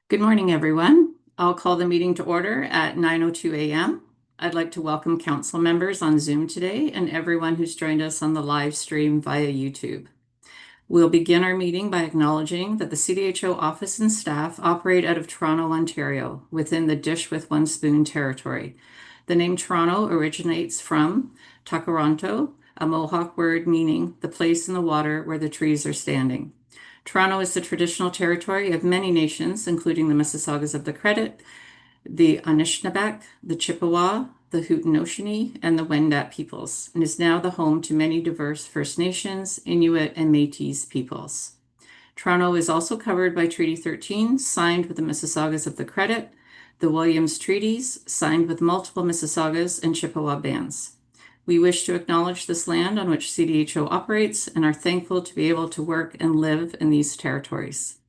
Good morning, everyone. I'll call the meeting to order at 9:02 a.m. I'd like to welcome council members on Zoom today and everyone who's joined us on the live stream via YouTube. We'll begin our meeting by acknowledging that the CDHO office and staff operate out of Toronto, Ontario, within the Dish with One Spoon territory. The name Toronto originates from Takaranto, a Mohawk word meaning the place in the water where the trees are standing. Toronto is the traditional territory of many nations, including the Mississaugas of the Credit, the Anishinaabeg, the Chippewa, the Haudenosaunee, and the Wendat peoples, and is now the home to many diverse First Nations, Inuit, and Métis peoples. Toronto is also covered by Treaty 13, signed with the Mississaugas of the Credit, the Williams Treaties, signed with multiple Mississaugas and Chippewa bands. We wish to acknowledge this land on which CDHO operates and are thankful to be able to work and live in these territories.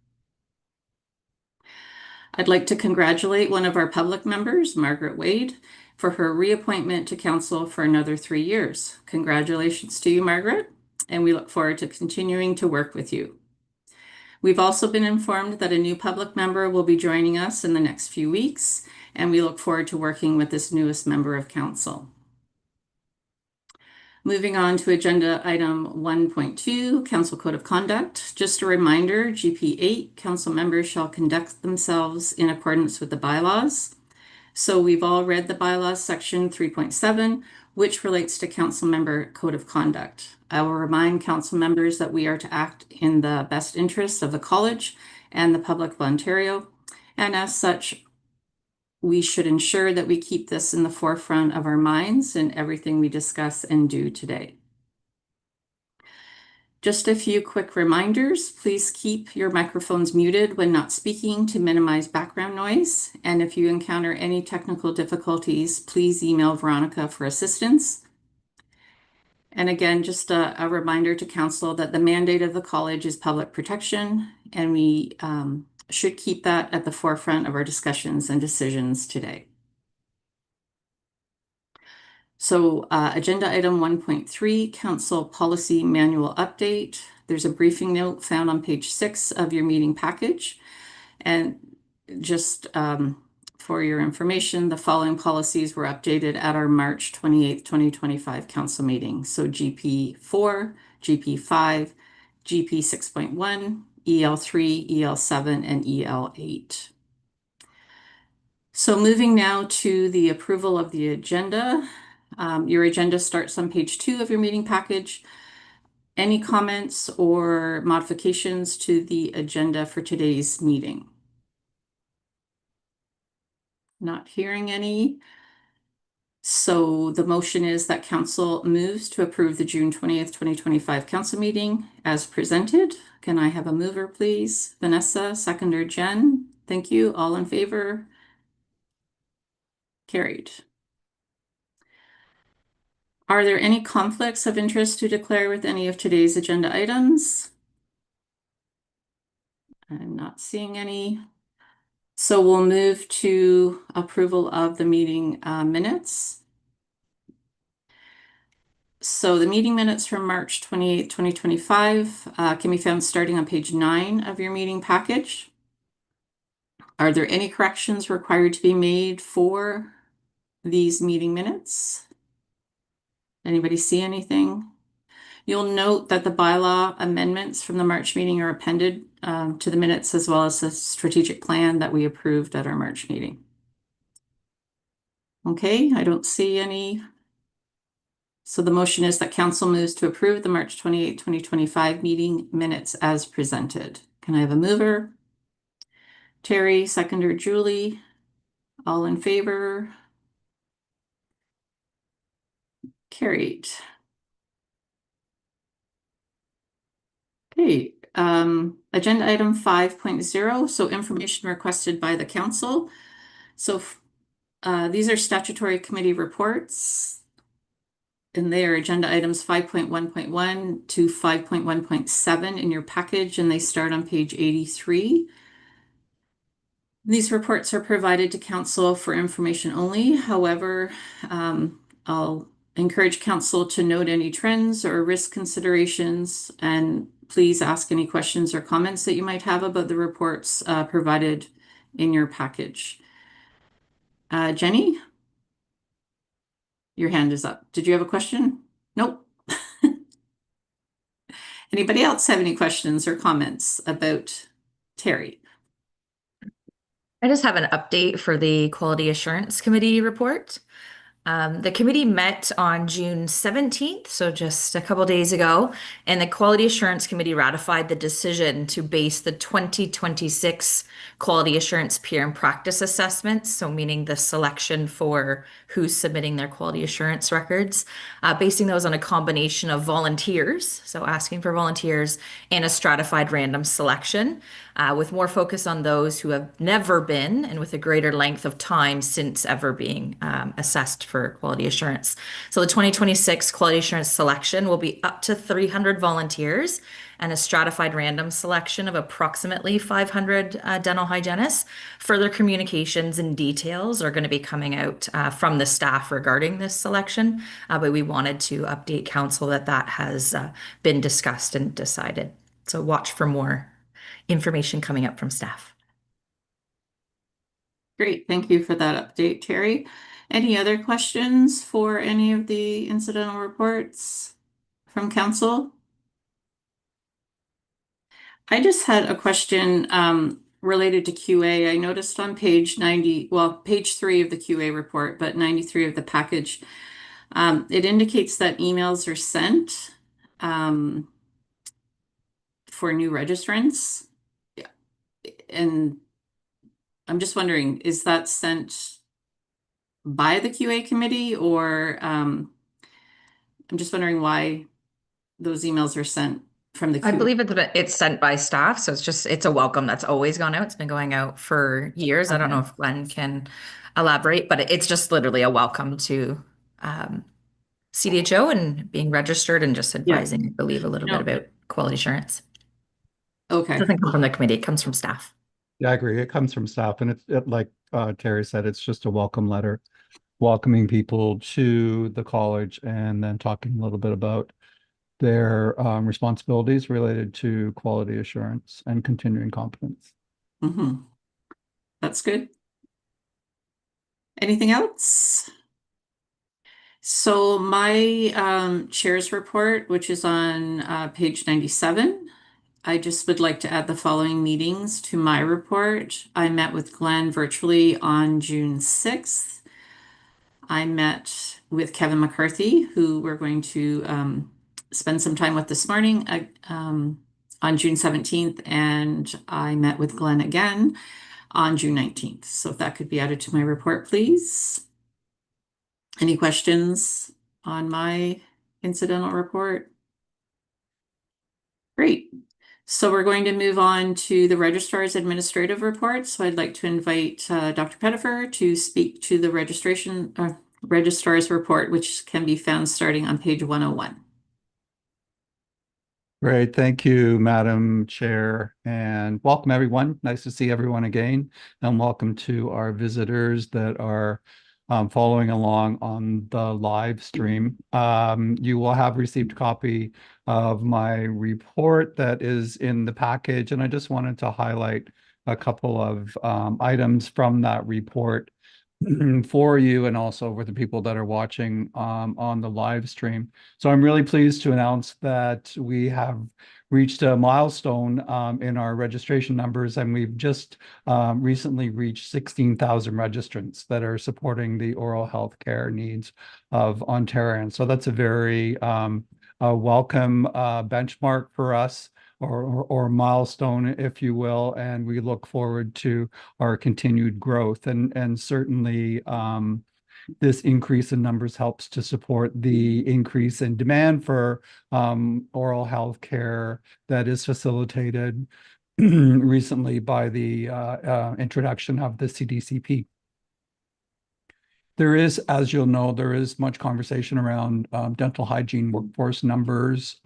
I'd like to congratulate one of our public members, Margaret Wade, for her reappointment to council for another 3 years. Congratulations to you, Margaret, and we look forward to continuing to work with you. We've also been informed that a new public member will be joining us in the next few weeks, and we look forward to working with this newest member of council. Moving on to agenda item 1.2, Council Code of Conduct. Just a reminder, GP 8, council members shall conduct themselves in accordance with the bylaws. So we've all read the bylaws section 3.7, which relates to council member code of conduct. I will remind council members that we are to act in the best interests of the college and the public of Ontario. And as such, we should ensure that we keep this in the forefront of our minds in everything we discuss and do today. Just a few quick reminders. Please keep your microphones muted when not speaking to minimize background noise. And if you encounter any technical difficulties, please email Veronica for assistance. And again, just a reminder to council that the mandate of the college is public protection, and we should keep that at the forefront of our discussions and decisions today. So agenda item 1.3, Council Policy Manual Update. There's a briefing note found on page 6 of your meeting package. And just for your information, the following policies were updated at our March 28th, 2025 council meeting. So GP 4, GP 5, GP 6.1, EL 3, EL 7, and EL 8. So moving now to the approval of the agenda. Your agenda starts on page 2 of your meeting package. Any comments or modifications to the agenda for today's meeting? Not hearing any. So the motion is that council moves to approve the June 20th, 2025 council meeting as presented. Can I have a mover, please? Vanessa, seconder Jen. Thank you. All in favor? Carried. Are there any conflicts of interest to declare with any of today's agenda items? I'm not seeing any. So we'll move to approval of the meeting minutes. So the meeting minutes from March 28, 2025 can be found starting on page 9 of your meeting package. Are there any corrections required to be made for these meeting minutes? Anybody see anything? You'll note that the bylaw amendments from the March meeting are appended to the minutes, as well as the strategic plan that we approved at our March meeting. Okay, I don't see any. So the motion is that council moves to approve the March 28, 2025 meeting minutes as presented. Can I have a mover? Terry, seconder Julie. All in favor? Carried. Okay, agenda item 5.0, so information requested by the council. So these are statutory committee reports, and they are agenda items 5.1.1 to 5.1.7 in your package, and they start on page 83. These reports are provided to council for information only. However, I'll encourage council to note any trends or risk considerations, and please ask any questions or comments that you might have about the reports provided in your package. Jenny, your hand is up. Did you have a question? Nope. Anybody else have any questions or comments about Terry? I just have an update for the Quality Assurance Committee report. The committee met on June 17th, so just a couple days ago, and the Quality Assurance Committee ratified the decision to base the 2026 Quality Assurance Peer and Practice Assessments, so meaning the selection for who's submitting their quality assurance records, basing those on a combination of volunteers, so asking for volunteers, and a stratified random selection, with more focus on those who have never been and with a greater length of time since ever being assessed for quality assurance. So the 2026 quality assurance selection will be up to 300 volunteers and a stratified random selection of approximately 500 dental hygienists. Further communications and details are going to be coming out from the staff regarding this selection, but we wanted to update council that that has been discussed and decided. So watch for more information coming up from staff. Great, thank you for that update, Terry. Any other questions for any of the incidental reports from council? I just had a question related to QA. I noticed on page 90, well, page 3 of the QA report, but 93 of the package, it indicates that emails are sent for new registrants. And I'm just wondering, is that sent by the QA committee, or I'm just wondering why those emails are sent from the I QA? believe it's sent by staff, so it's a welcome that's always gone out. It's been going out for years. I don't know Okay. if Glenn can elaborate, but it's just literally a welcome to CDHO and being registered and just Yeah. advising, I believe, a little bit No. about quality assurance. It Okay. doesn't come from the committee, it comes from staff. Yeah, I agree. It comes from staff, and like Terry said, it's just a welcome letter, welcoming people to the college, and then talking a little bit about their responsibilities related to quality assurance and continuing competence. Mm-hmm. That's good. Anything else? So my chair's report, which is on page 97, I just would like to add the following meetings to my report. I met with Glenn virtually on June 6th. I met with Kevin McCarthy, who we're going to spend some time with this morning on June 17th, and I met with Glenn again on June 19th. So if that could be added to my report, please. Any questions on my incidental report? Great. So we're going to move on to the registrar's administrative report. So I'd like to invite Dr. Pettifer to speak to the registrar's report, which can be found starting on page 101. Great. Thank you, Madam Chair, and welcome everyone. Nice to see everyone again, and welcome to our visitors that are following along on the live stream. You will have received a copy of my report that is in the package, and I just wanted to highlight a couple of items from that report for you and also for the people that are watching on the live stream. So I'm really pleased to announce that we have reached a milestone in our registration numbers, and we've just recently reached 16,000 registrants that are supporting the oral health care needs of Ontarians. So that's a very welcome benchmark for us, or milestone, if you will, and we look forward to our continued growth. And certainly this increase in numbers helps to support the increase in demand for oral health care that is facilitated recently by the introduction of the CDCP. There is, as you'll know, there is much conversation around dental hygiene workforce numbers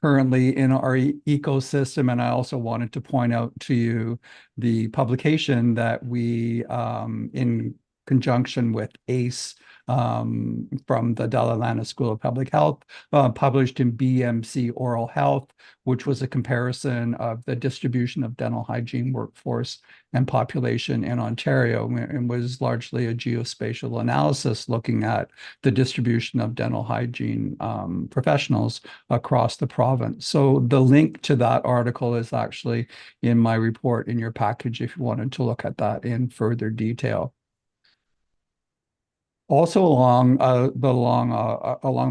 currently in our ecosystem. And I also wanted to point out to you the publication that we, in conjunction with ACE from the Della Lana School of Public Health, published in BMC Oral Health, which was a comparison of the distribution of dental hygiene workforce and population in Ontario, and was largely a geospatial analysis looking at the distribution of dental hygiene professionals across the province. So the link to that article is actually in my report in your package if you wanted to look at that in further detail. Also along the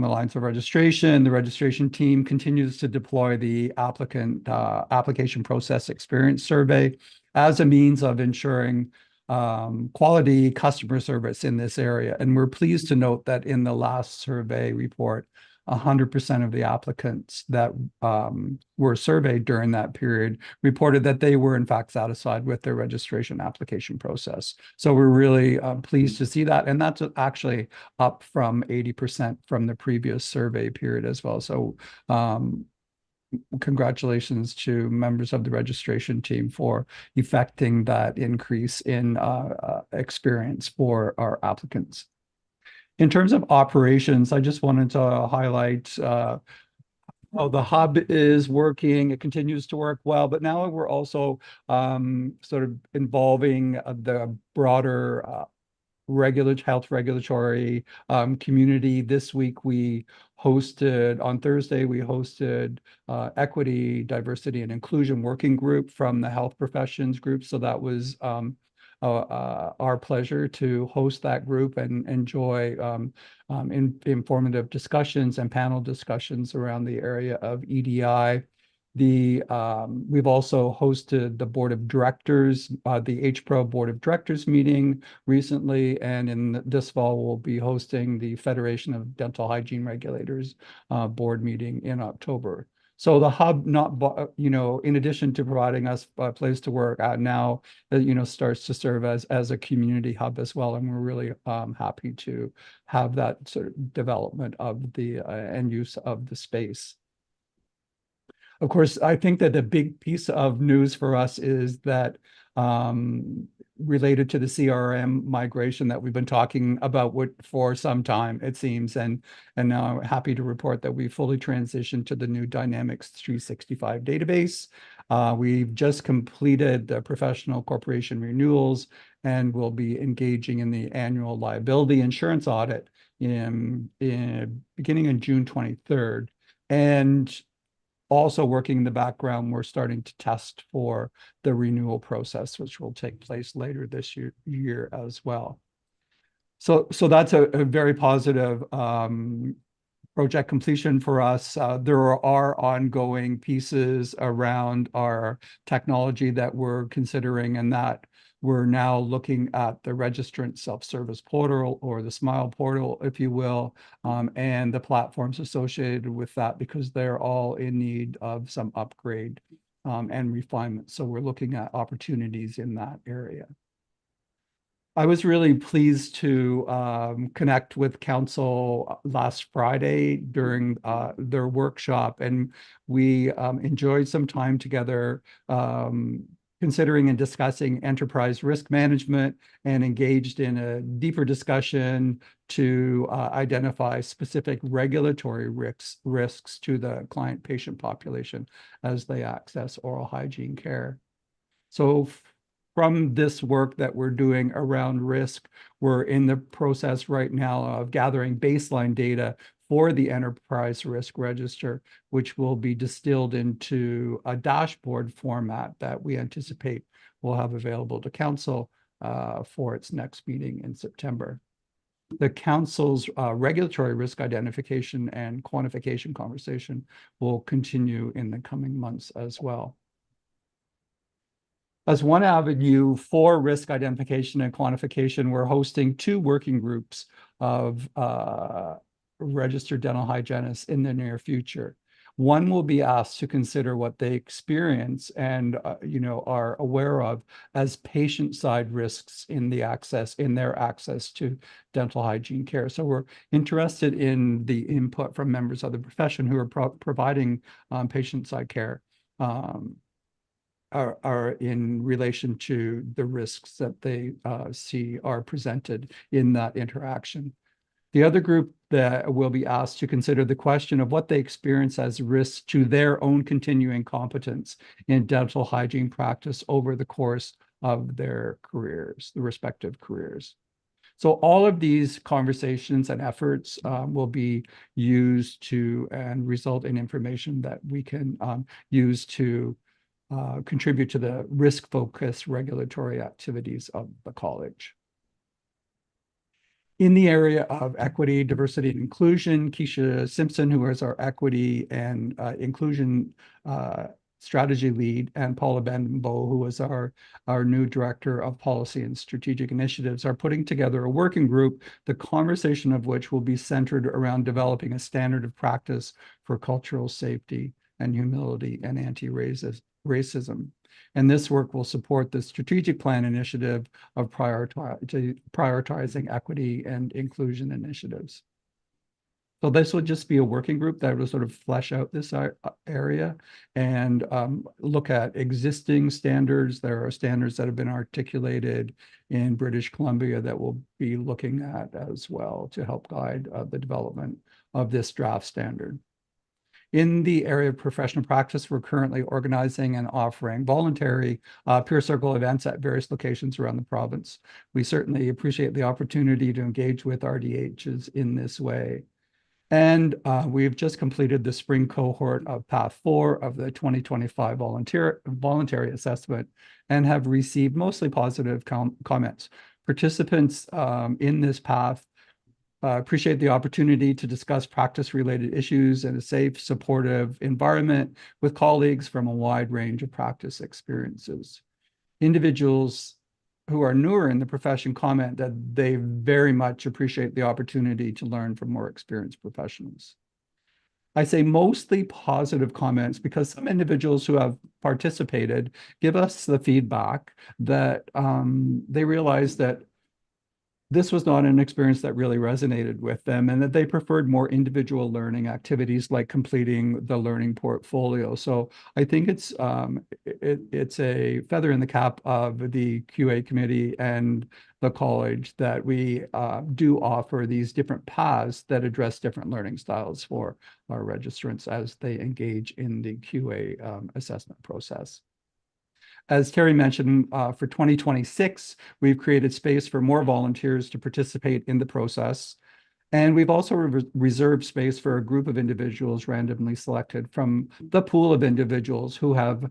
lines of registration, the registration team continues to deploy the application process experience survey as a means of ensuring quality customer service in this area. And we're pleased to note that in the last survey report, 100% of the applicants that were surveyed during that period reported that they were in fact satisfied with their registration application process. So we're really pleased to see that. And that's actually up from 80% from the previous survey period as well. So congratulations to members of the registration team for effecting that increase in experience for our applicants. In terms of operations, I just wanted to highlight how the hub is working. It continues to work well, but now we're also sort of involving the broader health regulatory community. This week on Thursday, we hosted equity, diversity, and inclusion working group from the health professions group. So that was our pleasure to host that group and enjoy informative discussions and panel discussions around the area of EDI. We've also hosted the board of directors, the HPRO board of directors meeting recently, and in this fall we'll be hosting the Federation of Dental Hygiene Regulators board meeting in October. So the hub, in addition to providing us a place to work now, starts to serve as a community hub as well, and we're really happy to have that sort of development of the and use of the space. Of course, I think that the big piece of news for us is that related to the CRM migration that we've been talking about for some time, it seems, and now I'm happy to report that we fully transitioned to the new Dynamics 365 database. We've just completed the professional corporation renewals and will be engaging in the annual liability insurance audit beginning in June 23rd. And also working in the background, we're starting to test for the renewal process, which will take place later this year as well. So that's a very positive project completion for us. There are ongoing pieces around our technology that we're considering, and that we're now looking at the registrant self-service portal, or the SMILE portal, if you will, and the platforms associated with that, because they're all in need of some upgrade and refinement. So we're looking at opportunities in that area. I was really pleased to connect with council last Friday during their workshop, and we enjoyed some time together considering and discussing enterprise risk management, and engaged in a deeper discussion to identify specific regulatory risks to the client patient population as they access oral hygiene care. So from this work that we're doing around risk, we're in the process right now of gathering baseline data for the enterprise risk register, which will be distilled into a dashboard format that we anticipate will have available to council for its next meeting in September. The council's regulatory risk identification and quantification conversation will continue in the coming months as well. As one avenue for risk identification and quantification, we're hosting 2 working groups of registered dental hygienists in the near future. One will be asked to consider what they experience and are aware of as patient-side risks in their access to dental hygiene care. So we're interested in the input from members of the profession who are providing patient-side care are in relation to the risks that they see are presented in that interaction. The other group that will be asked to consider the question of what they experience as risks to their own continuing competence in dental hygiene practice over the course of their careers, the respective careers. So all of these conversations and efforts will be used to and result in information that we can use to contribute to the risk-focused regulatory activities of the college. In the area of equity, diversity, and inclusion, Keisha Simpson, who is our equity and inclusion strategy lead, and Paula Benbow, who is our new director of policy and strategic initiatives, are putting together a working group, the conversation of which will be centered around developing a standard of practice for cultural safety and humility and anti-racism. And this work will support the strategic plan initiative of prioritizing equity and inclusion initiatives. So this would just be a working group that will sort of flesh out this area and look at existing standards. There are standards that have been articulated in British Columbia that we'll be looking at as well to help guide the development of this draft standard. In the area of professional practice, we're currently organizing and offering voluntary peer circle events at various locations around the province. We certainly appreciate the opportunity to engage with RDHs in this way. And we've just completed the spring cohort of Path 4 of the 2025 voluntary assessment and have received mostly positive comments. Participants in this path appreciate the opportunity to discuss practice-related issues in a safe, supportive environment with colleagues from a wide range of practice experiences. Individuals who are newer in the profession comment that they very much appreciate the opportunity to learn from more experienced professionals. I say mostly positive comments because some individuals who have participated give us the feedback that they realize that this was not an experience that really resonated with them and that they preferred more individual learning activities like completing the learning portfolio. So I think it's a feather in the cap of the QA committee and the college that we do offer these different paths that address different learning styles for our registrants as they engage in the QA assessment process. As Terry mentioned, for 2026, we've created space for more volunteers to participate in the process. And we've also reserved space for a group of individuals randomly selected from the pool of individuals who have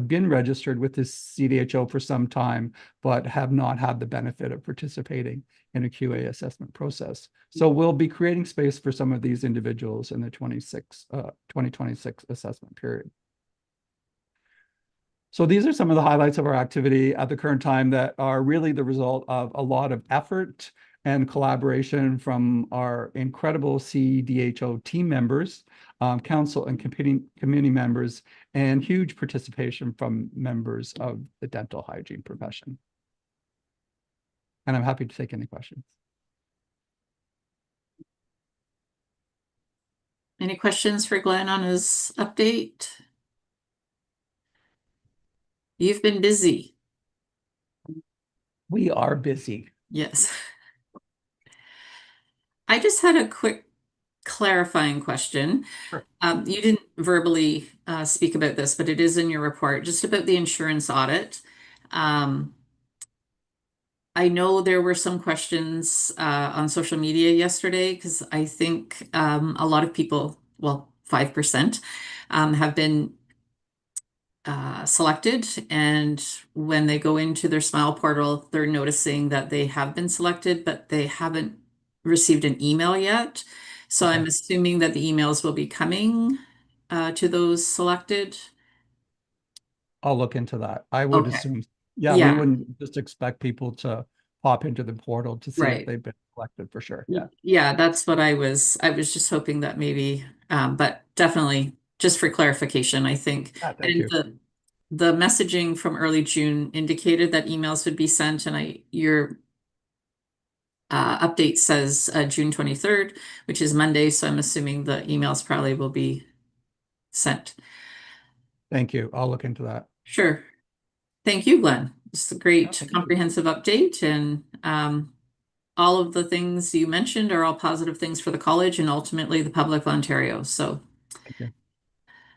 been registered with the CDHO for some time, but have not had the benefit of participating in a QA assessment process. So we'll be creating space for some of these individuals in the 2026 assessment period. So these are some of the highlights of our activity at the current time that are really the result of a lot of effort and collaboration from our incredible CDHO team members, council and community members, and huge participation from members of the dental hygiene profession. And I'm happy to take any questions. Any questions for Glenn on his update? You've been busy. We are busy. Yes. I just had a quick clarifying question. Sure. You didn't verbally speak about this, but it is in your report, just about the insurance audit. I know there were some questions on social media yesterday because I think a lot of people, well, 5%, have been selected, and when they go into their Smile portal, they're noticing that they have been selected, but they haven't received an email yet. So I'm assuming that the emails will be coming to those selected. I'll look into that. I would Okay. assume, yeah, we Yeah, wouldn't just expect people to pop into the portal to see if right. they've been selected for sure. Yeah. Yeah, that's what I was just hoping that maybe, but definitely just for clarification, I think. Yeah, thank And you. the messaging from early June indicated that emails would be sent, and your update says June 23rd, which is Monday, so I'm assuming the emails probably will be sent. Thank you. I'll look into that. Sure. Thank you, Glenn. It's a great comprehensive update, and all of the things you mentioned are all positive things for the college and ultimately the public of Ontario. So, Thank you.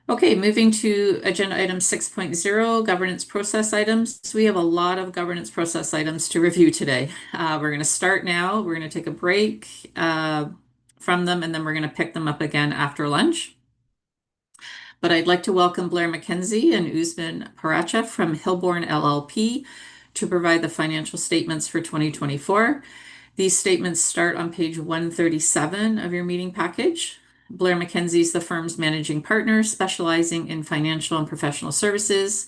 okay, moving to agenda item 6.0, governance process items. We have a lot of governance process items to review today. We're going to start now. We're going to take a break from them, and then we're going to pick them up again after lunch. But I'd like to welcome Blair McKenzie and Usman Paracha from Hillborn LLP to provide the financial statements for 2024. These statements start on page 137 of your meeting package. Blair McKenzie is the firm's managing partner, specializing in financial and professional services,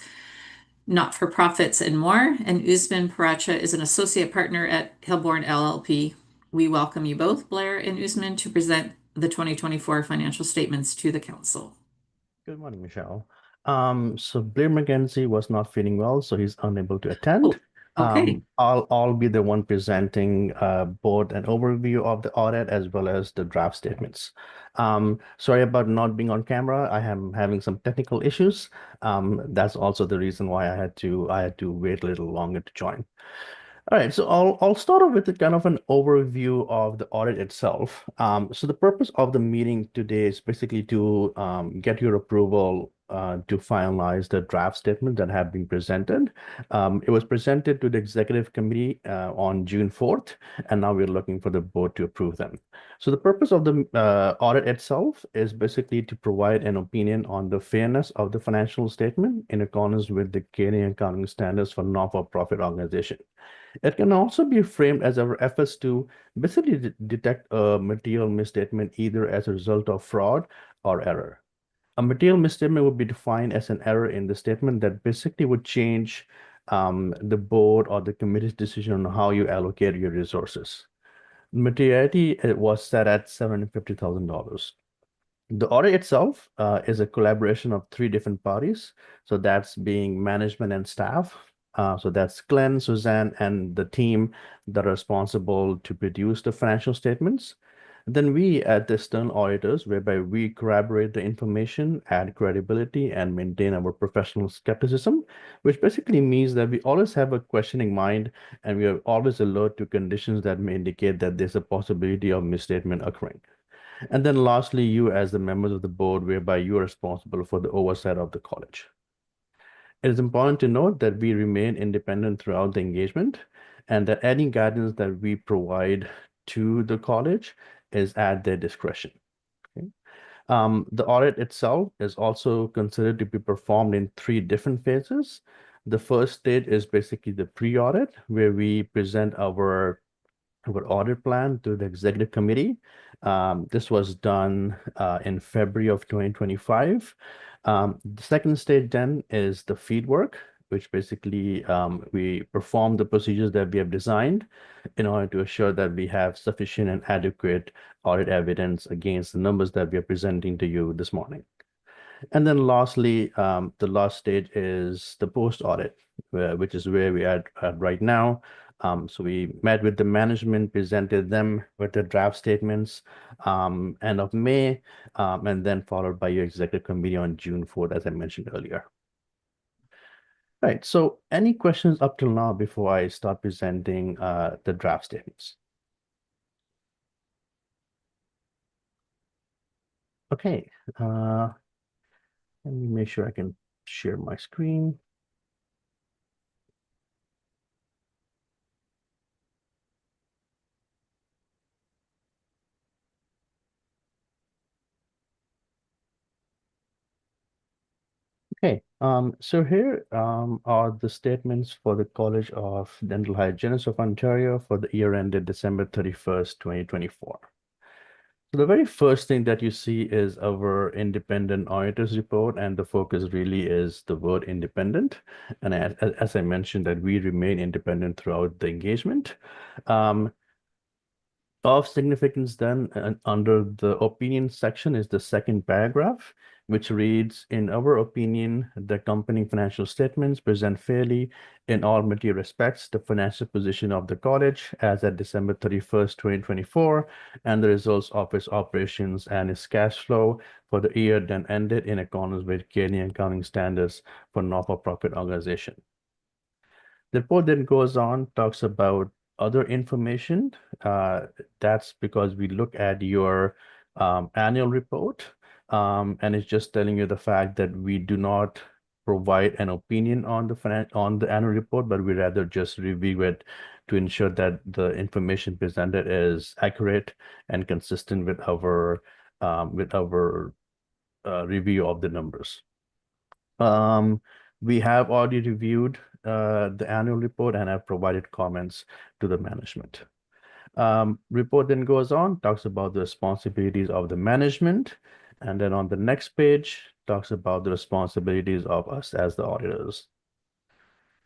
not-for-profits, and more. And Usman Paracha is an associate partner at Hillborn LLP. We welcome you both, Blair and Usman, to present the 2024 financial statements to the council. Good morning, Michelle. So Blair McKenzie was not feeling well, so he's unable to attend. Okay. I'll be the one presenting both an overview of the audit as well as the draft statements. Sorry about not being on camera. I am having some technical issues. That's also the reason why I had to wait a little longer to join. All right, so I'll start off with a kind of an overview of the audit itself. So the purpose of the meeting today is basically to get your approval to finalize the draft statement that have been presented. It was presented to the executive committee on June 4th, and now we're looking for the board to approve them. So the purpose of the audit itself is basically to provide an opinion on the fairness of the financial statement in accordance with the Canadian accounting standards for not-for-profit organization. It can also be framed as our efforts to basically detect a material misstatement either as a result of fraud or error. A material misstatement would be defined as an error in the statement that basically would change the board or the committee's decision on how you allocate your resources. Materiality was set at $750,000. The audit itself is a collaboration of three different parties. So that's being management and staff. So that's Glenn, Suzanne, and the team that are responsible to produce the financial statements. Then we at the external auditors, whereby we corroborate the information, add credibility, and maintain our professional skepticism, which basically means that we always have a questioning mind and we are always alert to conditions that may indicate that there's a possibility of misstatement occurring. And then lastly, you as the members of the board, whereby you are responsible for the oversight of the college. It is important to note that we remain independent throughout the engagement and that any guidance that we provide to the college is at their discretion. Okay? The audit itself is also considered to be performed in three different phases. The first stage is basically the pre-audit, where we present our audit plan to the executive committee. This was done in February of 2025. The second stage then is the feed work, which basically we perform the procedures that we have designed in order to assure that we have sufficient and adequate audit evidence against the numbers that we are presenting to you this morning. And then lastly, the last stage is the post-audit, which is where we are at right now. So we met with the management, presented them with the draft statements end of May, and then followed by your executive committee on June 4th, as I mentioned earlier. Right, so any questions up till now before I start presenting the draft statements? Okay, let me make sure I can share my screen. Okay, so here are the statements for the College of Dental Hygienists of Ontario for the year ended December 31st, 2024. So the very first thing that you see is our independent auditors report, and the focus really is the word independent. And as I mentioned, that we remain independent throughout the engagement. Of significance then, under the opinion section is the second paragraph, which reads, in our opinion, the company financial statements present fairly in all material respects the financial position of the college as at December 31st, 2024, and the results of its operations and its cash flow for the year then ended in accordance with Canadian accounting standards for not-for-profit organization. The report then goes on, talks about other information. That's because we look at your annual report, and it's just telling you the fact that we do not provide an opinion on the annual report, but we rather just review it to ensure that the information presented is accurate and consistent with our review of the numbers. We have already reviewed the annual report and have provided comments to the management. Report then goes on, talks about the responsibilities of the management, and then on the next page, talks about the responsibilities of us as the auditors.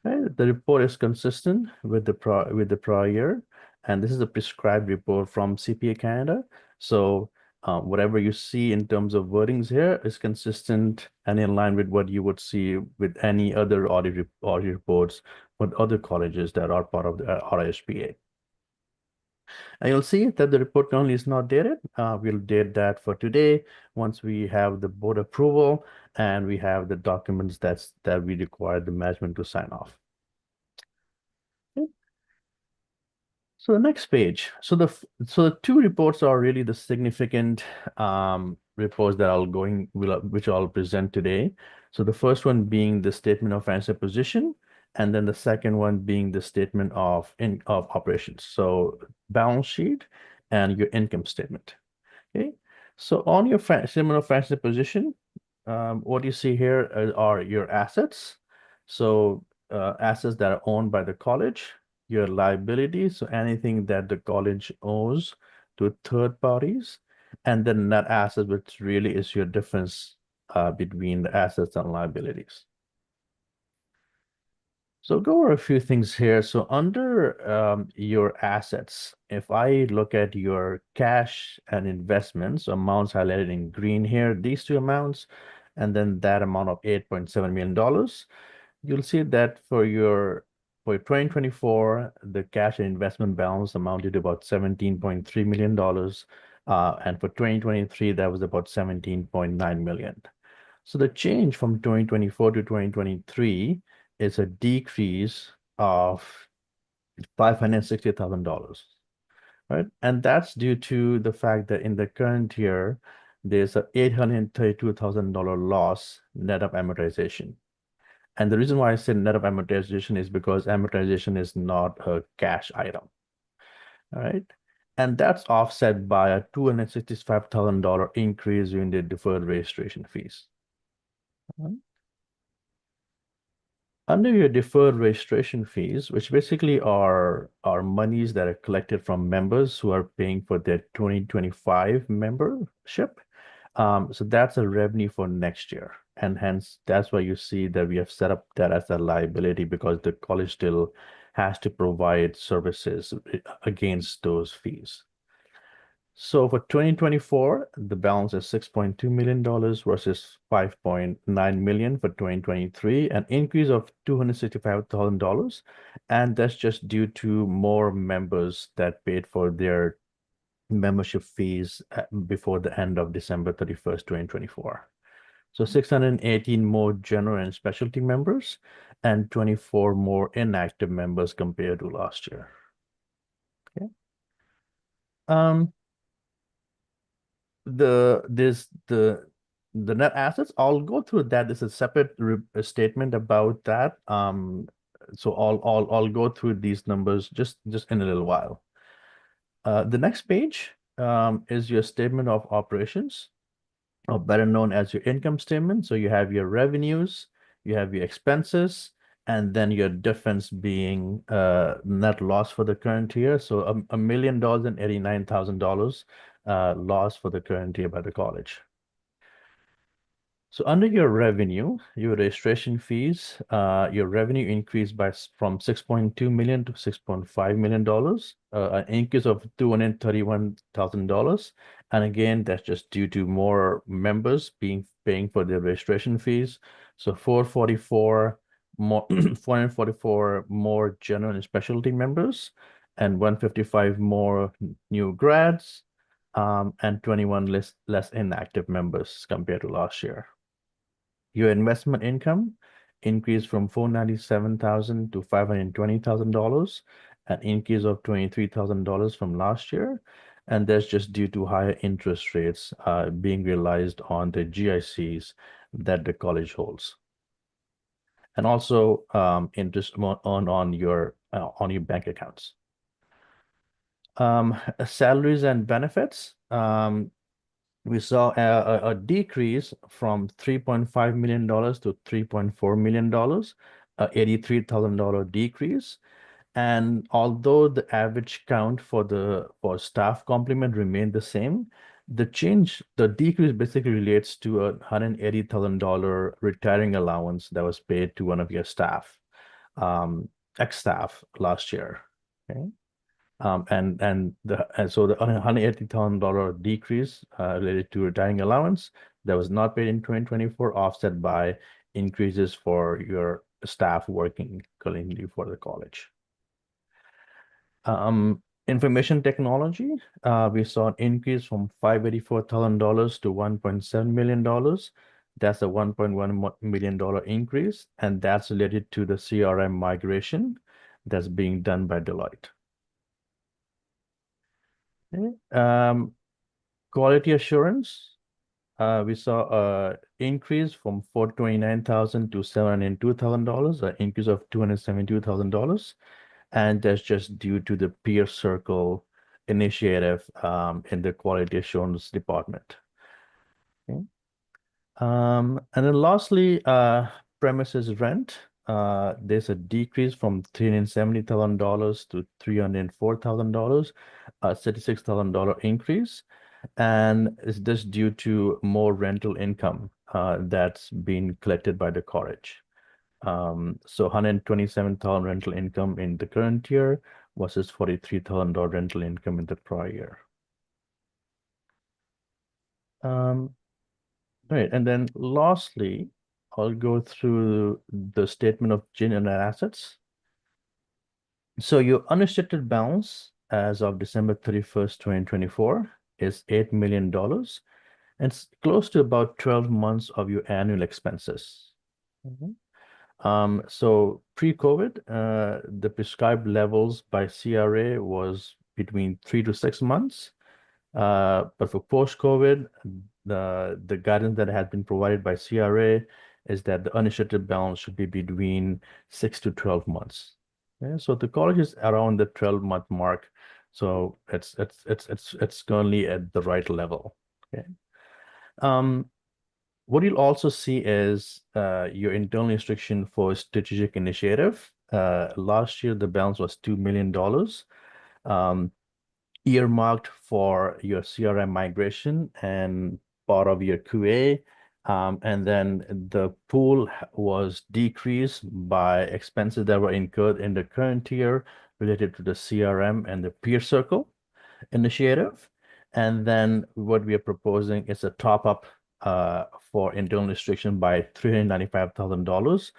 Okay, the report is consistent with the prior year, and this is a prescribed report from CPA Canada. So whatever you see in terms of wordings here is consistent and in line with what you would see with any other audit reports with other colleges that are part of the RISPA. And you'll see that the report currently is not dated. We'll date that for today once we have the board approval and we have the documents that we require the management to sign off. Okay. So the next page. So the two reports are really the significant reports that which I'll present today. So the first one being the statement of financial position, and then the second one being the statement of operations. So balance sheet and your income statement. Okay. So on your statement of financial position, what you see here are your assets. So assets that are owned by the college, your liabilities, so anything that the college owes to third parties, and then net assets, which really is your difference between the assets and liabilities. So go over a few things here. So under your assets, if I look at your cash and investments, amounts highlighted in green here, these two amounts, and then that amount of $8.7 million, you'll see that for 2024, the cash and investment balance amounted to about $17.3 million. And for 2023, that was about $17.9 million. So the change from 2024 to 2023 is a decrease of $560,000, right? And that's due to the fact that in the current year, there's a $832,000 loss net of amortization. And the reason why I said net of amortization is because amortization is not a cash item, all right? And that's offset by a $265,000 increase in the deferred registration fees. Under your deferred registration fees, which basically are monies that are collected from members who are paying for their 2025 membership. So that's a revenue for next year. And hence, that's why you see that we have set up that as a liability, because the college still has to provide services against those fees. So for 2024, the balance is $6.2 million versus $5.9 million for 2023, an increase of $265,000. And that's just due to more members that paid for their membership fees before the end of December 31st, 2024. So 618 more general and specialty members and 24 more inactive members compared to last year. Okay. The net assets, I'll go through that. There's a separate statement about that. So I'll go through these numbers just in a little while. The next page is your statement of operations, or better known as your income statement. So you have your revenues, you have your expenses, and then your difference being net loss for the current year. So $1,089,000 loss for the current year by the college. So under your revenue, your registration fees, your revenue increased from $6.2 million to $6.5 million, an increase of $231,000. And again, that's just due to more members paying for their registration fees. So 444 more 444 more general and specialty members, and 155 more new grads, and 21 less inactive members compared to last year. Your investment income increased from $497,000 to $520,000, an increase of $23,000 from last year. And that's just due to higher interest rates being realized on the GICs that the college holds. And also interest on your bank accounts. Salaries and benefits. We saw a decrease from $3.5 million to $3.4 million, a $83,000 decrease. And although the average count for staff complement remained the same, the decrease basically relates to a $180,000 retiring allowance that was paid to one of your staff, ex-staff last year. Okay. And so the $180,000 decrease related to retiring allowance that was not paid in 2024, offset by increases for your staff working currently for the college. Information technology, we saw an increase from $584,000 to $1.7 million. That's a $1.1 million increase, and that's related to the CRM migration that's being done by Deloitte. Okay. Quality assurance, we saw an increase from $429,000 to $702,000, an increase of $272,000. And that's just due to the peer circle initiative in the quality assurance department. Okay. And then lastly, premises rent. There's a decrease from $370,000 to $304,000, a $36,000 increase. And it's just due to more rental income that's being collected by the college. So $127,000 rental income in the current year versus $43,000 rental income in the prior year. Right, and then lastly, I'll go through the statement of general net assets. So your unrestricted balance as of December 31st, 2024 is $8 million. And it's close to about 12 months of your annual expenses. So pre-COVID, the prescribed levels by CRA was between 3 to 6 months. But for post-COVID, the guidance that has been provided by CRA is that the unrestricted balance should be between 6 to 12 months. Okay? So the college is around the 12-month mark. So it's currently at the right level. Okay. What you'll also see is your internal restriction for strategic initiative. Last year, the balance was $2 million. Earmarked for your CRM migration and part of your QA. And then the pool was decreased by expenses that were incurred in the current year related to the CRM and the peer circle initiative. And then what we are proposing is a top up for internal restriction by $395,000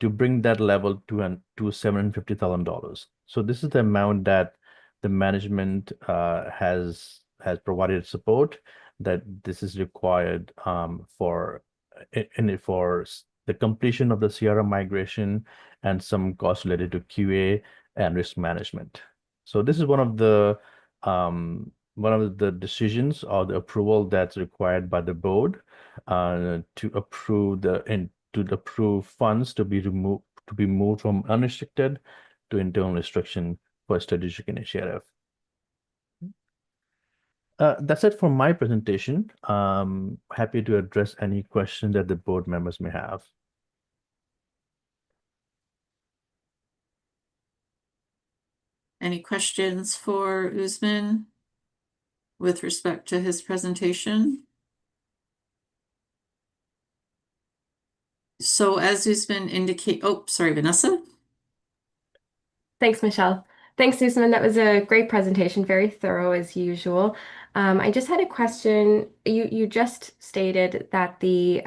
to bring that level to $750,000. So this is the amount that the management has provided support that this is required for the completion of the CRM migration and some costs related to QA and risk management. So this is one of the decisions or the approval that's required by the board to approve funds to be moved from unrestricted to internal restriction for strategic initiative. That's it for my presentation. Happy to address any questions that the board members may have. Any questions for Usman with respect to his presentation? So as has been oh, sorry, Vanessa. Thanks, Michelle. Thanks, Susan. That was a great presentation, very thorough as usual. I just had a question. You just stated that the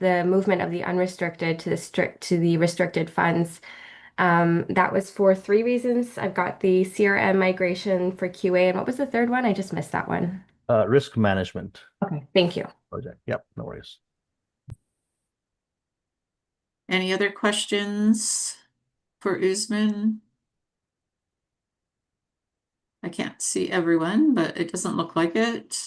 movement of the unrestricted to the restricted funds, that was for three reasons. I've got the CRM migration for QA, and what was the third one? I just missed that one. Risk management Okay, thank you. project. Yep, no worries. Any other questions for Usman? I can't see everyone, but it doesn't look like it.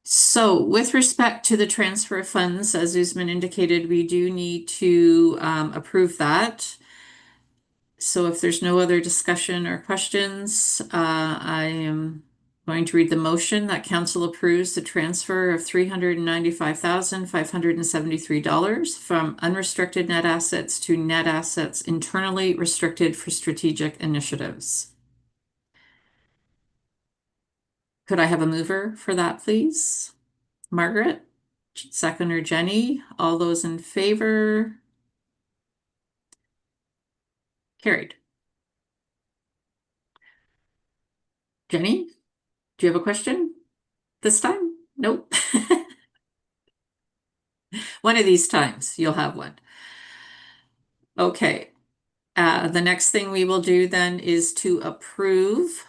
So with respect to the transfer of funds, as Usman indicated, we do need to approve that. So if there's no other discussion or questions, I am going to read the motion that council approves the transfer of $395,573 from unrestricted net assets to net assets internally restricted for strategic initiatives. Could I have a mover for that, please? Margaret? Seconder Jenny? All those in favor? Carried. Jenny, do you have a question this time? Nope. One of these times you'll have one. Okay. The next thing we will do then is to approve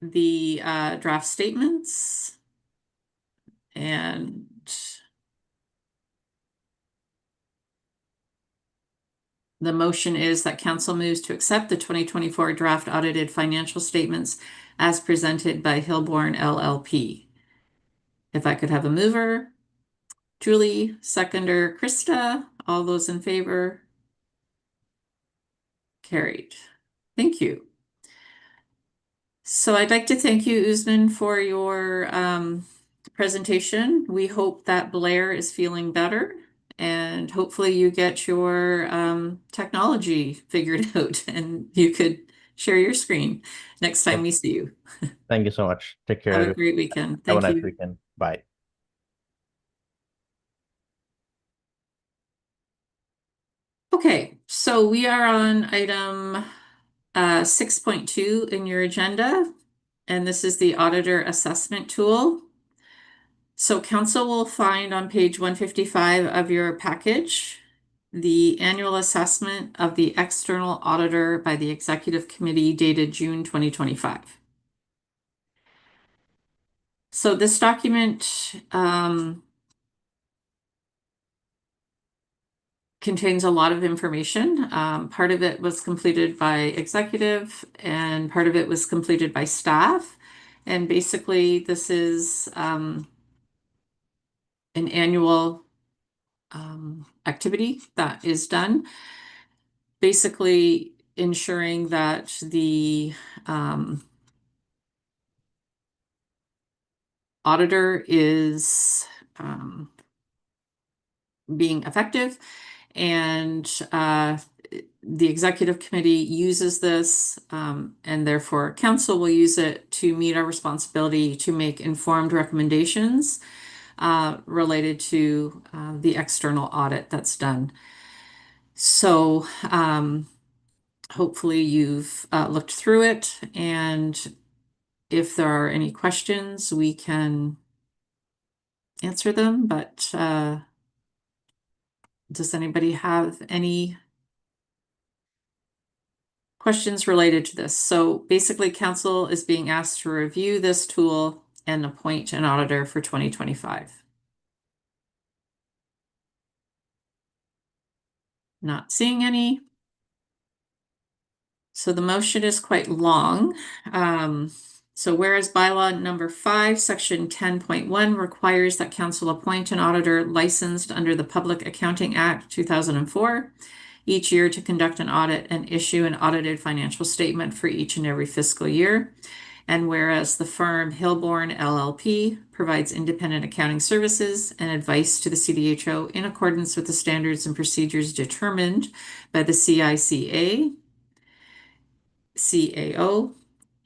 the draft statements. And the motion is that council moves to accept the 2024 draft audited financial statements as presented by Hilborn LLP. If I could have a mover, Julie, seconder, Krista, all those in favor? Carried. Thank you. So I'd like to thank you, Usman, for your presentation. We hope that Blair is feeling better and hopefully you get your technology figured out and you could share your screen next time we see you. Thank you so much. Take care, Have a everyone. great weekend. Have a Thank nice you. weekend. Bye. Okay, so we are on item 6.2 in your agenda, and this is the auditor assessment tool. So council will find on page 155 of your package the annual assessment of the external auditor by the executive committee dated June 2025. So this document contains a lot of information. Part of it was completed by executive and part of it was completed by staff. And basically this is an annual activity that is done, basically ensuring that the auditor is being effective, and the executive committee uses this, and therefore council will use it to meet our responsibility to make informed recommendations related to the external audit that's done. So hopefully you've looked through it, and if there are any questions, we can answer them, but does anybody have any questions related to this? So basically, council is being asked to review this tool and appoint an auditor for 2025. Not seeing any. So the motion is quite long. So whereas bylaw number 5, section 10.1 requires that council appoint an auditor licensed under the Public Accounting Act 2004 each year to conduct an audit and issue an audited financial statement for each and every fiscal year. And whereas the firm Hilborn LLP provides independent accounting services and advice to the CDHO in accordance with the standards and procedures determined by the CICA, CAO,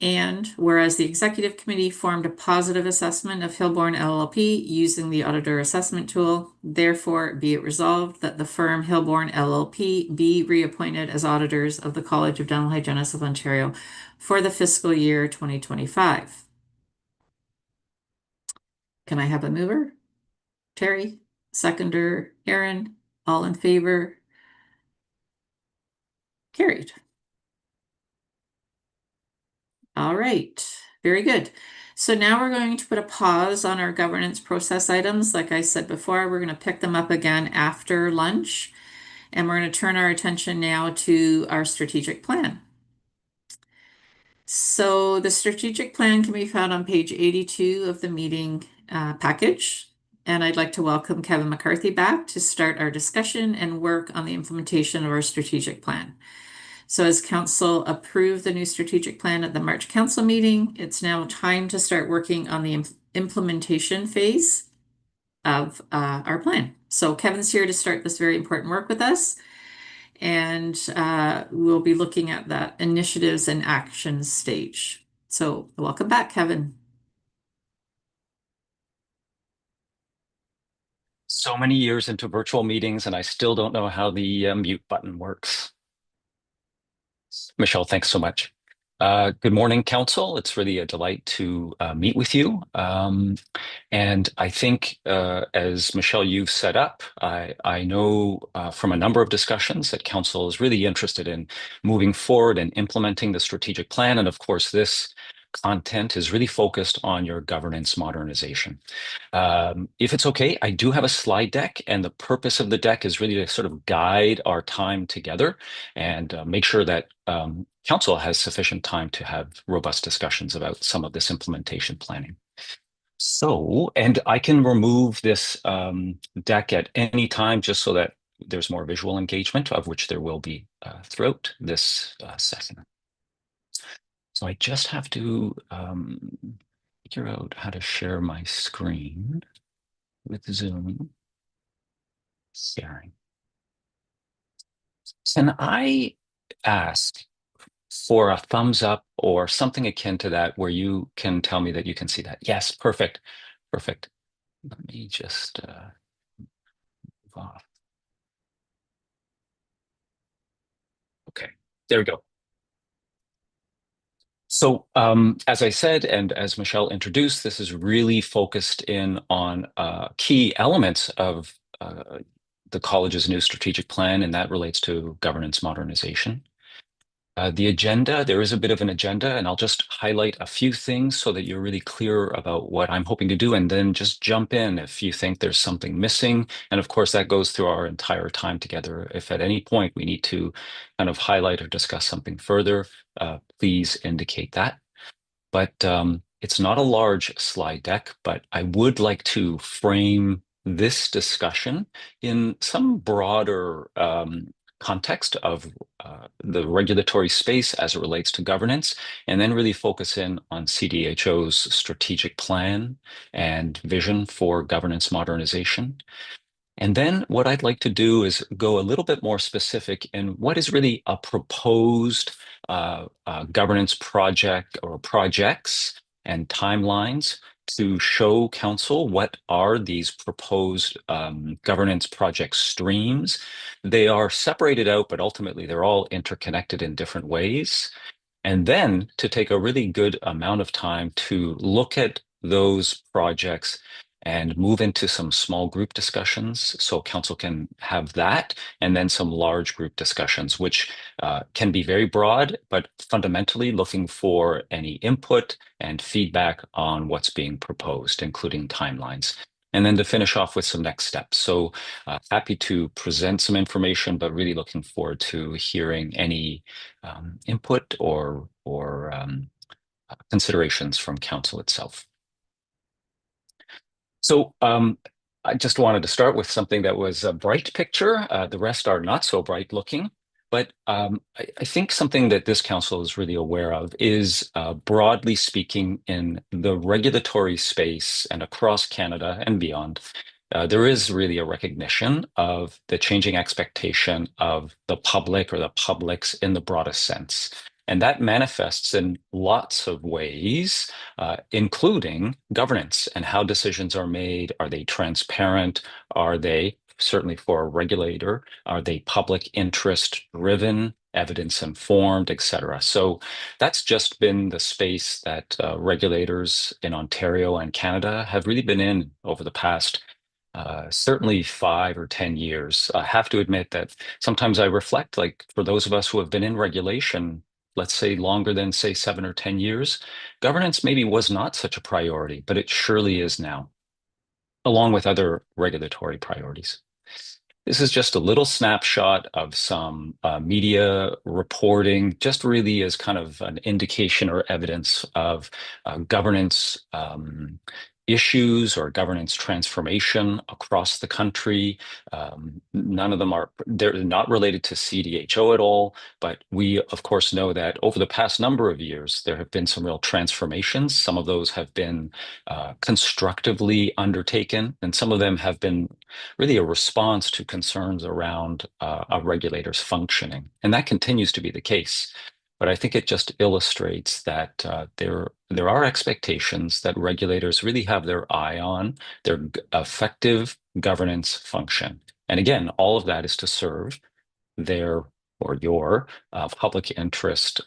And whereas the executive committee formed a positive assessment of Hilborn LLP using the auditor assessment tool, therefore be it resolved that the firm Hilborn LLP be reappointed as auditors of the College of Dental Hygienists of Ontario for the fiscal year 2025. Can I have a mover? Terry, seconder, Aaron, all in favor? Carried. All right, very good. So now we're going to put a pause on our governance process items. Like I said before, we're going to pick them up again after lunch, and we're going to turn our attention now to our strategic plan. So the strategic plan can be found on page 82 of the meeting package. And I'd like to welcome Kevin McCarthy back to start our discussion and work on the implementation of our strategic plan. So as council approved the new strategic plan at the March council meeting, it's now time to start working on the implementation phase of our plan. So Kevin's here to start this very important work with us. And we'll be looking at that initiatives and actions stage. So welcome back, Kevin. So many years into virtual meetings, and I still don't know how the mute button works. Michelle, thanks so much. Good morning, Council. It's really a delight to meet with you. And I think, as Michelle, you've set up, I know from a number of discussions that Council is really interested in moving forward and implementing the strategic plan. And of course, this content is really focused on your governance modernization. If it's okay, I do have a slide deck, and the purpose of the deck is really to sort of guide our time together and make sure that Council has sufficient time to have robust discussions about some of this implementation planning. So, and I can remove this deck at any time just so that there's more visual engagement, of which there will be throughout this session. So I just have to figure out how to share my screen with Zoom. Sharing. Can I ask for a thumbs up or something akin to that where you can tell me that you can see that? Yes, perfect. Perfect. Let me just move off. Okay, there we go. So as I said, and as Michelle introduced, this is really focused in on key elements of the college's new strategic plan, and that relates to governance modernization. The agenda, there is a bit of an agenda, and I'll just highlight a few things so that you're really clear about what I'm hoping to do, and then just jump in if you think there's something missing. And of course, that goes through our entire time together. If at any point we need to kind of highlight or discuss something further, please indicate that. But it's not a large slide deck, but I would like to frame this discussion in some broader context of the regulatory space as it relates to governance, and then really focus in on CDHO's strategic plan and vision for governance modernization. And then what I'd like to do is go a little bit more specific in what is really a proposed governance project or projects and timelines to show council what are these proposed governance project streams. They are separated out, but ultimately they're all interconnected in different ways. And then to take a really good amount of time to look at those projects and move into some small group discussions so council can have that, and then some large group discussions, which can be very broad, but fundamentally looking for any input and feedback on what's being proposed, including timelines. And then to finish off with some next steps. So happy to present some information, but really looking forward to hearing any input or considerations from council itself. So I just wanted to start with something that was a bright picture. The rest are not so bright looking. But I think something that this council is really aware of is, broadly speaking, in the regulatory space and across Canada and beyond, there is really a recognition of the changing expectation of the public or the publics in the broadest sense. And that manifests in lots of ways, including governance and how decisions are made. Are they transparent? Are they, certainly for a regulator, are they public interest driven, evidence informed, et cetera? So that's just been the space that regulators in Ontario and Canada have really been in over the past certainly 5 or 10 years. I have to admit that sometimes I reflect, like for those of us who have been in regulation, let's say longer than, say, 7 or 10 years, governance maybe was not such a priority, but it surely is now, along with other regulatory priorities. This is just a little snapshot of some media reporting, just really as kind of an indication or evidence of governance issues or governance transformation across the country. None of them they're not related to CDHO at all, but we, of course, know that over the past number of years, there have been some real transformations. Some of those have been constructively undertaken, and some of them have been really a response to concerns around a regulator's functioning. And that continues to be the case. But I think it just illustrates that there are expectations that regulators really have their eye on their effective governance function. And again, all of that is to serve their or your public interest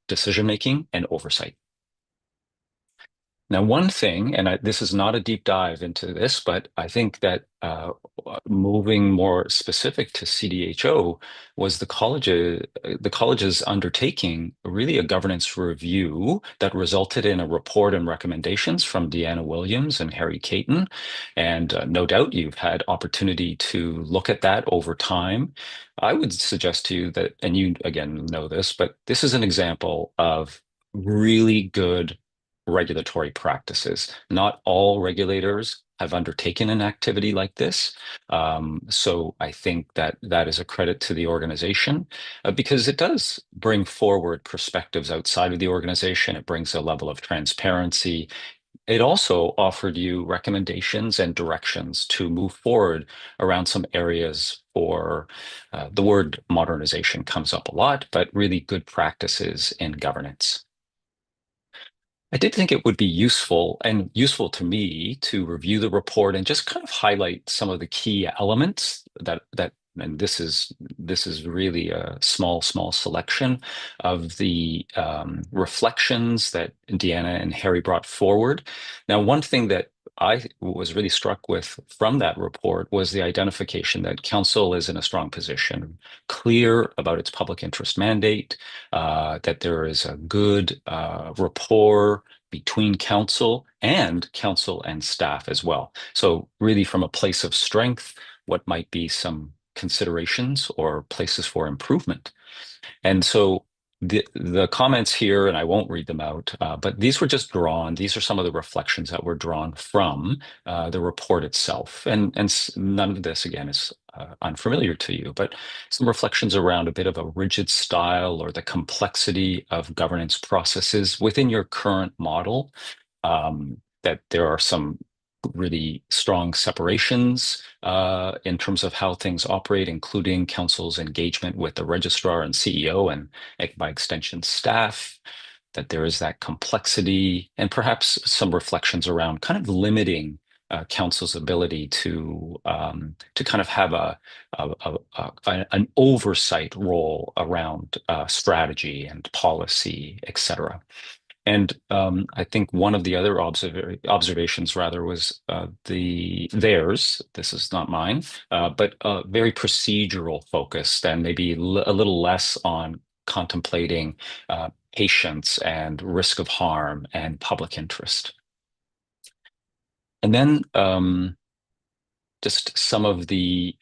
decision making and oversight. Now, one thing, and this is not a deep dive into this, but I think that moving more specific to CDHO was the college's undertaking really a governance review that resulted in a report and recommendations from Deanna Williams and Harry Caton. And no doubt you've had opportunity to look at that over time. I would suggest to you that, and you again know this, but this is an example of really good regulatory practices. Not all regulators have undertaken an activity like this. So I think that that is a credit to the organization because it does bring forward perspectives outside of the organization. It brings a level of transparency. It also offered you recommendations and directions to move forward around some areas for the word modernization comes up a lot, but really good practices in governance. I did think it would be useful and useful to me to review the report and just kind of highlight some of the key elements and this is really a small selection of the reflections that Deanna and Harry brought forward. Now, one thing that I was really struck with from that report was the identification that council is in a strong position, clear about its public interest mandate, that there is a good rapport between council and staff as well. So really from a place of strength, what might be some considerations or places for improvement. And so the comments here, and I won't read them out, but these were just drawn. These are some of the reflections that were drawn from the report itself. And none of this, again, is unfamiliar to you, but some reflections around a bit of a rigid style or the complexity of governance processes within your current model, that there are some really strong separations in terms of how things operate, including council's engagement with the registrar and CEO and by extension staff, that there is that complexity and perhaps some reflections around kind of limiting council's ability to kind of have an oversight role around strategy and policy, et cetera. And I think one of the other observations rather was theirs, this is not mine, but very procedural focused and maybe a little less on contemplating patience and risk of harm and public interest. And then just some of the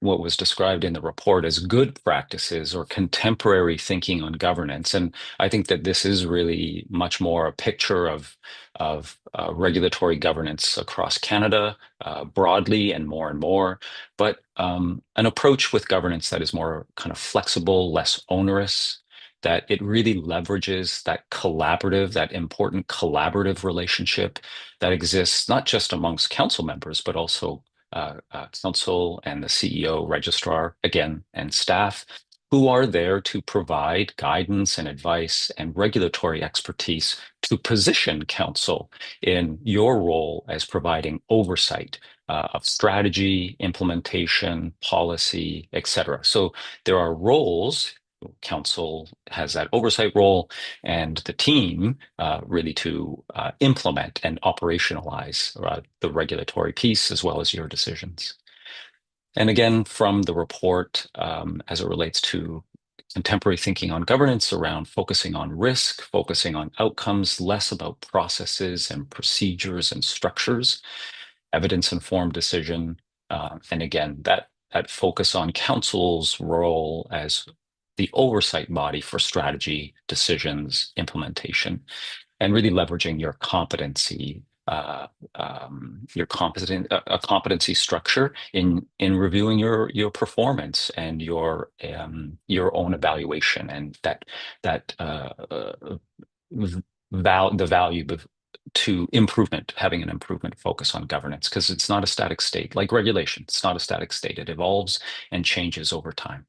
what was described in the report as good practices or contemporary thinking on governance. And I think that this is really much more a picture of regulatory governance across Canada broadly and more, but an approach with governance that is more kind of flexible, less onerous, that it really leverages that important collaborative relationship that exists not just amongst council members, but also council and the CEO, registrar, again, and staff, who are there to provide guidance and advice and regulatory expertise to position council in your role as providing oversight of strategy, implementation, policy, etc. So there are roles. Council has that oversight role, and the team really to implement and operationalize the regulatory piece as well as your decisions. And again, from the report, as it relates to contemporary thinking on governance around focusing on risk, focusing on outcomes, less about processes and procedures and structures, evidence-informed decision, and again, that focus on council's role as the oversight body for strategy, decisions, implementation, and really leveraging your competency, a competency structure in reviewing your performance and your own evaluation, and the value to improvement, having an improvement focus on governance, because it's not a static state like regulation. It's not a static state. It evolves and changes over time.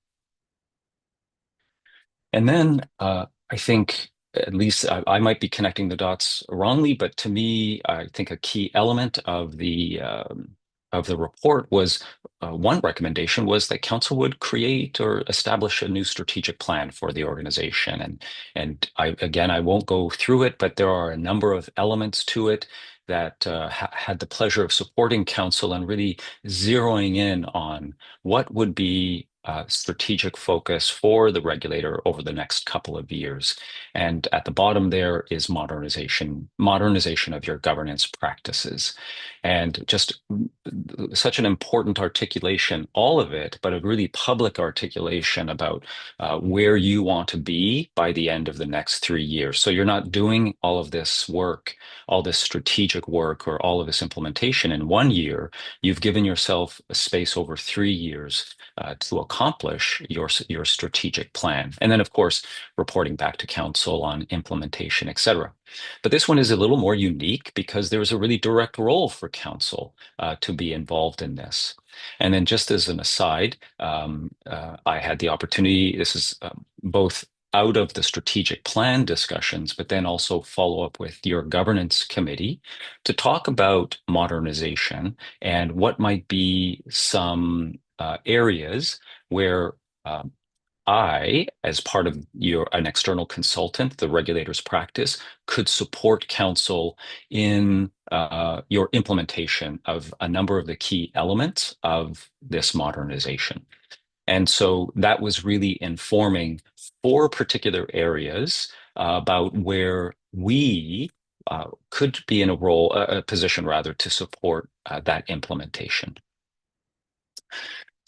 And then I think, at least I might be connecting the dots wrongly, but to me, I think a key element of the report was one recommendation was that council would create or establish a new strategic plan for the organization. And I won't go through it, but there are a number of elements to it that had the pleasure of supporting council and really zeroing in on what would be strategic focus for the regulator over the next couple of years. And at the bottom there is modernization of your governance practices. And just such an important articulation, all of it, but a really public articulation about where you want to be by the end of the next 3 years. So you're not doing all of this work, all this strategic work, or all of this implementation in 1 year. You've given yourself a space over 3 years to accomplish your strategic plan. And then, of course, reporting back to council on implementation, et cetera. But this one is a little more unique because there was a really direct role for council to be involved in this. And then just as an aside, I had the opportunity, this is both out of the strategic plan discussions, but then also follow up with your governance committee to talk about modernization and what might be some areas where I, as part of an external consultant, the regulator's practice, could support council in your implementation of a number of the key elements of this modernization. And so that was really informing 4 particular areas about where we could be in a position rather to support that implementation.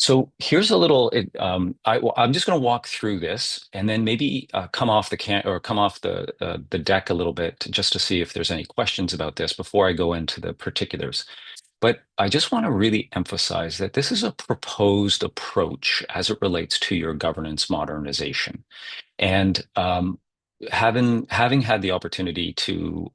So here's a little. I'm just going to walk through this, and then maybe come off the deck a little bit just to see if there's any questions about this before I go into the particulars. But I just want to really emphasize that this is a proposed approach as it relates to your governance modernization, and having had the opportunity to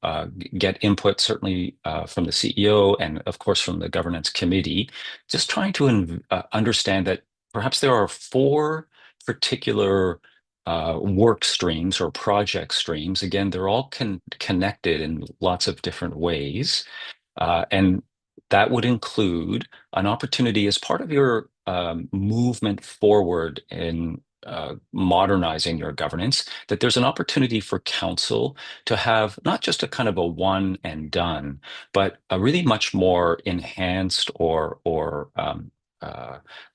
get input, certainly from the CEO and of course from the governance committee, just trying to understand that perhaps there are 4 particular work streams or project streams. Again, they're all connected in lots of different ways. And that would include an opportunity as part of your movement forward in modernizing your governance, that there's an opportunity for council to have not just a kind of a one and done, but a really much more enhanced or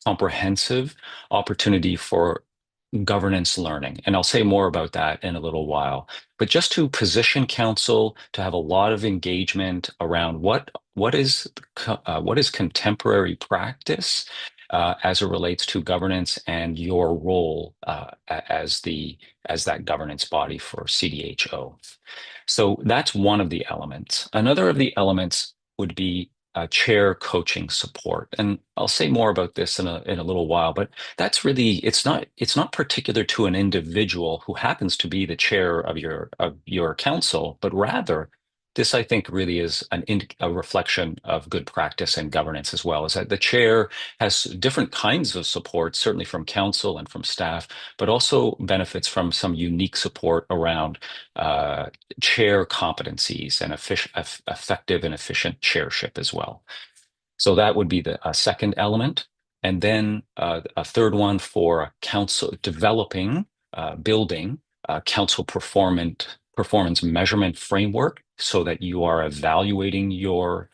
comprehensive opportunity for governance learning. And I'll say more about that in a little while. But just to position council to have a lot of engagement around what is contemporary practice as it relates to governance and your role as that governance body for CDHO. So that's one of the elements. Another of the elements would be chair coaching support, and I'll say more about this in a little while. But that's really it's not particular to an individual who happens to be the chair of your council, but rather this, I think, really is a reflection of good practice and governance as well, is that the chair has different kinds of support, certainly from council and from staff, but also benefits from some unique support around chair competencies and effective and efficient chairship as well. So that would be the second element. And then a third one for council developing, building council performance measurement framework so that you are evaluating your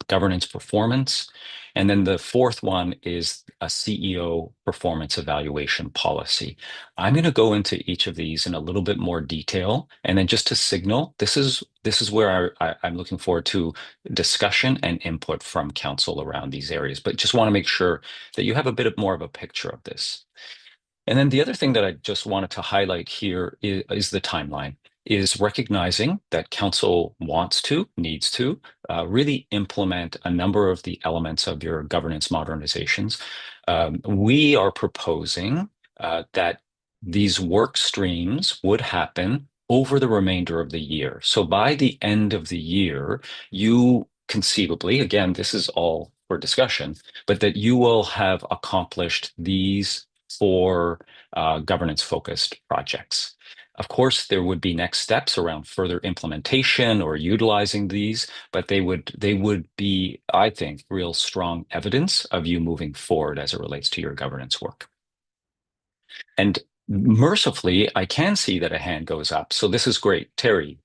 governance performance. And then the fourth one is a CEO performance evaluation policy. I'm going to go into each of these in a little bit more detail. And then just to signal, this is where I'm looking forward to discussion and input from council around these areas, but just want to make sure that you have a bit more of a picture of this. And then the other thing that I just wanted to highlight here is the timeline, is recognizing that council needs to really implement a number of the elements of your governance modernizations. We are proposing that these work streams would happen over the remainder of the year. So by the end of the year, you conceivably, again, this is all for discussion, but that you will have accomplished these 4 governance-focused projects. Of course, there would be next steps around further implementation or utilizing these, but they would be, I think, real strong evidence of you moving forward as it relates to your governance work. And mercifully, I can see that a hand goes up. So this is great. Terry.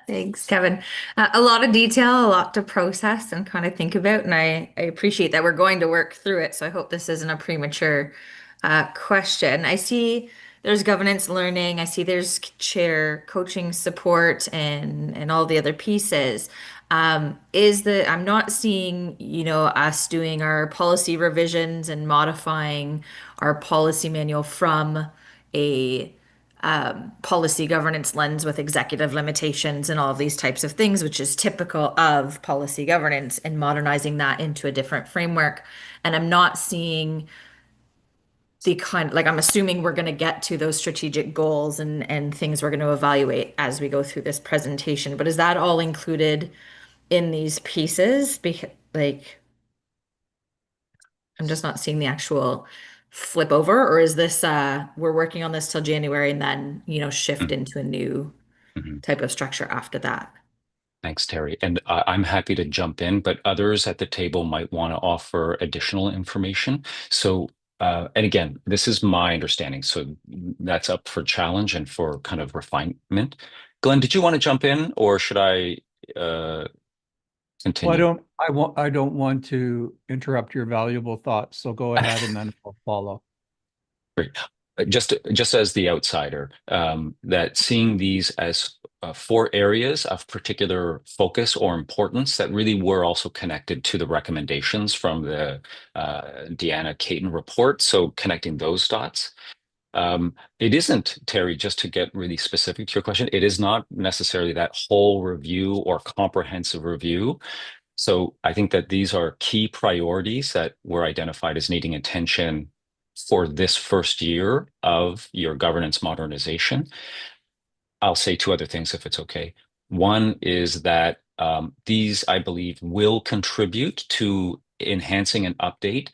Thanks, Kevin. A lot of detail, a lot to process and kind of think about, and I appreciate that we're going to work through it. So I hope this isn't a premature question. I see there's governance learning. I see there's chair coaching support and all the other pieces. I'm not seeing, us doing our policy revisions and modifying our policy manual from a policy governance lens with executive limitations and all of these types of things, which is typical of policy governance, and modernizing that into a different framework. And I'm not seeing I'm assuming we're going to get to those strategic goals and things we're going to evaluate as we go through this presentation. But is that all included in these pieces? Because I'm just not seeing the actual flip over, or is this we're working on this till January and then, shift into a new Mhm. type of structure after that? Thanks, Terry. And I'm happy to jump in, but others at the table might want to offer additional information. So, and again, this is my understanding. So that's up for challenge and for kind of refinement. Glenn, did you want to jump in, or should I continue? Well, I don't want to interrupt your valuable thoughts, so go ahead and then I'll follow. Great. Just as the outsider, that seeing these as 4 areas of particular focus or importance that really were also connected to the recommendations from the Deanna Caton report. So connecting those dots. It isn't, Terry, just to get really specific to your question, it is not necessarily that whole review or comprehensive review. So I think that these are key priorities that were identified as needing attention for this first year of your governance modernization. I'll say 2 other things if it's okay. One is that these, I believe, will contribute to enhancing and update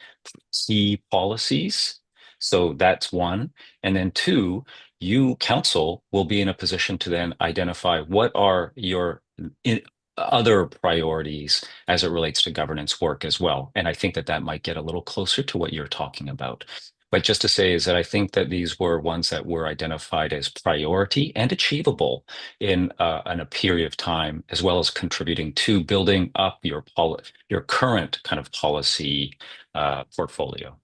key policies. So that's one. And then 2, you, council, will be in a position to then identify what are your other priorities as it relates to governance work as well. And I think that that might get a little closer to what you're talking about. But just to say is that I think that these were ones that were identified as priority and achievable in a period of time, as well as contributing to building up your current kind of policy portfolio.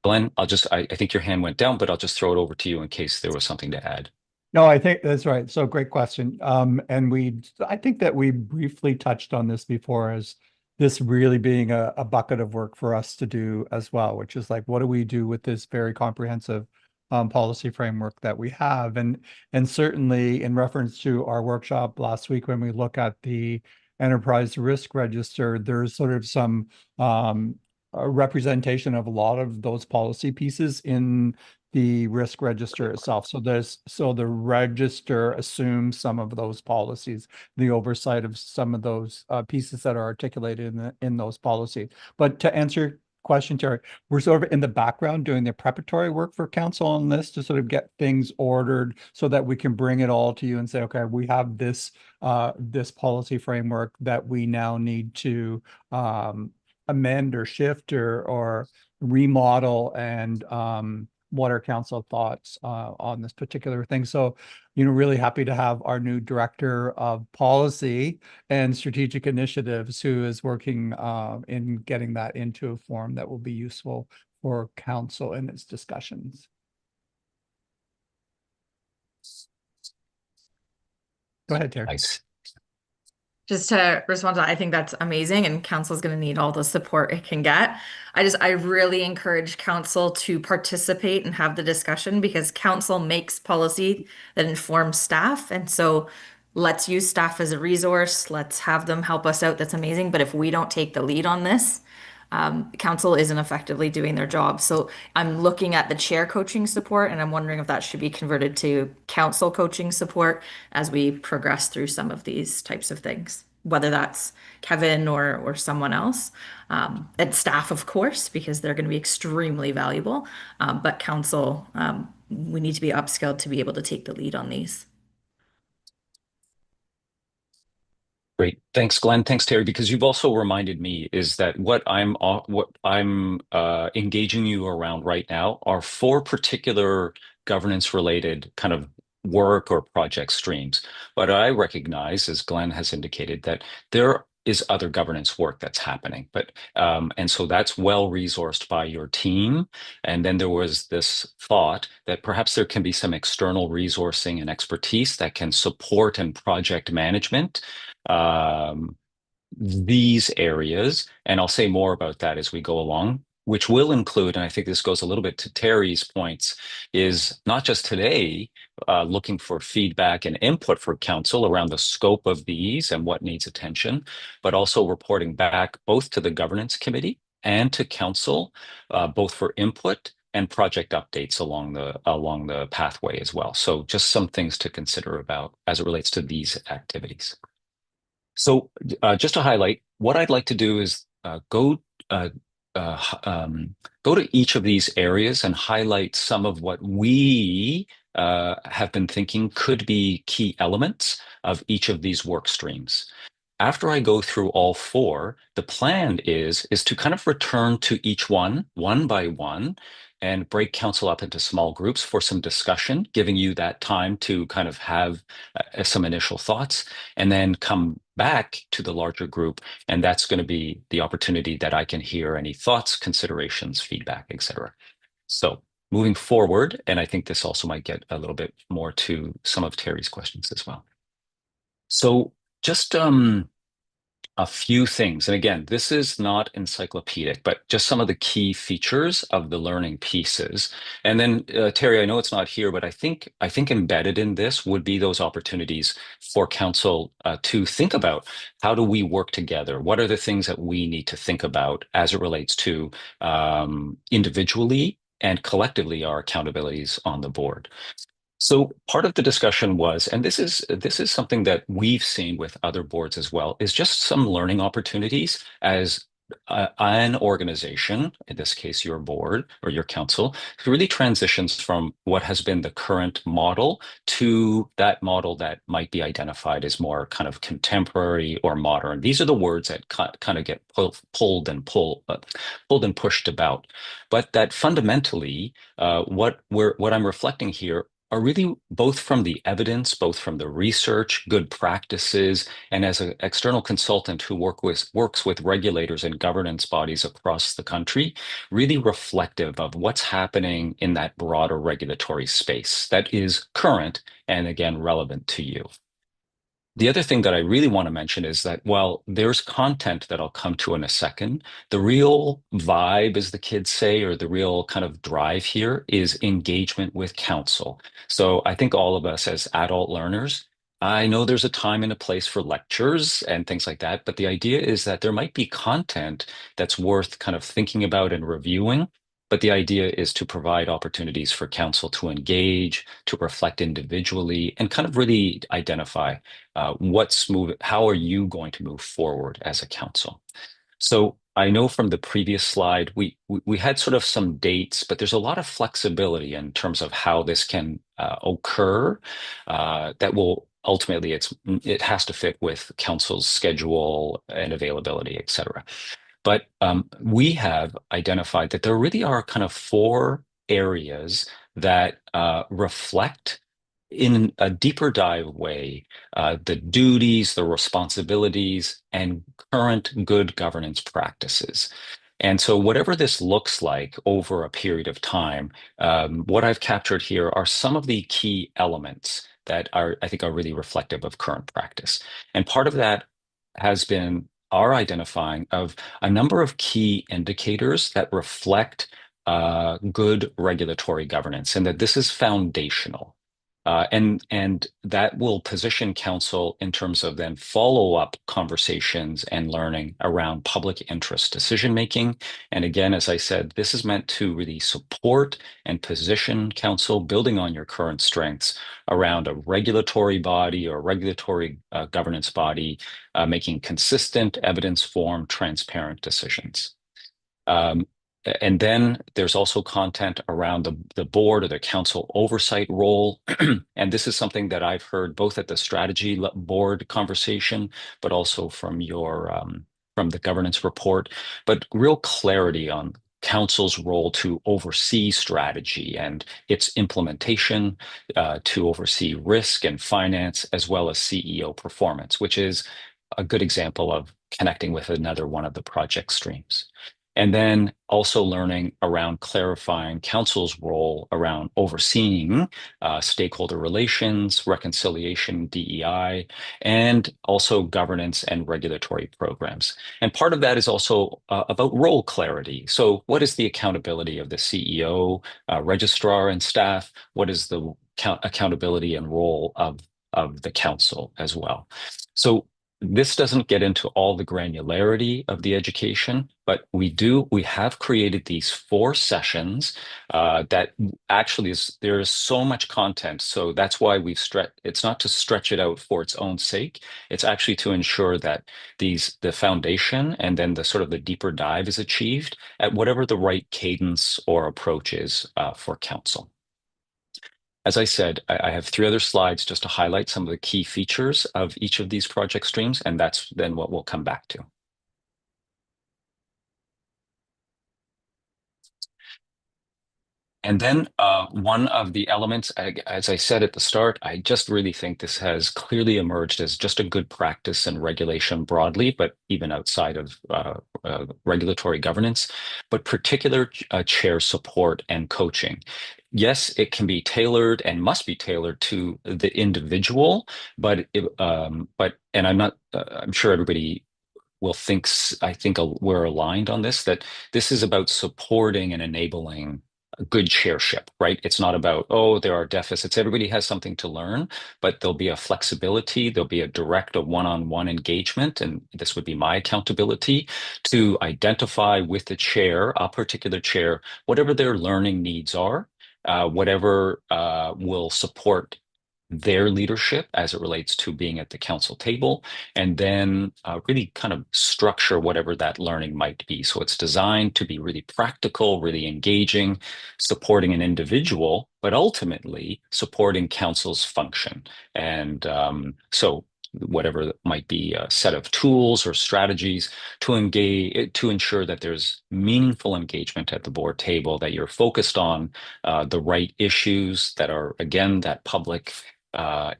Glenn, I think your hand went down, but I'll just throw it over to you in case there was something to add. No, I think that's right. So great question. And I think that we briefly touched on this before, as this really being a bucket of work for us to do as well, which is like, what do we do with this very comprehensive policy framework that we have? And certainly in reference to our workshop last week, when we look at the enterprise risk register, there's sort of some a representation of a lot of those policy pieces in the risk register itself. So the register assumes some of those policies, the oversight of some of those pieces that are articulated in those policies. But to answer your question, Terry, we're sort of in the background doing the preparatory work for council on this to sort of get things ordered so that we can bring it all to you and say, okay, we have this this policy framework that we now need to amend or shift or remodel, and what are council thoughts on this particular thing. So, really happy to have our new director of policy and strategic initiatives who is working in getting that into a form that will be useful for council in its discussions. Go ahead, Terry. Nice. Just to respond to that, I think that's amazing, and council is going to need all the support it can get. I really encourage council to participate and have the discussion, because council makes policy that informs staff. And so let's use staff as a resource. Let's have them help us out. That's amazing. But if we don't take the lead on this, council isn't effectively doing their job. So I'm looking at the chair coaching support, and I'm wondering if that should be converted to council coaching support as we progress through some of these types of things, whether that's Kevin or someone else. And staff, of course, because they're going to be extremely valuable. But council, we need to be upskilled to be able to take the lead on these. Great. Thanks, Glenn. Thanks, Terry, because you've also reminded me is that what I'm engaging you around right now are 4 particular governance related kind of work or project streams. But I recognize, as Glenn has indicated, that there is other governance work that's happening. And so that's well resourced by your team. And then there was this thought that perhaps there can be some external resourcing and expertise that can support and project management these areas. And I'll say more about that as we go along, which will include, and I think this goes a little bit to Terry's points, is not just today looking for feedback and input for council around the scope of these and what needs attention, but also reporting back both to the governance committee and to council, both for input and project updates along the pathway as well. So just some things to consider about as it relates to these activities. So just to highlight, what I'd like to do is go to each of these areas and highlight some of what we have been thinking could be key elements of each of these work streams. After I go through all 4, the plan is to kind of return to each one by one, and break council up into small groups for some discussion, giving you that time to kind of have some initial thoughts, and then come back to the larger group. And that's going to be the opportunity that I can hear any thoughts, considerations, feedback, etc. So moving forward, and I think this also might get a little bit more to some of Terry's questions as well. So just a few things. And again, this is not encyclopedic, but just some of the key features of the learning pieces. And then Terry, I know it's not here, but I think embedded in this would be those opportunities for council to think about, how do we work together? What are the things that we need to think about as it relates to individually and collectively our accountabilities on the board? So part of the discussion was, and this is something that we've seen with other boards as well, is just some learning opportunities as an organization, in this case your board or your council, really transitions from what has been the current model to that model that might be identified as more kind of contemporary or modern. These are the words that kind of get pulled and pushed about, but that fundamentally, what I'm reflecting here are really both from the evidence, both from the research, good practices, and as an external consultant who works with regulators and governance bodies across the country, really reflective of what's happening in that broader regulatory space that is current and again relevant to you. The other thing that I really want to mention is that while there's content that I'll come to in a second, the real vibe, as the kids say, or the real kind of drive here is engagement with council. So I think all of us as adult learners I know there's a time and a place for lectures and things like that, but the idea is that there might be content that's worth kind of thinking about and reviewing. But the idea is to provide opportunities for council to engage, to reflect individually, and kind of really identify how are you going to move forward as a council. So I know from the previous slide, we had sort of some dates, but there's a lot of flexibility in terms of how this can occur. That will ultimately it has to fit with council's schedule and availability, et cetera. But we have identified that there really are kind of four areas that reflect in a deeper dive way the duties, the responsibilities, and current good governance practices. And so, whatever this looks like over a period of time, what I've captured here are some of the key elements that I think, are really reflective of current practice. And part of that has been our identifying of a number of key indicators that reflect good regulatory governance, and that this is foundational. And that will position council in terms of then follow-up conversations and learning around public interest decision making. And again, as I said, this is meant to really support and position council, building on your current strengths around a regulatory body or regulatory governance body, making consistent, evidence-informed, transparent decisions. Um, and then there's also content around the board or the council oversight role. And this is something that I've heard both at the strategy board conversation, but also from from the governance report, but real clarity on council's role to oversee strategy and its implementation, to oversee risk and finance, as well as CEO performance, which is a good example of connecting with another one of the project streams. And then also learning around clarifying council's role around overseeing stakeholder relations, reconciliation, DEI, and also governance and regulatory programs. And part of that is also about role clarity. So what is the accountability of the CEO, registrar, and staff? What is the accountability and role of the council as well? So this doesn't get into all the granularity of the education, but we have created these 4 sessions that actually there is so much content. So that's why it's not to stretch it out for its own sake. It's actually to ensure that the foundation and then the sort of the deeper dive is achieved at whatever the right cadence or approach is for council. As I said, I have 3 other slides just to highlight some of the key features of each of these project streams, and that's then what we'll come back to. And then one of the elements, as I said at the start, I just really think this has clearly emerged as just a good practice and regulation broadly, but even outside of regulatory governance, but particular chair support and coaching. Yes, it can be tailored and must be tailored to the individual, but and I'm sure everybody I think we're aligned on this, that this is about supporting and enabling good chairship, right? It's not about, oh, there are deficits. Everybody has something to learn, but there'll be a flexibility, there'll be a direct, one-on-one engagement, and this would be my accountability to identify with the chair, a particular chair, whatever their learning needs are, whatever will support their leadership as it relates to being at the council table, and then really kind of structure whatever that learning might be. So it's designed to be really practical, really engaging, supporting an individual, but ultimately supporting council's function. And so whatever that might be a set of tools or strategies to ensure that there's meaningful engagement at the board table, that you're focused on the right issues that are, again, that public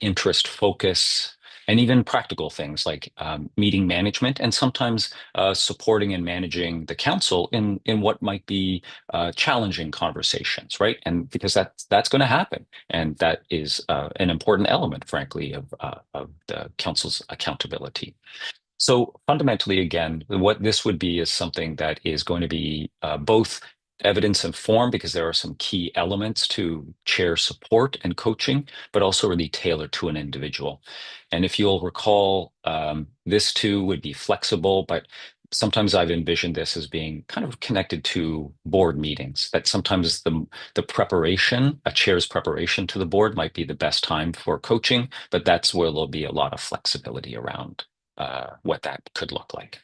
interest focus, and even practical things like meeting management, and sometimes supporting and managing the council in what might be challenging conversations, right? And because that's going to happen, and that is an important element, frankly, of the council's accountability. So fundamentally, again, what this would be is something that is going to be both evidence informed because there are some key elements to chair support and coaching, but also really tailored to an individual. And if you'll recall, this too would be flexible, but sometimes I've envisioned this as being kind of connected to board meetings, that sometimes the preparation, a chair's preparation to the board might be the best time for coaching, but that's where there'll be a lot of flexibility around what that could look like.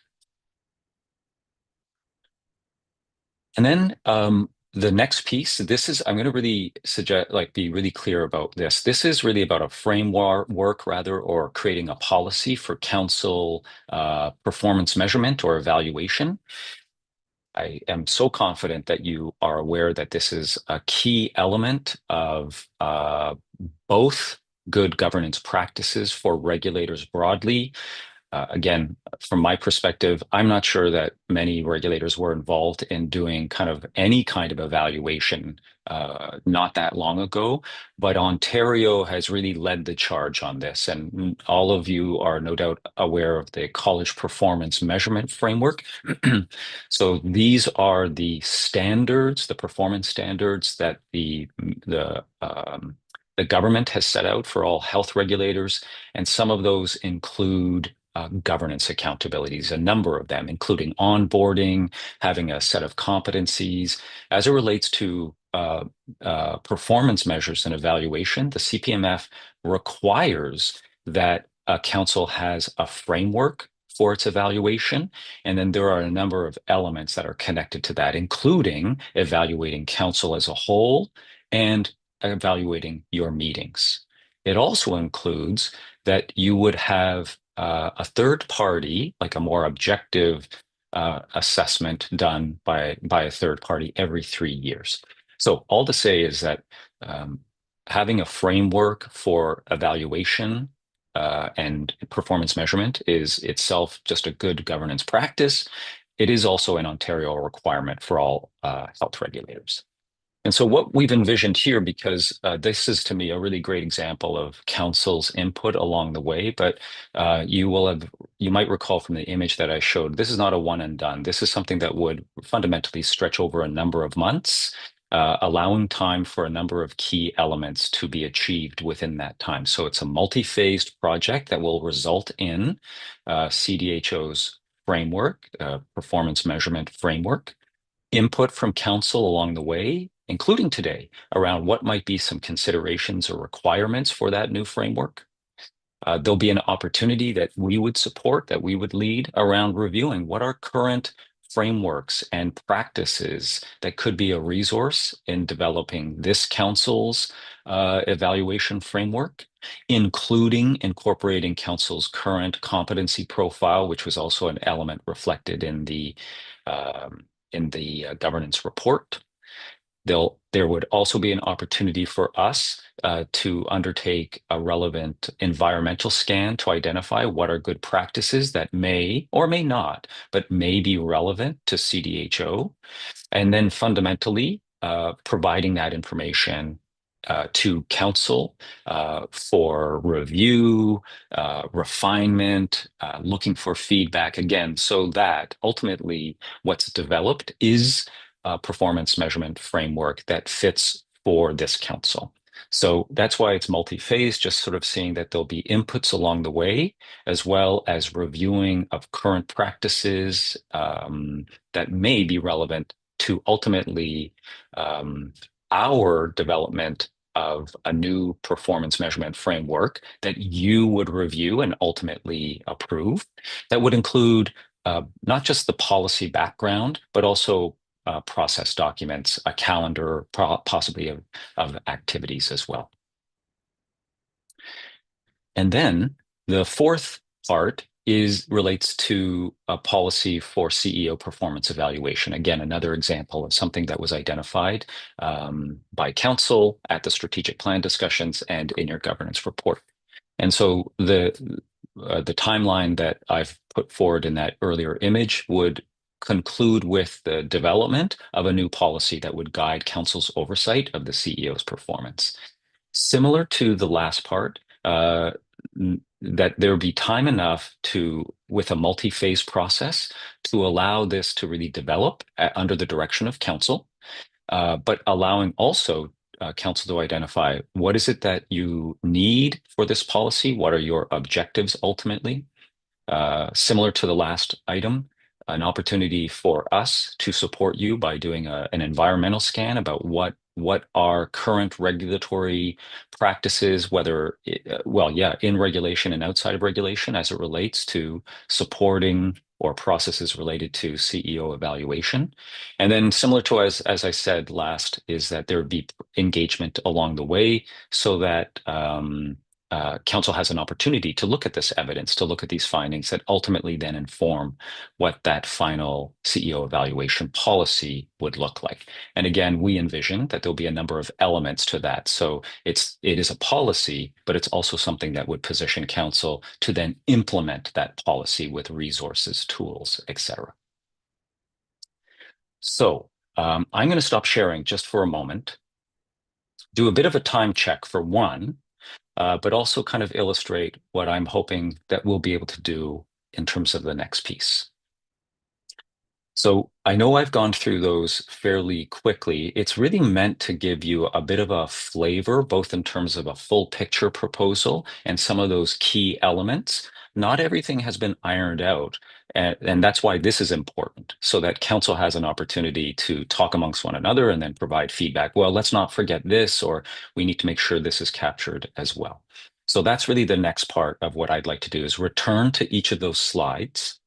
And then the next piece, this is, I'm going to really suggest, like, be really clear about this. This is really about a framework rather, or creating a policy for council performance measurement or evaluation. I am so confident that you are aware that this is a key element of both good governance practices for regulators broadly. Again, from my perspective, I'm not sure that many regulators were involved in doing kind of any kind of evaluation not that long ago, but Ontario has really led the charge on this. And all of you are no doubt aware of the College Performance Measurement Framework. So these are the standards, the performance standards that the government has set out for all health regulators, and some of those include governance accountabilities, a number of them, including onboarding, having a set of competencies. As it relates to performance measures and evaluation, the CPMF requires that a council has a framework for its evaluation. And then there are a number of elements that are connected to that, including evaluating council as a whole and evaluating your meetings. It also includes that you would have a third party, like a more objective assessment done by a third party every 3 years. So all to say is that having a framework for evaluation and performance measurement is itself just a good governance practice. It is also an Ontario requirement for all health regulators. And so what we've envisioned here, because this is to me a really great example of council's input along the way, but you might recall from the image that I showed, this is not a one and done. This is something that would fundamentally stretch over a number of months, allowing time for a number of key elements to be achieved within that time. So it's a multi-phased project that will result in CDHO's framework, performance measurement framework, input from council along the way, including today, around what might be some considerations or requirements for that new framework. There'll be an opportunity that we would support, that we would lead around reviewing what are current frameworks and practices that could be a resource in developing this council's evaluation framework, including incorporating council's current competency profile, which was also an element reflected in the governance report. There would also be an opportunity for us to undertake a relevant environmental scan to identify what are good practices that may or may not, but may be relevant to CDHO. And then fundamentally, providing that information to council for review, refinement, looking for feedback again, so that ultimately what's developed is a performance measurement framework that fits for this council. So that's why it's multi-phase, just sort of seeing that there'll be inputs along the way, as well as reviewing of current practices that may be relevant to ultimately our development of a new performance measurement framework that you would review and ultimately approve. That would include not just the policy background, but also process documents, a calendar possibly of activities as well. And then the fourth part relates to a policy for CEO performance evaluation. Again, another example of something that was identified by council at the strategic plan discussions and in your governance report. And so the timeline that I've put forward in that earlier image would conclude with the development of a new policy that would guide council's oversight of the CEO's performance. Similar to the last part, that there be time enough with a multi-phase process to allow this to really develop under the direction of council. but allowing also council to identify what is it that you need for this policy? What are your objectives ultimately? Similar to the last item, an opportunity for us to support you by doing an environmental scan about what are current regulatory practices, whether, well, yeah, in regulation and outside of regulation as it relates to supporting or processes related to CEO evaluation. And then similar to as I said last, is that there would be engagement along the way so that council has an opportunity to look at this evidence, to look at these findings that ultimately then inform what that final CEO evaluation policy would look like. And again, we envision that there'll be a number of elements to that. So it is a policy, but it's also something that would position council to then implement that policy with resources, tools, etc. So I'm going to stop sharing just for a moment, do a bit of a time check for one, but also kind of illustrate what I'm hoping that we'll be able to do in terms of the next piece. So I know I've gone through those fairly quickly. It's really meant to give you a bit of a flavor, both in terms of a full picture proposal and some of those key elements. Not everything has been ironed out. And that's why this is important, so that council has an opportunity to talk amongst one another and then provide feedback. Well, let's not forget this, or we need to make sure this is captured as well. So that's really the next part of what I'd like to do is return to each of those slides.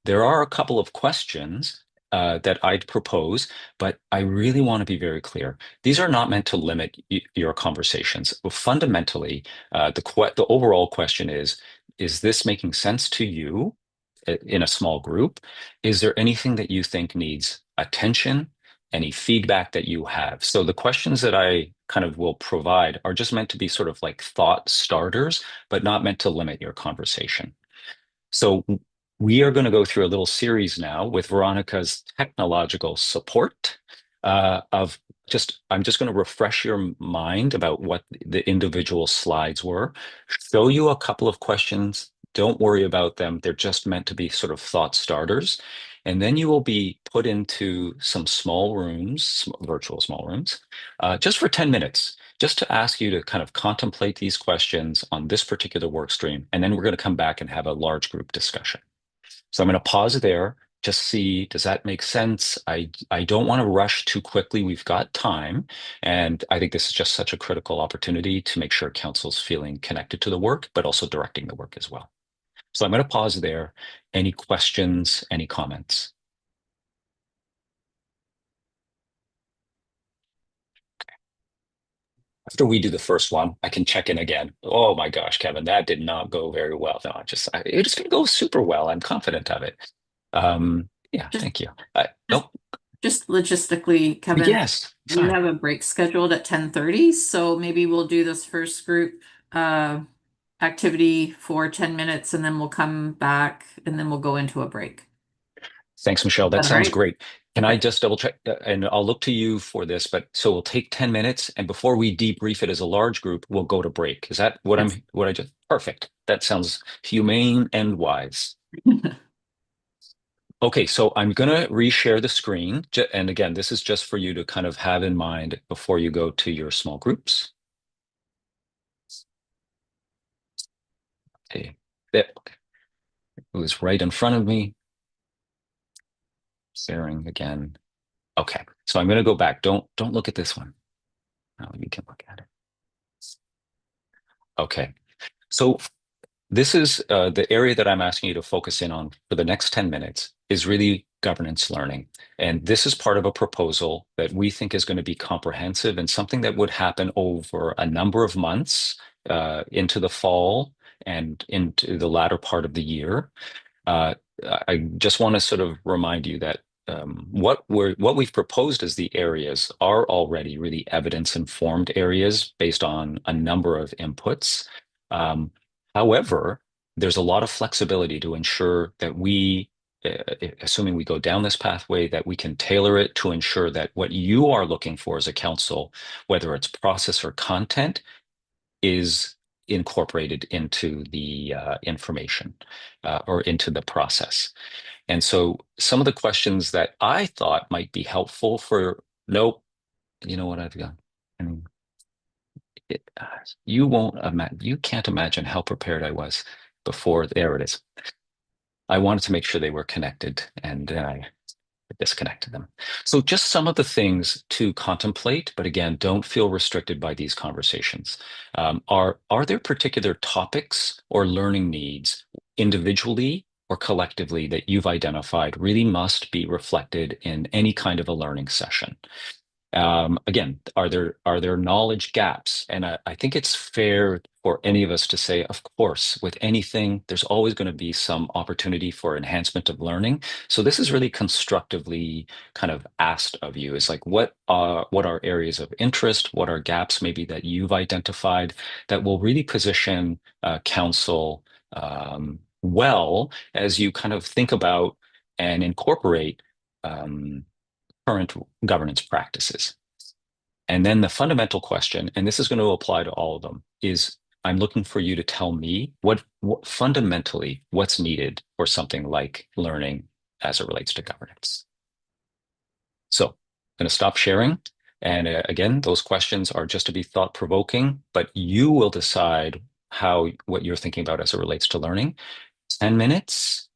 There are a couple of questions that I'd propose, but I really want to be very clear. These are not meant to limit your conversations. Fundamentally, the overall question is this making sense to you in a small group? Is there anything that you think needs attention? Any feedback that you have? So the questions that I kind of will provide are just meant to be sort of like thought starters, but not meant to limit your conversation. So we are going to go through a little series now with Veronica's technological support I'm just going to refresh your mind about what the individual slides were, show you a couple of questions. Don't worry about them. They're just meant to be sort of thought starters. And then you will be put into some small rooms, virtual small rooms, just for 10 minutes, just to ask you to kind of contemplate these questions on this particular work stream. And then we're going to come back and have a large group discussion. So I'm going to pause there, just see, does that make sense? I don't want to rush too quickly. We've got time. And I think this is just such a critical opportunity to make sure council's feeling connected to the work, but also directing the work as well. So I'm going to pause there. Any questions, any comments? After we do the first one, I can check in again. Oh my gosh, Kevin, that did not go very well. No, it's going to go super well. I'm confident of it. Yeah, Just- thank you. Nope. Just logistically, Kevin, Yes, we sorry. have a break scheduled at 10:30, so maybe we'll do this first group activity for 10 minutes and then we'll come back and then we'll go into a break. Thanks, Michelle. That Is that sounds right? great. Can I Okay. just double check? And I'll look to you for this, but so we'll take 10 minutes and before we debrief it as a large group, we'll go to break. Is that what Yes. what I just, perfect. That sounds humane and wise. Okay, so I'm going to reshare the screen. And again, this is just for you to kind of have in mind before you go to your small groups. Okay, it was right in front of me. Sharing again. Okay, so I'm going to go back. Don't look at this one. Now you can look at it. Okay, so this is the area that I'm asking you to focus in on for the next 10 minutes is really governance learning. And this is part of a proposal that we think is going to be comprehensive and something that would happen over a number of months into the fall and into the latter part of the year. I just want to sort of remind you that what we've proposed as the areas are already really evidence-informed areas based on a number of inputs. However, there's a lot of flexibility to ensure that we, assuming we go down this pathway, that we can tailor it to ensure that what you are looking for as a council, whether it's process or content, is incorporated into the information or into the process. And so some of the questions that I thought might be helpful for Nope. You know what I've done? I mean, it, you won't imagine, you can't imagine how prepared I was before. There it is. I wanted to make sure they were connected, and then I disconnected them. So just some of the things to contemplate, but again, don't feel restricted by these conversations. Are there particular topics or learning needs individually or collectively that you've identified really must be reflected in any kind of a learning session? Again, are there knowledge gaps? And I think it's fair for any of us to say, of course, with anything, there's always going to be some opportunity for enhancement of learning. So this is really constructively kind of asked of you is like, what are areas of interest? What are gaps maybe that you've identified that will really position council well as you kind of think about and incorporate current governance practices. And then the fundamental question, and this is going to apply to all of them, is I'm looking for you to tell me what fundamentally what's needed for something like learning as it relates to governance. So I'm going to stop sharing. And again, those questions are just to be thought provoking, but you will decide what you're thinking about as it relates to learning. 10 minutes.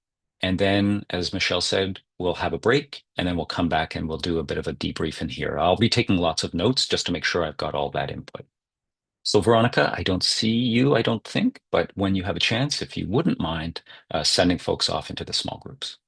And then, as Michelle said, we'll have a break and then we'll come back and we'll do a bit of a debrief in here. I'll be taking lots of notes just to make sure I've got all that input. So, Veronica, I don't see you, I don't think, but when you have a chance, if you wouldn't mind sending folks off into the small groups.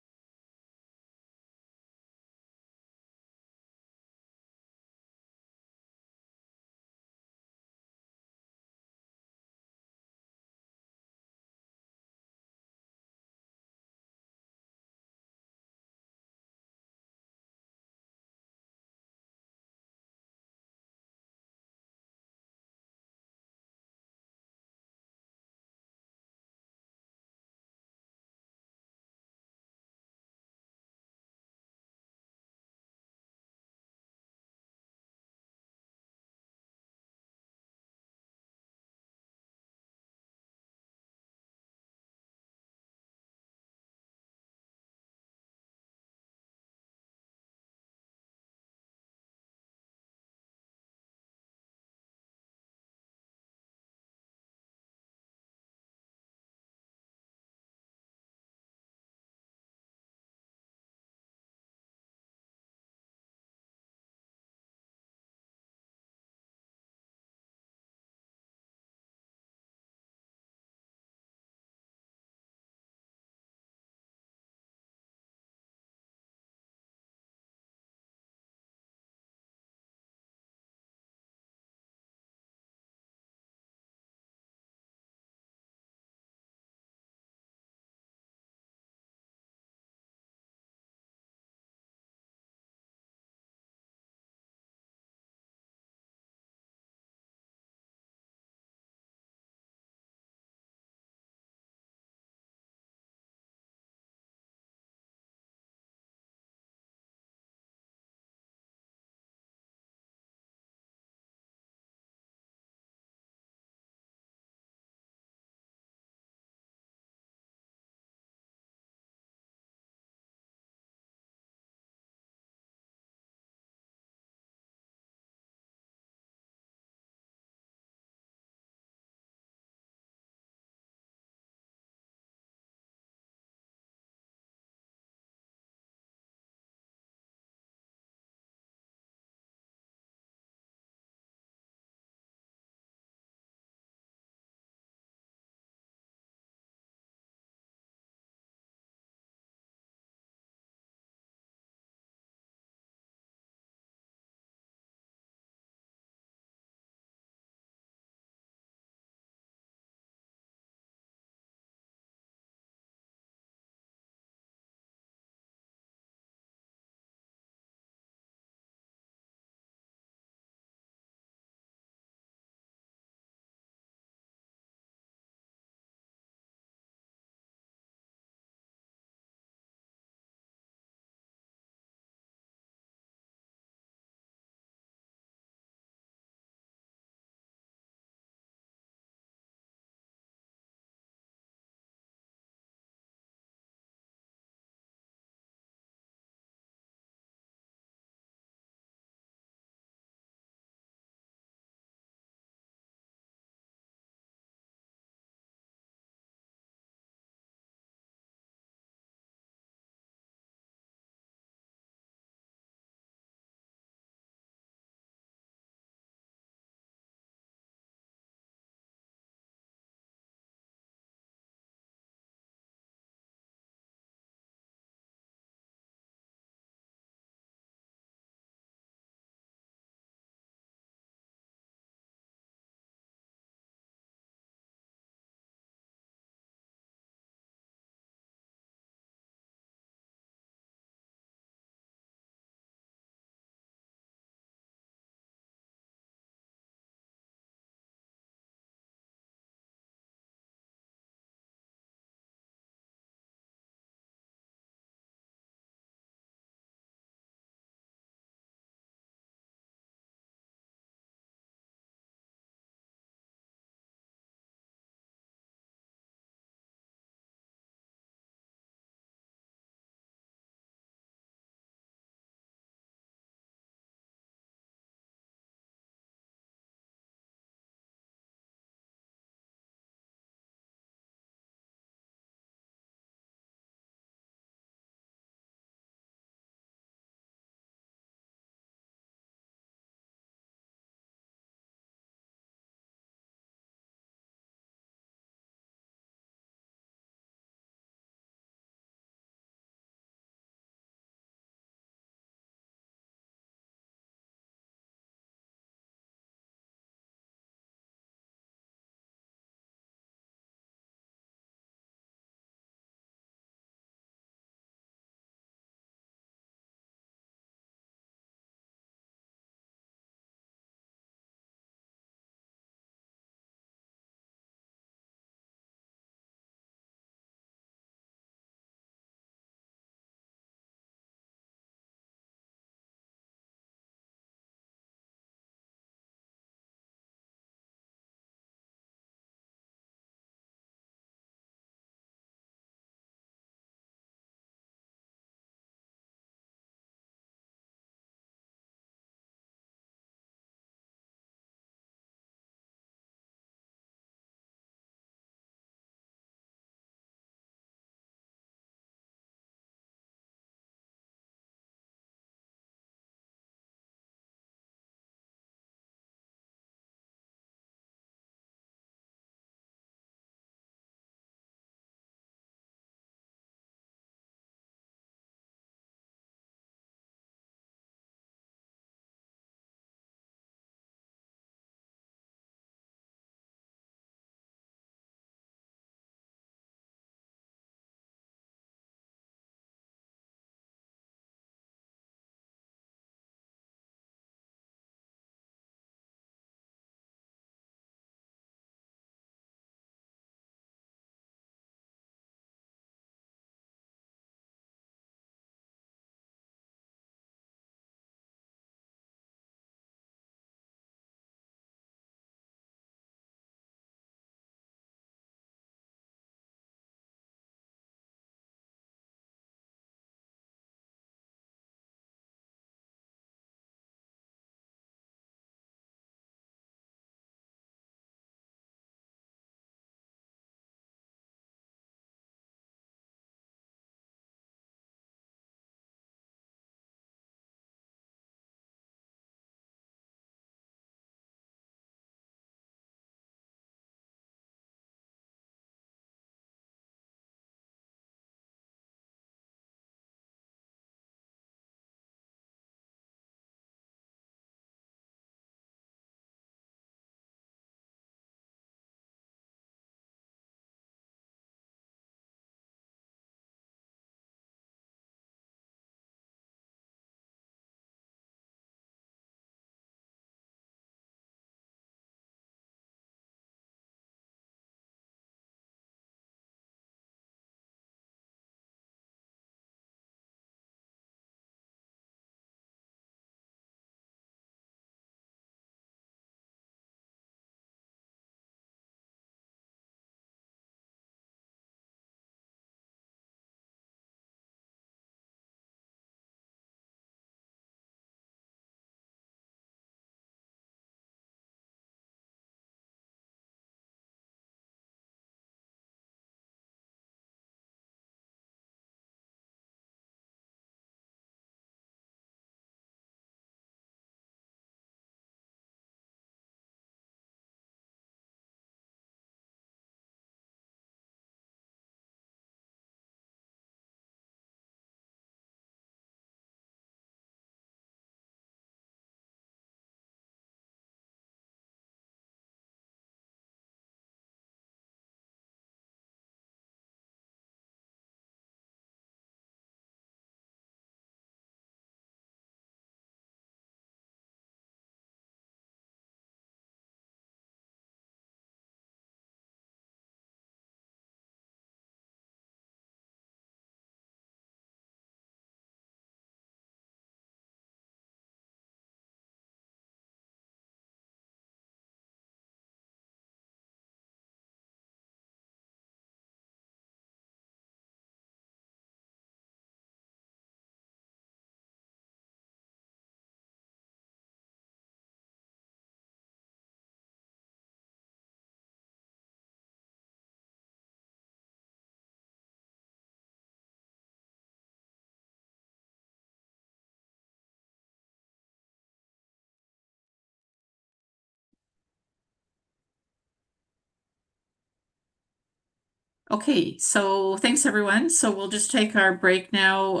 Okay, so thanks everyone. So we'll just take our break now.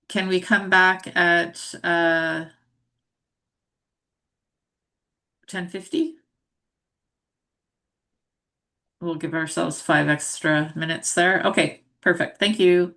Can we come back at 10:50? We'll give ourselves 5 extra minutes there. Okay, perfect. Thank you.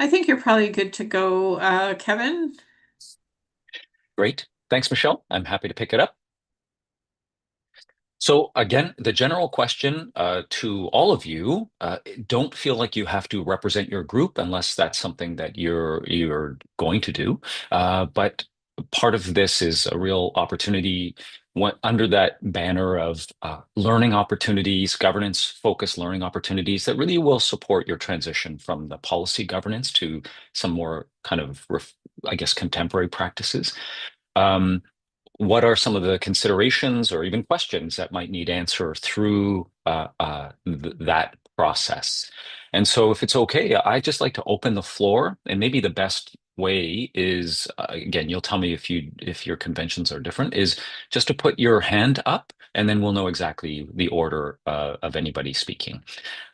I think you're probably good to go, Kevin. Great. Thanks, Michelle. I'm happy to pick it up. So again, the general question to all of you, don't feel like you have to represent your group unless that's something that you're going to do. But part of this is a real opportunity under that banner of learning opportunities, governance-focused learning opportunities that really will support your transition from the policy governance to some more kind of, I guess, contemporary practices. What are some of the considerations or even questions that might need answer through that process? And so if it's okay, I'd just like to open the floor, and maybe the best way is, again, you'll tell me if your conventions are different, is just to put your hand up, and then we'll know exactly the order of anybody speaking.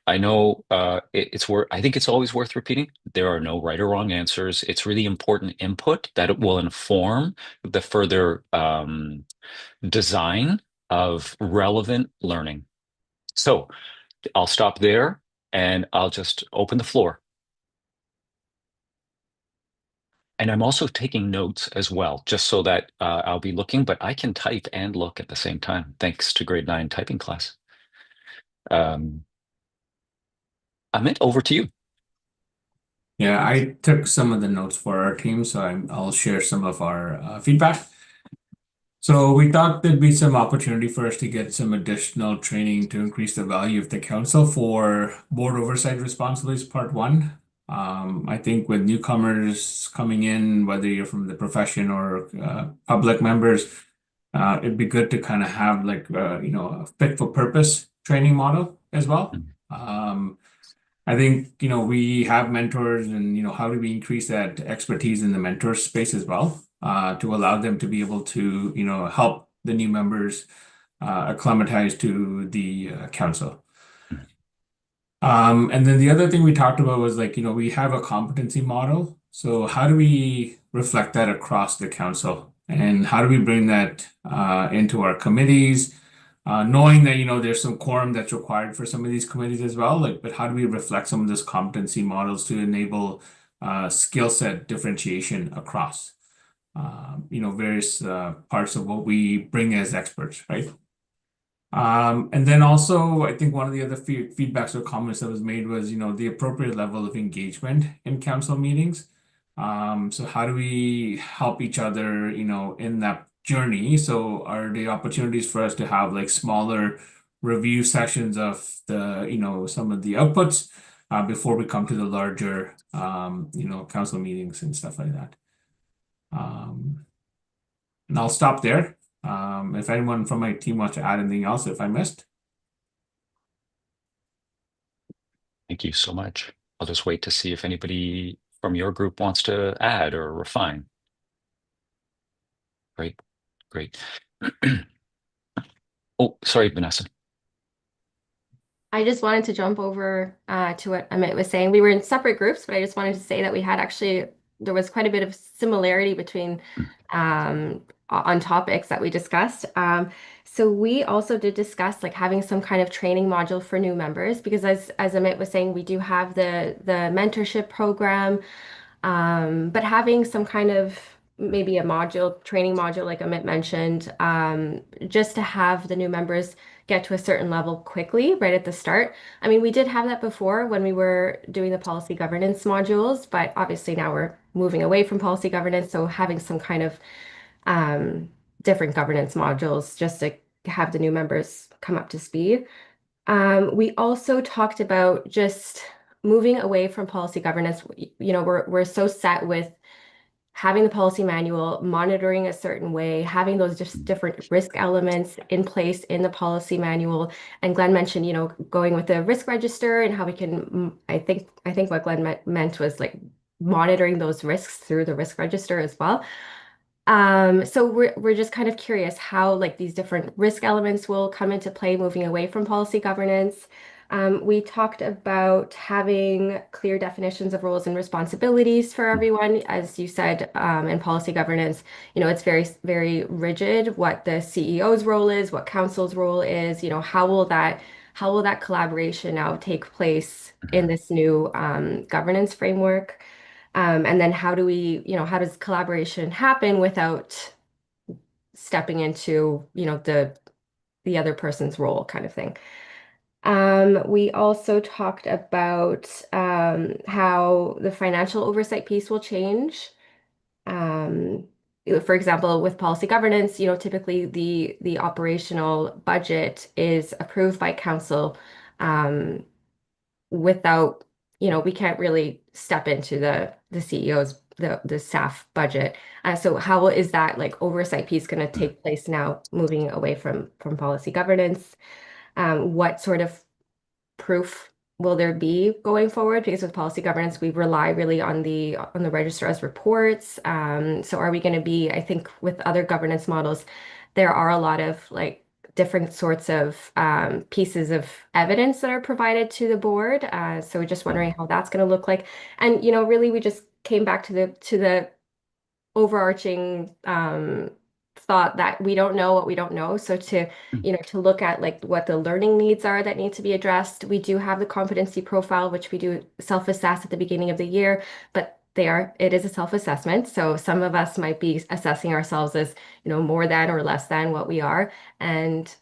I know I think it's always worth repeating. There are no right or wrong answers. It's really important input that it will inform the further design of relevant learning. So I'll stop there and I'll just open the floor. And I'm also taking notes as well, just so that I'll be looking, but I can type and look at the same time, thanks to grade 9 typing class. Amit, over to you. Yeah, I took some of the notes for our team, so I'll share some of our feedback. So we thought there'd be some opportunity for us to get some additional training to increase the value of the council for board oversight responsibilities, part one. I think with newcomers coming in, whether you're from the profession or public members, it'd be good to kind of have like a fit for purpose training model as well. I think we have mentors, and how do we increase that expertise in the mentor space as well, to allow them to be able to help the new members acclimatize to the council. And then the other thing we talked about was like, we have a competency model. So how do we reflect that across the council? And how do we bring that into our committees? Knowing that, there's some quorum that's required for some of these committees as well, but how do we reflect some of those competency models to enable skill set differentiation across, various parts of what we bring as experts, right? And then also, I think one of the other feedbacks or comments that was made was, the appropriate level of engagement in council meetings. So how do we help each other, in that journey? So are there opportunities for us to have like smaller review sessions of some of the outputs before we come to the larger, council meetings and stuff like that? And I'll stop there. If anyone from my team wants to add anything else, if I missed. Thank you so much. I'll just wait to see if anybody from your group wants to add or refine. Great, great. Oh, sorry, Vanessa. I just wanted to jump over to what Amit was saying. We were in separate groups, but I just wanted to say that there was quite a bit of similarity between on topics that we discussed. So we also did discuss like having some kind of training module for new members, because as Amit was saying, we do have the mentorship program, but having some kind of maybe a training module like Amit mentioned, just to have the new members get to a certain level quickly right at the start. I mean, we did have that before when we were doing the policy governance modules, but obviously now we're moving away from policy governance. So having some kind of different governance modules just to have the new members come up to speed. We also talked about just moving away from policy governance. We're so set with having the policy manual, monitoring a certain way, having those just different risk elements in place in the policy manual. And Glenn mentioned, going with the risk register and how we can, I think what Glenn meant was like monitoring those risks through the risk register as well. So we're just kind of curious how like these different risk elements will come into play moving away from policy governance. We talked about having clear definitions of roles and responsibilities for everyone. As you said, in policy governance, it's very, very rigid what the CEO's role is, what council's role is, how will that collaboration now take place in this new governance framework? And then how do we, how does collaboration happen without stepping into, the other person's role kind of thing. We also talked about how the financial oversight piece will change. Um, for example, with policy governance, typically the operational budget is approved by council without, we can't really step into the CEO's the staff budget. So how is that like oversight piece going to take place now, moving away from policy governance? What sort of proof will there be going forward? Because with policy governance, we rely really on the registrar's reports. So are we going to be, I think with other governance models, there are a lot of like different sorts of pieces of evidence that are provided to the board. So we're just wondering how that's going to look like. And really we just came back to the overarching thought that we don't know what we don't know. So to look at like what the learning needs are that need to be addressed. We do have the competency profile, which we do self-assess at the beginning of the year, but it is a self-assessment. So some of us might be assessing ourselves as, more than or less than what we are. And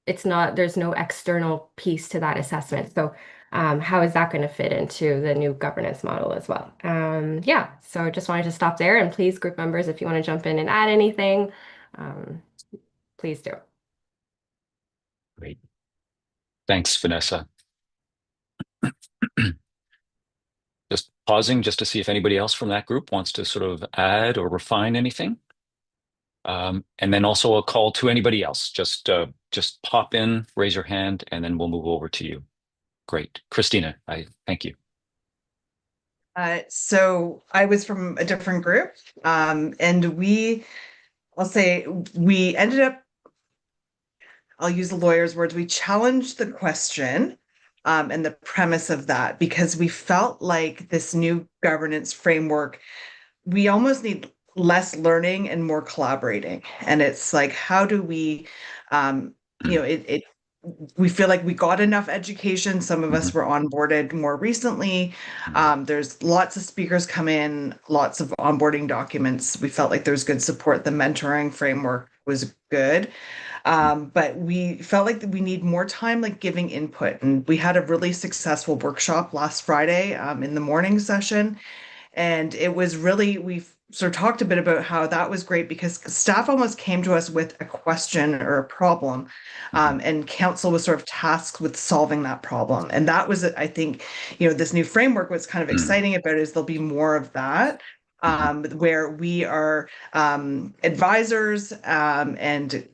there's no external piece to that assessment. So how is that going to fit into the new governance model as well? Yeah, so just wanted to stop there, and please, group members, if you want to jump in and add anything, please do. Great. Thanks, Vanessa. Just pausing just to see if anybody else from that group wants to sort of add or refine anything. And then also a call to anybody else. Just pop in, raise your hand, and then we'll move over to you. Great. Christina, I thank you. So I was from a different group, and I'll say we ended up, I'll use the lawyer's words, we challenged the question and the premise of that, because we felt like this new governance framework, we almost need less learning and more collaborating. And it's like, how do we, we feel like we got enough education. Some of us were onboarded more recently. There's lots of speakers come in, lots of onboarding documents. We felt like there's good support. The mentoring framework was good. But we felt like we need more time, like giving input. And we had a really successful workshop last Friday in the morning session. And it was really, we've sort of talked a bit about how that was great because staff almost came to us with a question or a problem, and council was sort of tasked with solving that problem. And that was, I think, this new framework, what's kind of exciting about it is there'll be more of that. Where we are advisors and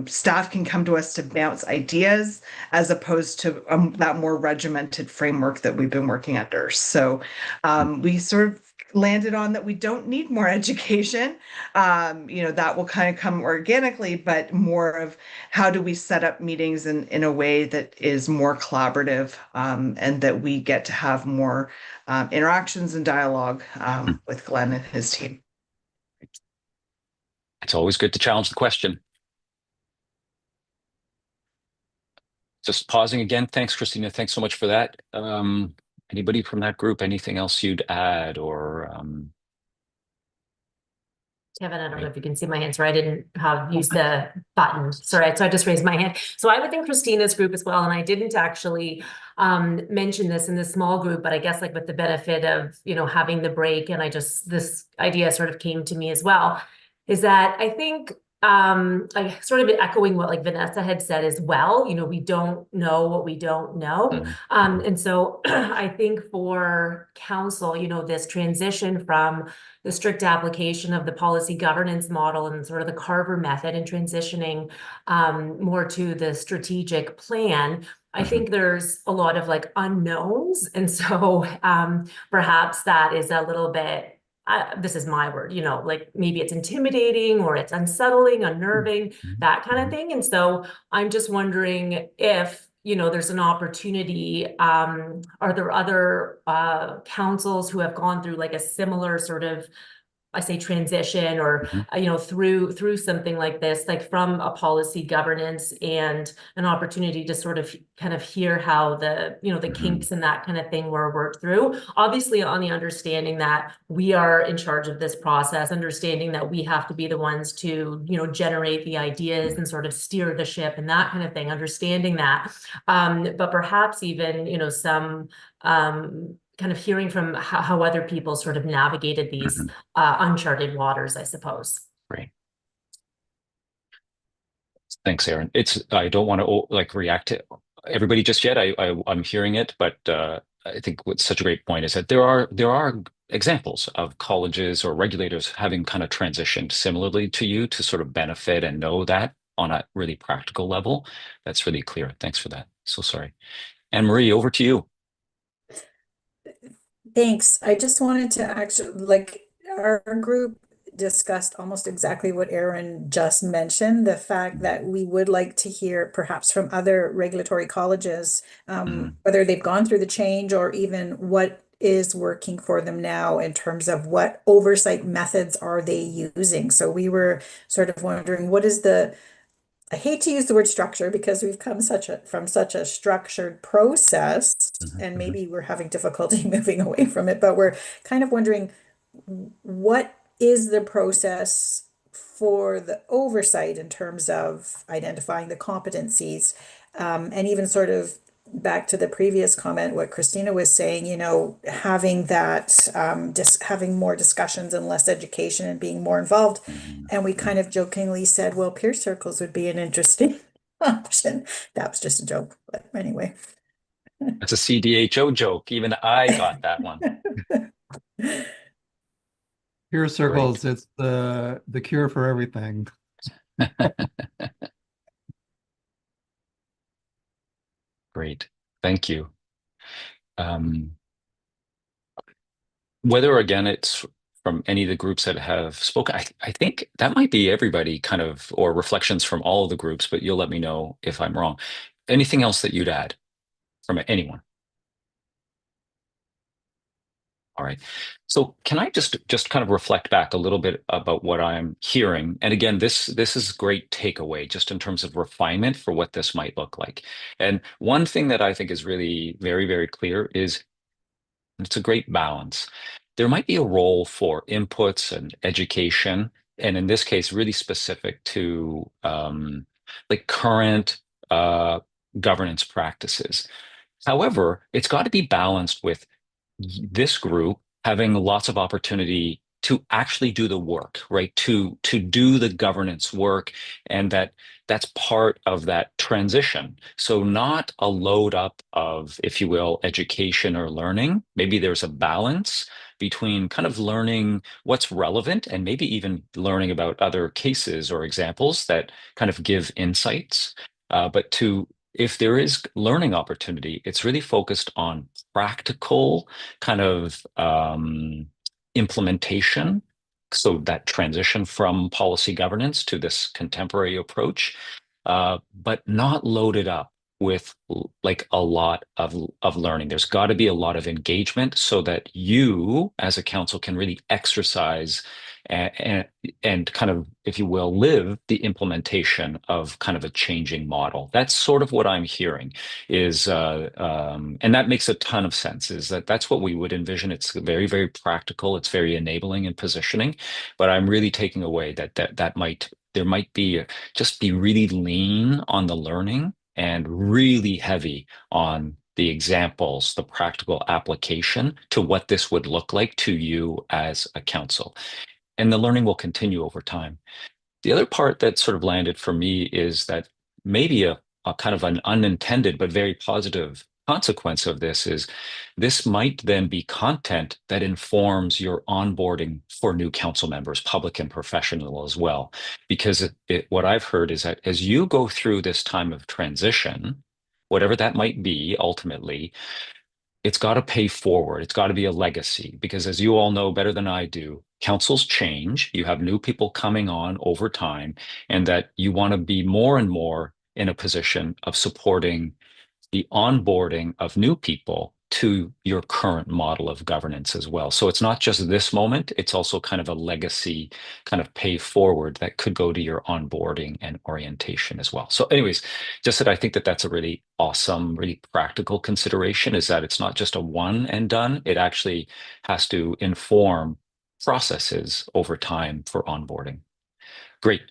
staff can come to us to bounce ideas as opposed to that more regimented framework that we've been working under. So we sort of landed on that we don't need more education. That will kind of come organically, but more of how do we set up meetings in a way that is more collaborative, and that we get to have more interactions and dialogue with Glenn and his team. It's always good to challenge the question. Just pausing again. Thanks, Christina. Thanks so much for that. Anybody from that group, anything else you'd add or Kevin, I don't know if you can see my hand. Sorry, I didn't use the button. Sorry, so I just raised my hand. So I would think Christina's group as well, and I didn't actually mention this in the small group, but I guess like with the benefit of having the break, and this idea sort of came to me as well, is that I think I sort of echoing what like Vanessa had said as well, we don't know what we don't know. And so I think for council, this transition from the strict application of the policy governance model and sort of the Carver method and transitioning more to the strategic plan, I think there's a lot of like unknowns. And so perhaps that is a little bit, this is my word, like maybe it's intimidating or it's unsettling, unnerving, that kind of thing. And so I'm just wondering if, there's an opportunity, are there other councils who have gone through like a similar sort of I say transition or through something like this, like from a policy governance and an opportunity to sort of kind of hear how the kinks and that kind of thing were worked through. Obviously, on the understanding that we are in charge of this process, understanding that we have to be the ones to generate the ideas and sort of steer the ship and that kind of thing. Understanding that, but perhaps even some kind of hearing from how other people sort of navigated these uncharted waters, I suppose. Great. Thanks, Aaron. I don't want to react to everybody just yet. I'm hearing it, but I think what's such a great point is that there are examples of colleges or regulators having kind of transitioned similarly to you to sort of benefit and know that on a really practical level. That's really clear. Thanks for that. So sorry. Anne Marie, over to you. Thanks. I just wanted to actually, our group discussed almost exactly what Aaron just mentioned, the fact that we would like to hear perhaps from other regulatory colleges, whether they've gone through the change or even what is working for them now in terms of what oversight methods are they using. So we were sort of wondering, what is I hate to use the word structure because we've come from such a structured process, and maybe we're having difficulty moving away from it, but we're kind of wondering, what is the process for the oversight in terms of identifying the competencies, and even sort of back to the previous comment, what Christina was saying, having that, just having more discussions and less education and being more involved. And we kind of jokingly said, well, peer circles would be an interesting option. That was just a joke, but anyway. That's a CDHO joke. Even I got that one. Peer circles, it's the cure for everything. Great. Thank you. Whether again it's from any of the groups that have spoken, I think that might be everybody kind of, or reflections from all of the groups, but you'll let me know if I'm wrong. Anything else that you'd add from anyone? All right. So can I just kind of reflect back a little bit about what I'm hearing? And again, this is great takeaway just in terms of refinement for what this might look like. And one thing that I think is really very, very clear is it's a great balance. There might be a role for inputs and education, and in this case, really specific to current governance practices. However, it's got to be balanced with this group having lots of opportunity to actually do the work, right? To do the governance work, and that's part of that transition. So not a load up of, if you will, education or learning. Maybe there's a balance between kind of learning what's relevant and maybe even learning about other cases or examples that kind of give insights. But if there is learning opportunity, it's really focused on practical kind of implementation. So that transition from policy governance to this contemporary approach, but not loaded up with like a lot of learning. There's got to be a lot of engagement so that you as a council can really exercise and kind of, if you will, live the implementation of kind of a changing model. That's sort of what I'm hearing is, and that makes a ton of sense, is that's what we would envision. It's very, very practical. It's very enabling and positioning, but I'm really taking away there might be just be really lean on the learning and really heavy on the examples, the practical application to what this would look like to you as a council. And the learning will continue over time. The other part that sort of landed for me is that maybe a kind of an unintended but very positive consequence of this is this might then be content that informs your onboarding for new council members, public and professional as well. Because what I've heard is that as you go through this time of transition, whatever that might be ultimately, it's got to pay forward. It's got to be a legacy because, as you all know better than I do, councils change. You have new people coming on over time, and that you want to be more and more in a position of supporting the onboarding of new people to your current model of governance as well. So it's not just this moment, it's also kind of a legacy kind of pay forward that could go to your onboarding and orientation as well. So anyways, just that I think that that's a really awesome, really practical consideration, is that it's not just a one and done. It actually has to inform processes over time for onboarding. Great.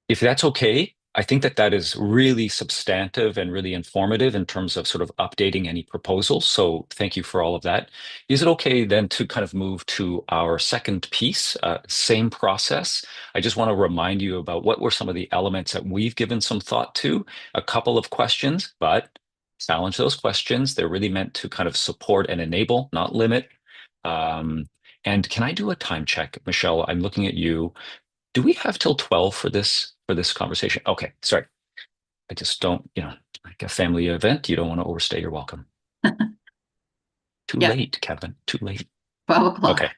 If that's okay, I think that that is really substantive and really informative in terms of sort of updating any proposals. So thank you for all of that. Is it okay then to kind of move to our second piece, same process? I just want to remind you about what were some of the elements that we've given some thought to, a couple of questions, but challenge those questions. They're really meant to kind of support and enable, not limit. And can I do a time check, Michelle? I'm looking at you. Do we have till 12 for this conversation? Okay, sorry. I just don't, like a family event, you don't want to overstay your welcome. Too Yeah. late, Kevin. Too late. 12 o'clock. Okay.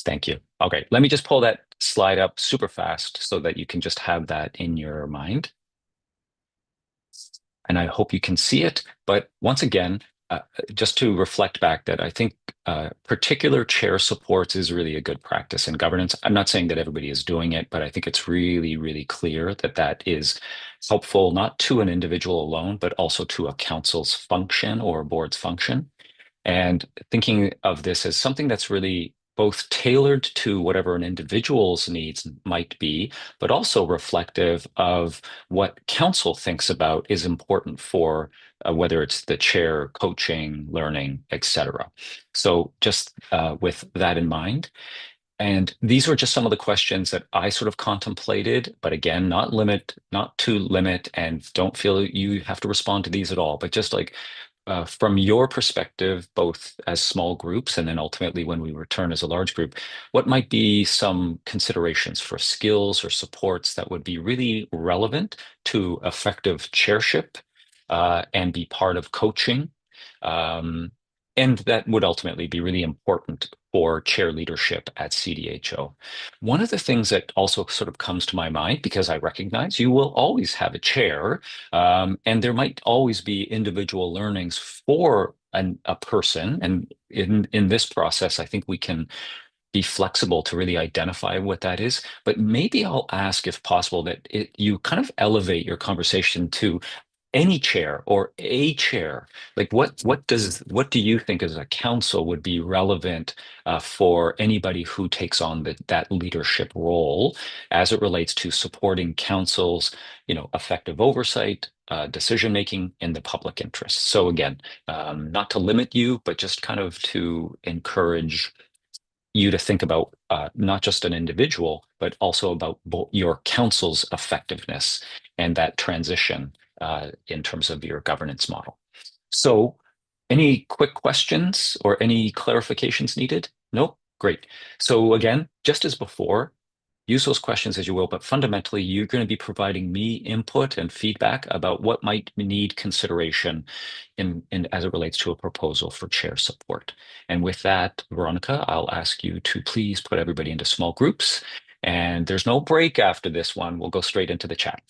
Thank you. Okay, let me just pull that slide up super fast so that you can just have that in your mind. And I hope you can see it. But once again, just to reflect back that I think particular chair supports is really a good practice in governance. I'm not saying that everybody is doing it, but I think it's really, really clear that that is helpful, not to an individual alone, but also to a council's function or a board's function. And thinking of this as something that's really both tailored to whatever an individual's needs might be, but also reflective of what council thinks about is important for whether it's the chair, coaching, learning, etc. So just with that in mind. And these were just some of the questions that I sort of contemplated, but again, not to limit, and don't feel you have to respond to these at all, but just like from your perspective, both as small groups and then ultimately when we return as a large group, what might be some considerations for skills or supports that would be really relevant to effective chairship and be part of coaching? And that would ultimately be really important for chair leadership at CDHO. One of the things that also sort of comes to my mind, because I recognize you will always have a chair, and there might always be individual learnings for a person. And in this process, I think we can be flexible to really identify what that is. But maybe I'll ask, if possible, that you kind of elevate your conversation to any chair or a chair. Like what do you think as a council would be relevant for anybody who takes on that leadership role as it relates to supporting council's effective oversight, decision making in the public interest? So again, not to limit you, but just kind of to encourage you to think about not just an individual, but also about your council's effectiveness and that transition in terms of your governance model. So, any quick questions or any clarifications needed? Nope. Great. So again, just as before, use those questions as you will, but fundamentally, you're going to be providing me input and feedback about what might need consideration in as it relates to a proposal for chair support. And with that, Veronica, I'll ask you to please put everybody into small groups. And there's no break after this one. We'll go straight into the chat.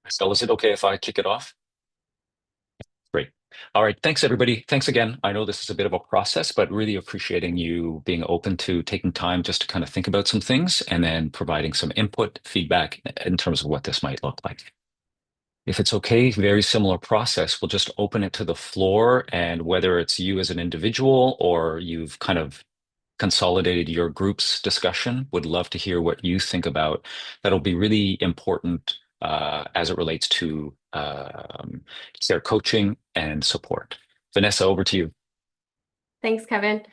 So is it okay if I kick it off? Great. All right. Thanks, everybody. Thanks again. I know this is a bit of a process, but really appreciating you being open to taking time just to kind of think about some things and then providing some input, feedback in terms of what this might look like. If it's okay, very similar process. We'll just open it to the floor, and whether it's you as an individual or you've kind of consolidated your group's discussion, would love to hear what you think about. That'll be really important as it relates to their coaching and support. Vanessa, over to you. Thanks, Kevin.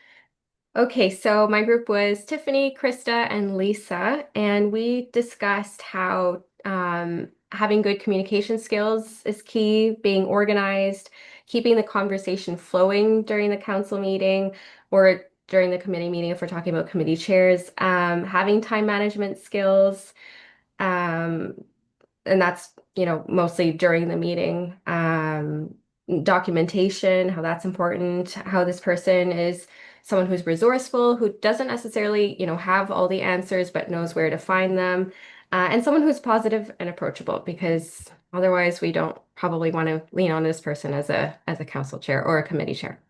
Okay, so my group was Tiffany, Krista, and Lisa, and we discussed how having good communication skills is key, being organized, keeping the conversation flowing during the council meeting or during the committee meeting if we're talking about committee chairs, having time management skills, um, and that's, mostly during the meeting. Documentation, how that's important, how this person is someone who's resourceful, who doesn't necessarily, have all the answers, but knows where to find them, and someone who's positive and approachable, because otherwise we don't probably want to lean on this person as a council chair or a committee chair.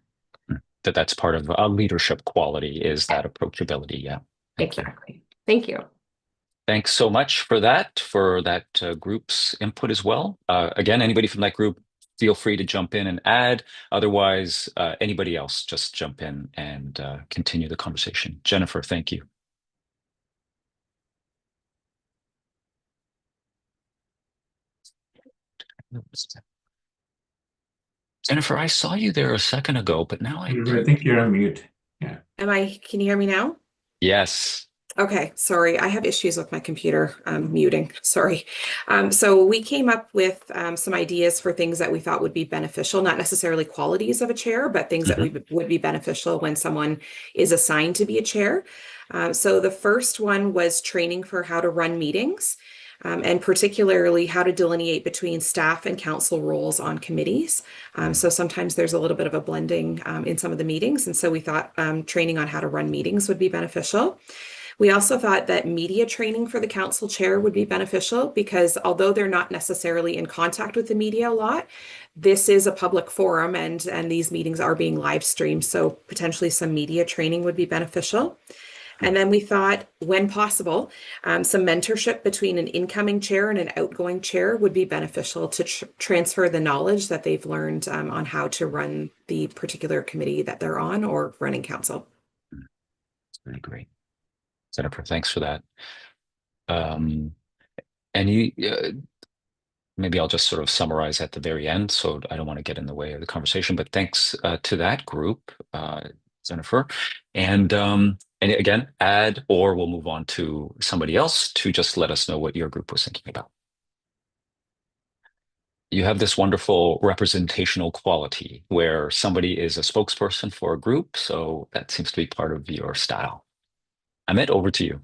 That's part of a leadership quality, is that approachability. Yeah. Exactly. Thank you. Thanks so much for that group's input as well. Again, anybody from that group, feel free to jump in and add. Otherwise, anybody else, just jump in and continue the conversation. Jennifer, thank you. Jennifer, I saw you there a second ago, but now I think you're on mute. Yeah. Can you hear me now? Yes. Okay, sorry, I have issues with my computer muting, sorry. So we came up with some ideas for things that we thought would be beneficial, not necessarily qualities of a chair, but things that would be beneficial when someone is assigned to be a chair. So the first one was training for how to run meetings, and particularly how to delineate between staff and council roles on committees. So sometimes there's a little bit of a blending in some of the meetings, and so we thought training on how to run meetings would be beneficial. We also thought that media training for the council chair would be beneficial, because although they're not necessarily in contact with the media a lot, this is a public forum and these meetings are being live streamed. So potentially some media training would be beneficial. And then we thought, when possible, some mentorship between an incoming chair and an outgoing chair would be beneficial to transfer the knowledge that they've learned on how to run the particular committee that they're on or running council. That's really great. Jennifer, thanks for that. And maybe I'll just sort of summarize at the very end, so I don't want to get in the way of the conversation, but thanks to that group, Jennifer. And again, add, or we'll move on to somebody else to just let us know what your group was thinking about. You have this wonderful representational quality where somebody is a spokesperson for a group, so that seems to be part of your style. Amit, over to you.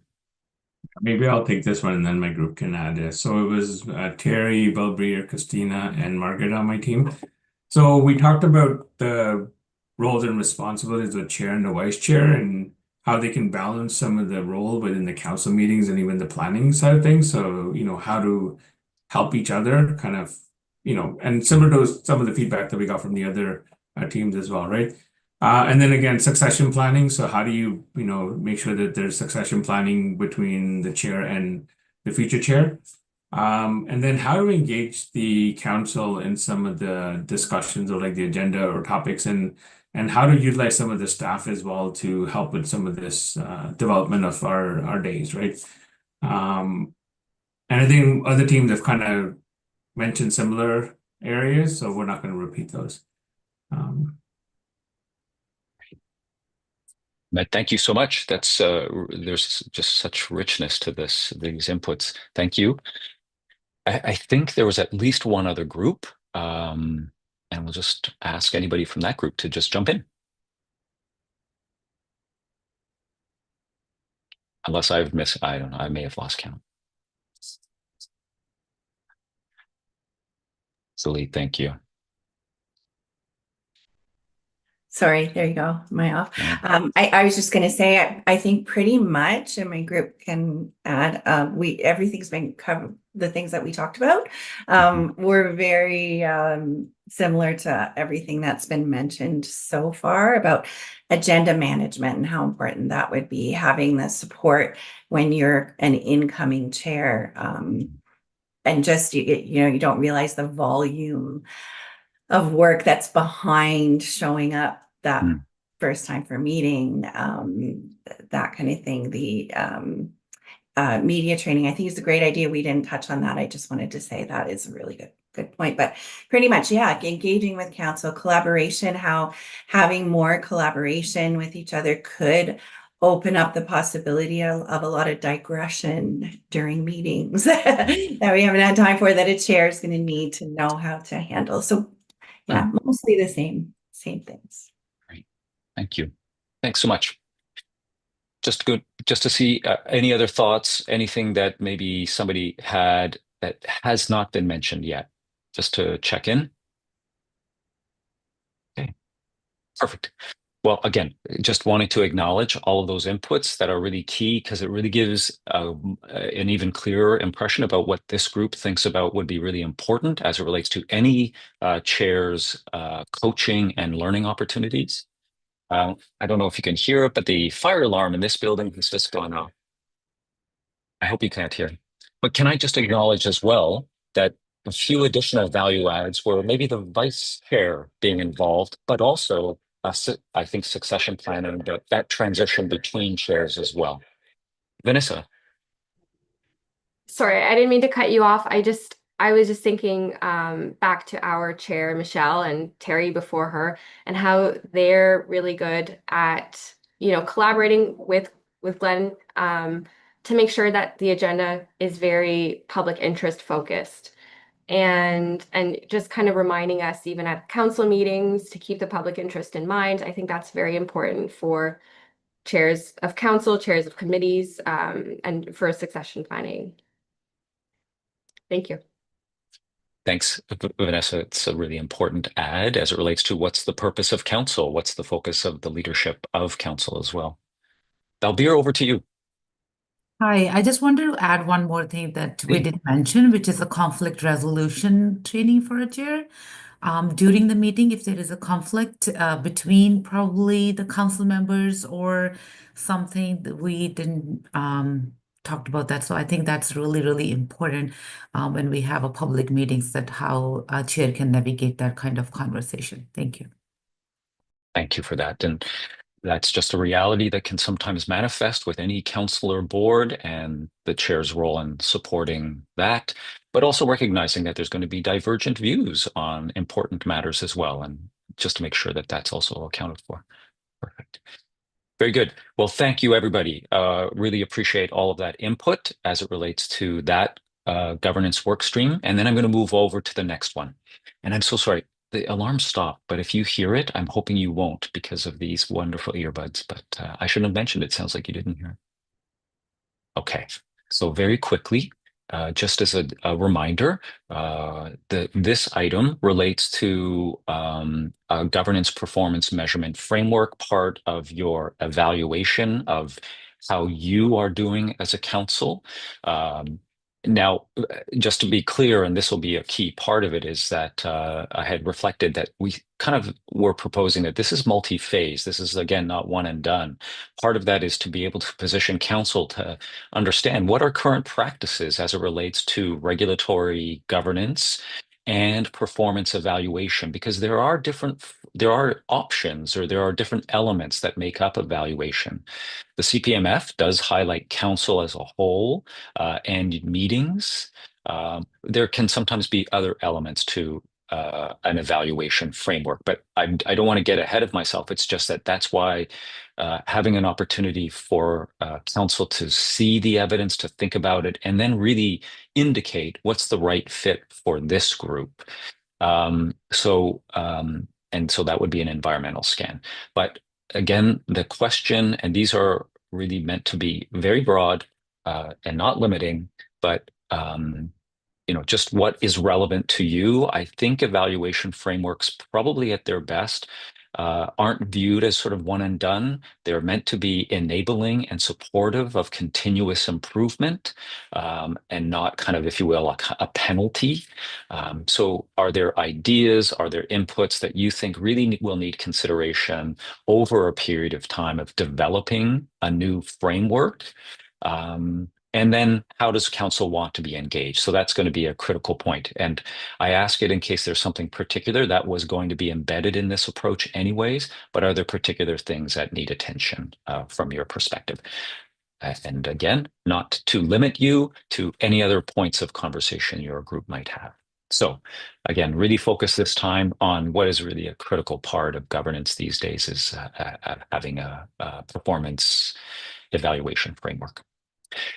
Maybe I'll take this one and then my group can add it. So it was Terry, Belbrier, Christina, and Margaret on my team. So we talked about the roles and responsibilities of the chair and the vice chair and how they can balance some of the role within the council meetings and even the planning side of things. So, how to help each other kind of, and similar to some of the feedback that we got from the other teams as well, right? And then again, succession planning. So how do you, make sure that there's succession planning between the chair and the future chair? And then how to engage the council in some of the discussions or like the agenda or topics, and how to utilize some of the staff as well to help with some of this development of our days, right? And I think other teams have kind of mentioned similar areas, so we're not going to repeat those. Matt, thank you so much. That's there's just such richness to these inputs. Thank you. I think there was at least one other group, and we'll just ask anybody from that group to just jump in. Unless I've missed, I don't know, I may have lost count. Celie, thank you. Sorry, there you go. Am I off? Yeah. I was just going to say, I think pretty much, and my group can add, everything's been covered, the things that we talked about. We're very similar to everything that's been mentioned so far about agenda management and how important that would be, having the support when you're an incoming chair. And just, you don't realize the volume of work that's behind showing up that first time for meeting, that kind of thing. The media training, I think, is a great idea. We didn't touch on that. I just wanted to say that is a really good point. But pretty much, yeah, engaging with council, collaboration, how having more collaboration with each other could open up the possibility of a lot of digression during meetings that we haven't had time for, that a chair is going to need to know how to handle. So yeah, mostly the same things. Great. Thank you. Thanks so much. Just good, just to see any other thoughts, anything that maybe somebody had that has not been mentioned yet, just to check in. Okay, perfect. Well, again, just wanting to acknowledge all of those inputs that are really key, because it really gives an even clearer impression about what this group thinks about would be really important as it relates to any chair's coaching and learning opportunities. I don't know if you can hear it, but the fire alarm in this building has just gone off. I hope you can't hear. But can I just acknowledge as well that a few additional value adds were maybe the vice chair being involved, but also I think succession planning, that transition between chairs as well. Vanessa. Sorry, I didn't mean to cut you off. I was just thinking back to our chair, Michelle, and Terry before her, and how they're really good at, collaborating with Glenn to make sure that the agenda is very public interest focused. And just kind of reminding us, even at council meetings, to keep the public interest in mind. I think that's very important for chairs of council, chairs of committees, and for succession planning. Thank you. Thanks, Vanessa. It's a really important add as it relates to what's the purpose of council, what's the focus of the leadership of council as well. Dalbir, over to you. Hi, I just wanted to add one more thing that we didn't mention, which is a conflict resolution training for a chair. During the meeting, if there is a conflict between probably the council members or something that we didn't talked about that. So I think that's really, really important when we have a public meetings, that how a chair can navigate that kind of conversation. Thank you. Thank you for that. And that's just a reality that can sometimes manifest with any council or board, and the chair's role in supporting that, but also recognizing that there's going to be divergent views on important matters as well, and just to make sure that that's also accounted for. Perfect. Very good. Well, thank you, everybody. Really appreciate all of that input as it relates to that governance work stream. And then I'm going to move over to the next one. And I'm so sorry. The alarm stopped, but if you hear it, I'm hoping you won't because of these wonderful earbuds. But I shouldn't have mentioned it. Sounds like you didn't hear it. Okay, so very quickly, just as a reminder, this item relates to a governance performance measurement framework, part of your evaluation of how you are doing as a council. Now, just to be clear, and this will be a key part of it, is that I had reflected that we kind of were proposing that this is multi-phase. This is, again, not one and done. Part of that is to be able to position council to understand what are current practices as it relates to regulatory governance and performance evaluation, because there are options, or there are different elements that make up evaluation. The CPMF does highlight council as a whole and meetings. There can sometimes be other elements to an evaluation framework, but I don't want to get ahead of myself. It's just that that's why having an opportunity for council to see the evidence, to think about it, and then really indicate what's the right fit for this group. And so that would be an environmental scan. But again, the question, and these are really meant to be very broad and not limiting, but just what is relevant to you. I think evaluation frameworks, probably at their best, aren't viewed as sort of one and done. They're meant to be enabling and supportive of continuous improvement, and not kind of, if you will, a penalty. So are there ideas, are there inputs that you think really will need consideration over a period of time of developing a new framework? And then how does council want to be engaged? So that's going to be a critical point. And I ask it in case there's something particular that was going to be embedded in this approach anyways, but are there particular things that need attention from your perspective? And again, not to limit you to any other points of conversation your group might have. So again, really focus this time on what is really a critical part of governance these days is having a performance evaluation framework.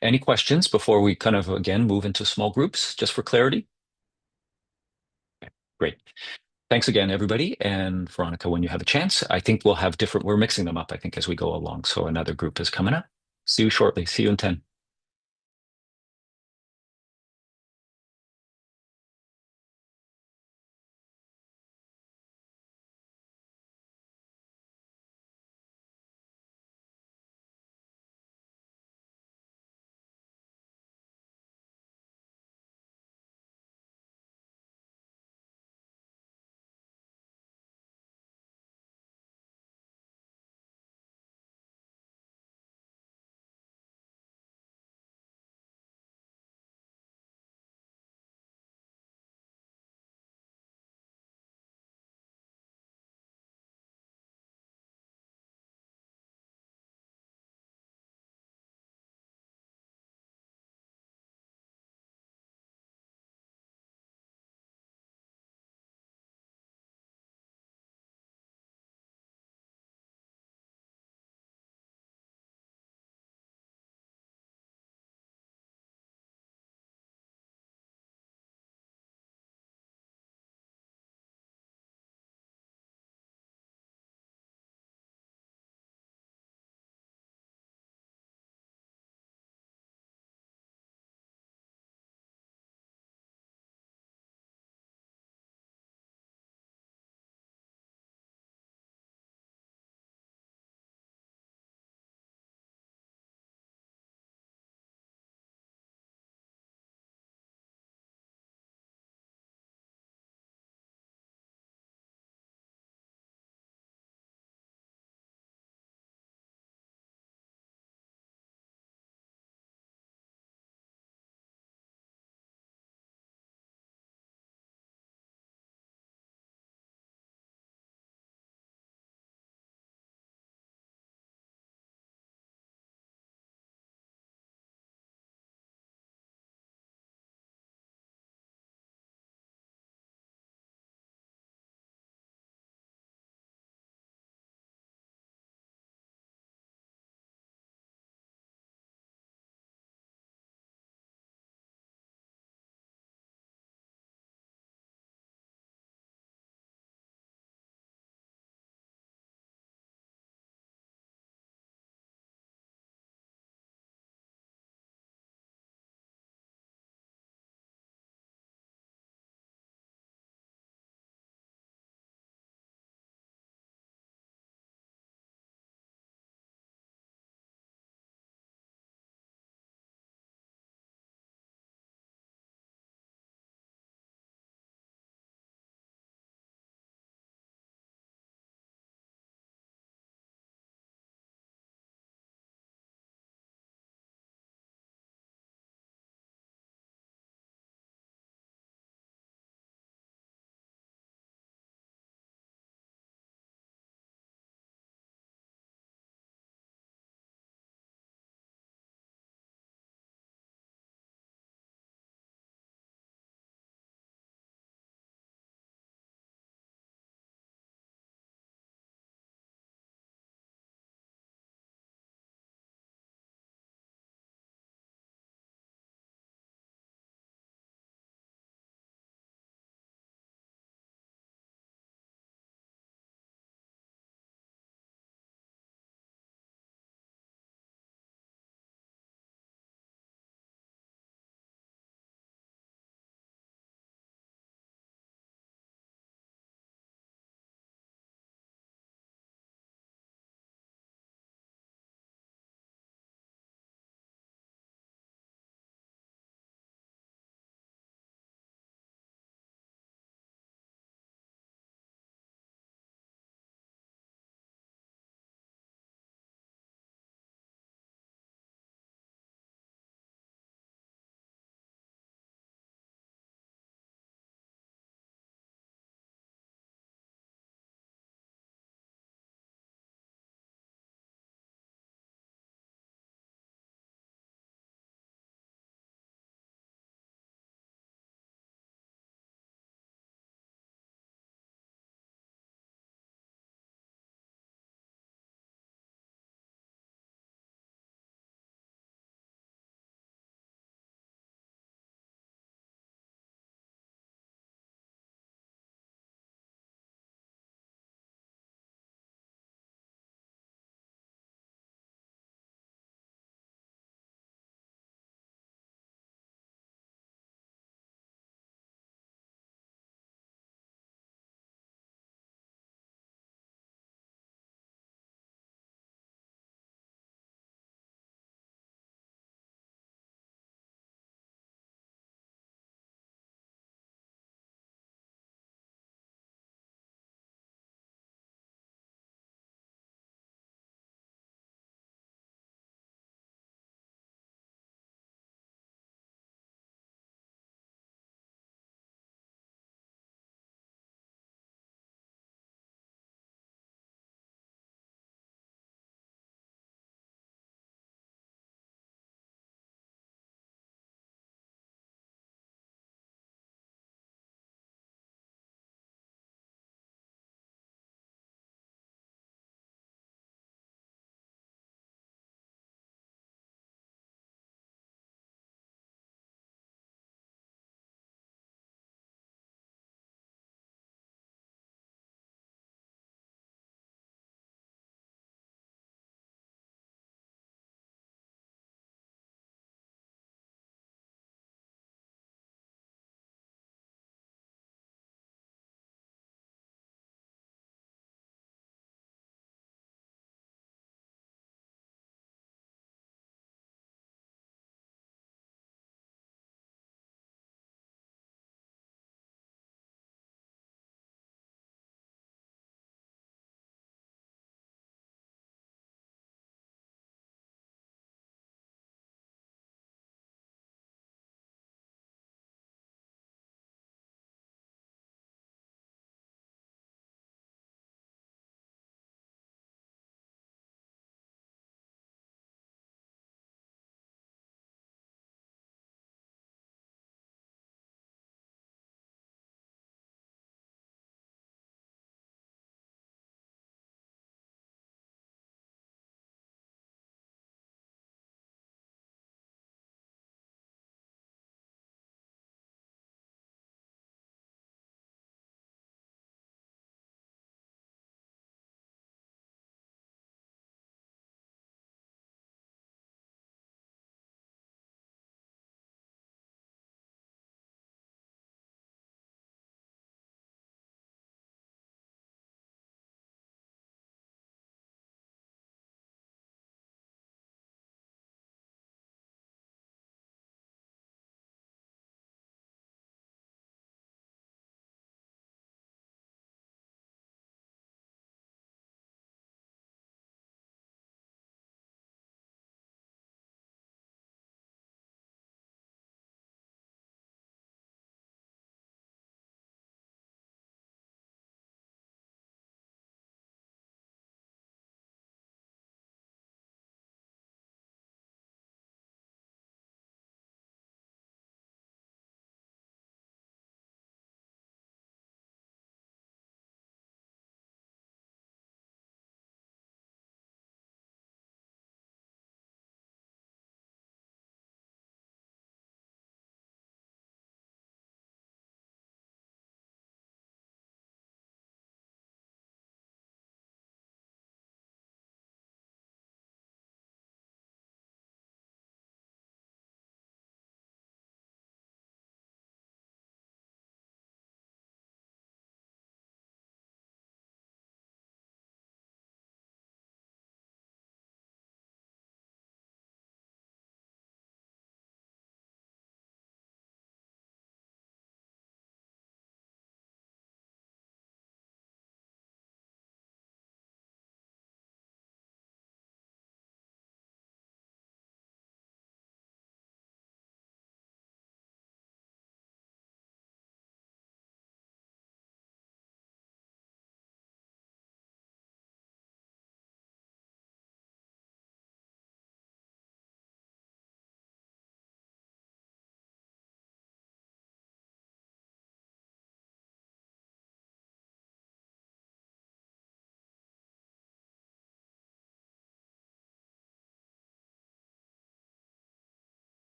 Any questions before we kind of, again, move into small groups, just for clarity? Okay, great. Thanks again, everybody. And Veronica, when you have a chance, I think we're mixing them up, I think, as we go along. So another group is coming up. See you shortly. See you in 10.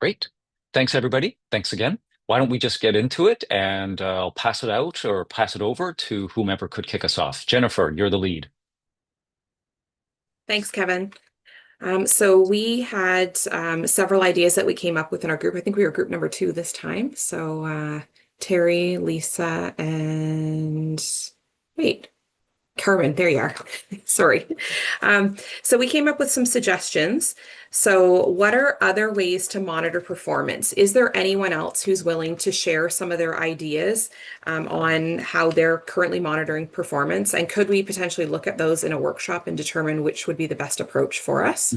Great. Thanks, everybody. Thanks again. Why don't we just get into it, and I'll pass it out or pass it over to whomever could kick us off. Jennifer, you're the lead. Thanks, Kevin. So we had several ideas that we came up with in our group. I think we were group number 2 this time. So Terry, Lisa, and wait, Carmen, there you are. Sorry. So we came up with some suggestions. So what are other ways to monitor performance? Is there anyone else who's willing to share some of their ideas on how they're currently monitoring performance? And could we potentially look at those in a workshop and determine which would be the best approach for us?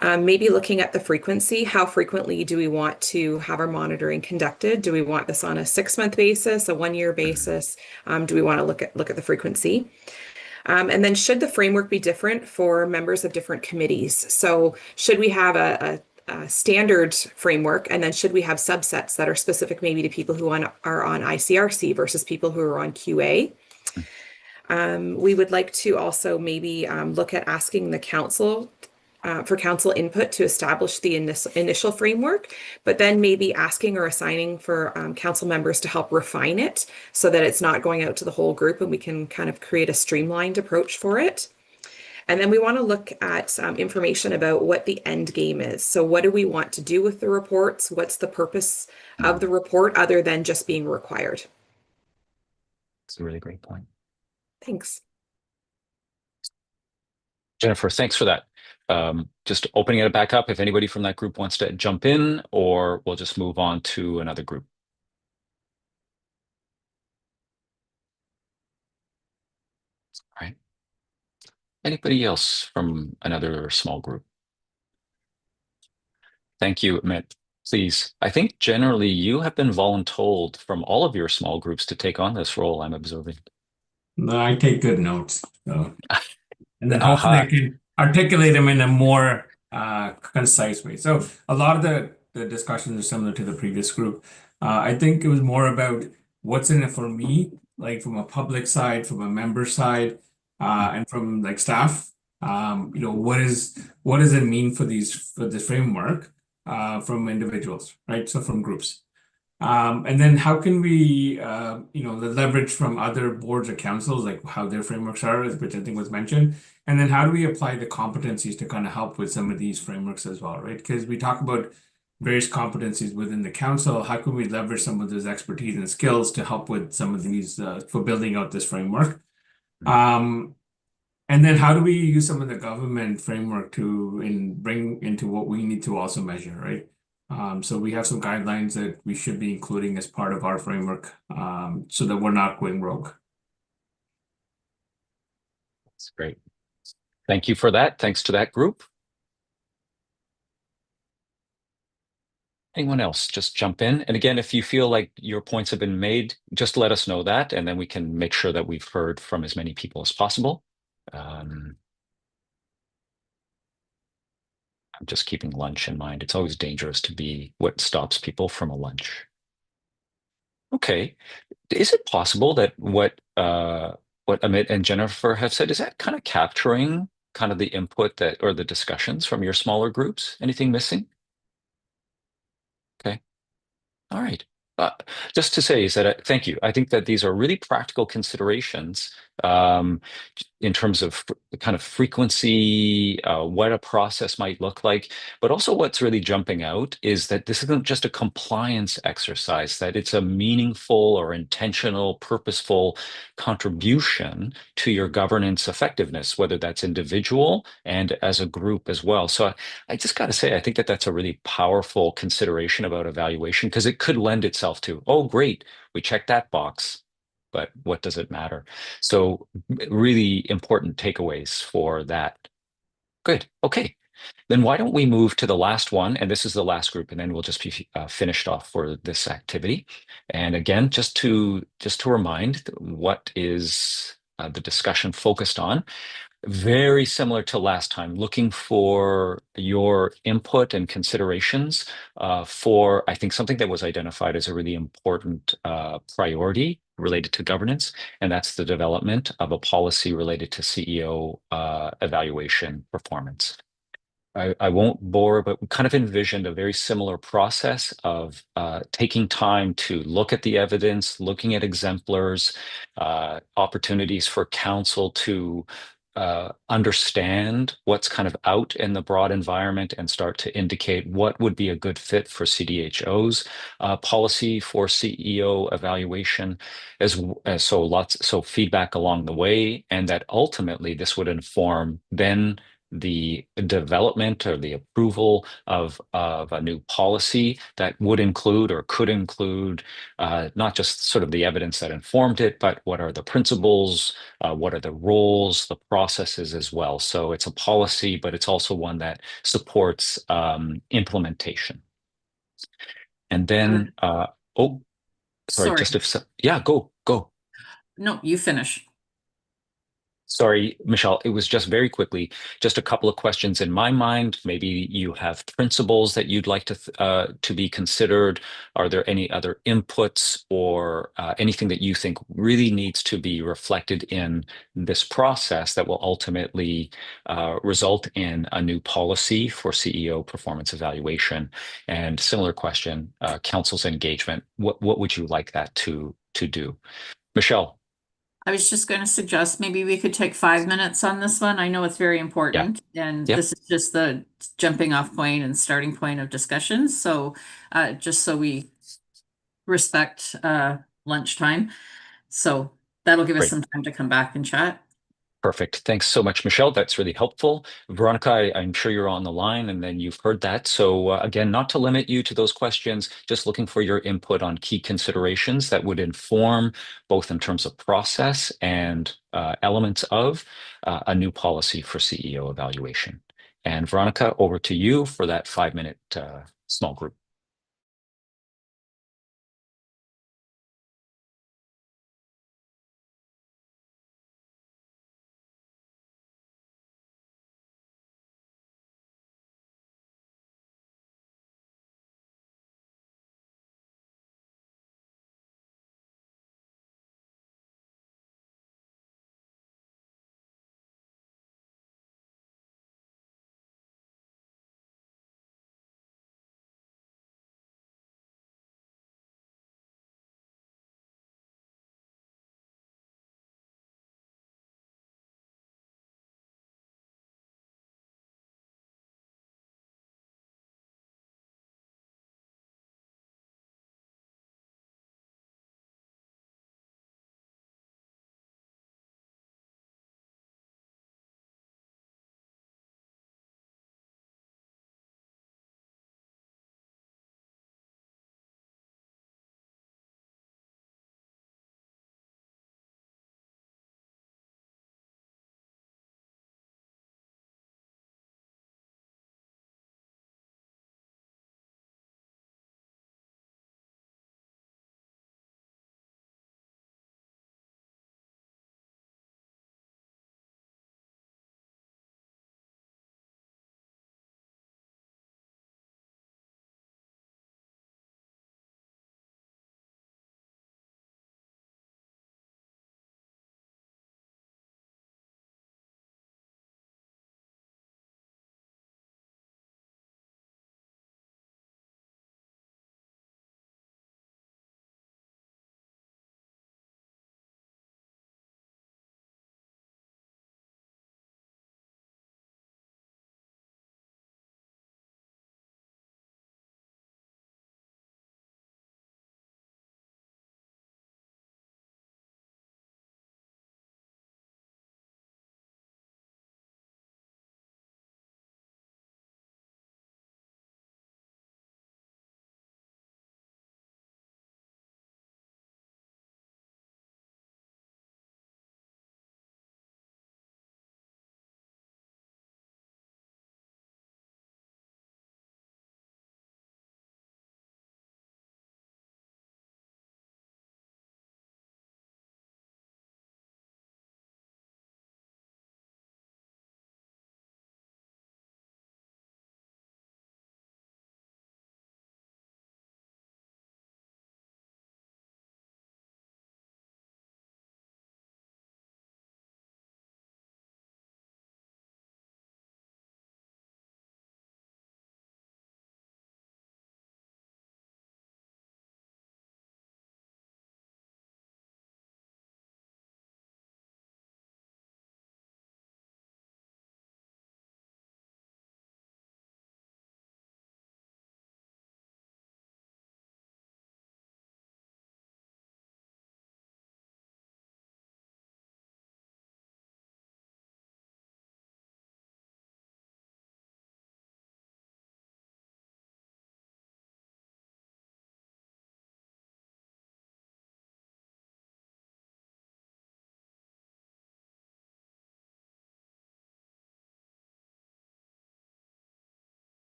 Maybe looking at the frequency. How frequently do we want to have our monitoring conducted? Do we want this on a 6-month basis, a 1-year basis? Do we want to look at the frequency? And then should the framework be different for members of different committees? So should we have a standard framework, and then should we have subsets that are specific maybe to people who are on ICRC versus people who are on QA? We would like to also maybe look at asking the council for council input to establish the initial framework, but then maybe asking or assigning for council members to help refine it so that it's not going out to the whole group and we can kind of create a streamlined approach for it. And then we want to look at information about what the end game is. So what do we want to do with the reports? What's the purpose of the report other than just being required? That's a really great point. Thanks. Jennifer, thanks for that. Just opening it back up if anybody from that group wants to jump in, or we'll just move on to another group. All right. Anybody else from another small group? Thank you, Amit. Please. I think generally you have been voluntold from all of your small groups to take on this role, I'm observing. No, I take good notes. So. And then hopefully I can articulate them in a more concise way. So a lot of the discussions are similar to the previous group. I think it was more about what's in it for me, like from a public side, from a member side, and from like staff. What does it mean for this framework from individuals, right? So from groups. And then how can we, the leverage from other boards or councils, like how their frameworks are, which I think was mentioned. And then how do we apply the competencies to kind of help with some of these frameworks as well, right? Because we talk about various competencies within the council. How can we leverage some of those expertise and skills to help with some of these for building out this framework? And then how do we use some of the government framework to bring into what we need to also measure, right? So we have some guidelines that we should be including as part of our framework so that we're not going rogue. That's great. Thank you for that. Thanks to that group. Anyone else, just jump in. And again, if you feel like your points have been made, just let us know that, and then we can make sure that we've heard from as many people as possible. I'm just keeping lunch in mind. It's always dangerous to be what stops people from a lunch. Okay. Is it possible that what Amit and Jennifer have said, is that kind of capturing kind of the input or the discussions from your smaller groups? Anything missing? Okay. All right. Just to say is that thank you. I think that these are really practical considerations in terms of the kind of frequency, what a process might look like, but also what's really jumping out is that this isn't just a compliance exercise, that it's a meaningful or intentional, purposeful contribution to your governance effectiveness, whether that's individual and as a group as well. So I just got to say, I think that that's a really powerful consideration about evaluation because it could lend itself to, oh, great, we checked that box. But what does it matter? So really important takeaways for that. Good. Okay. Then why don't we move to the last one? And this is the last group, and then we'll just be finished off for this activity. And again, just to remind what is the discussion focused on. Very similar to last time, looking for your input and considerations for, I think, something that was identified as a really important priority related to governance, and that's the development of a policy related to CEO evaluation performance. I won't bore, but we kind of envisioned a very similar process of taking time to look at the evidence, looking at exemplars, opportunities for council to understand what's kind of out in the broad environment and start to indicate what would be a good fit for CDHO's policy for CEO evaluation, so feedback along the way, and that ultimately this would inform then the development or the approval of a new policy that would include or could include not just sort of the evidence that informed it, but what are the principles, what are the roles, the processes as well. So it's a policy, but it's also one that supports implementation. And then, oh, sorry, Sorry. just if, yeah, go. No, you finish. Sorry, Michelle, it was just very quickly, just a couple of questions in my mind. Maybe you have principles that you'd like to be considered. Are there any other inputs or anything that you think really needs to be reflected in this process that will ultimately result in a new policy for CEO performance evaluation? And similar question, council's engagement. What would you like that to do? Michelle? I was just going to suggest maybe we could take 5 minutes on this one. I know it's very Yeah. important, and Yep. this is just the jumping off point and starting point of discussion. So just so we respect lunchtime. So that'll give us Great. some time to come back and chat. Perfect. Thanks so much, Michelle. That's really helpful. Veronica, I'm sure you're on the line and then you've heard that. So again, not to limit you to those questions, just looking for your input on key considerations that would inform both in terms of process and elements of a new policy for CEO evaluation. And Veronica, over to you for that 5-minute small group.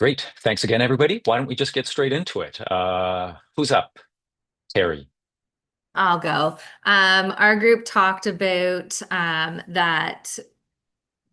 Great. Thanks again, everybody. Why don't we just get straight into it? Who's up? Terry. I'll go. Our group talked about that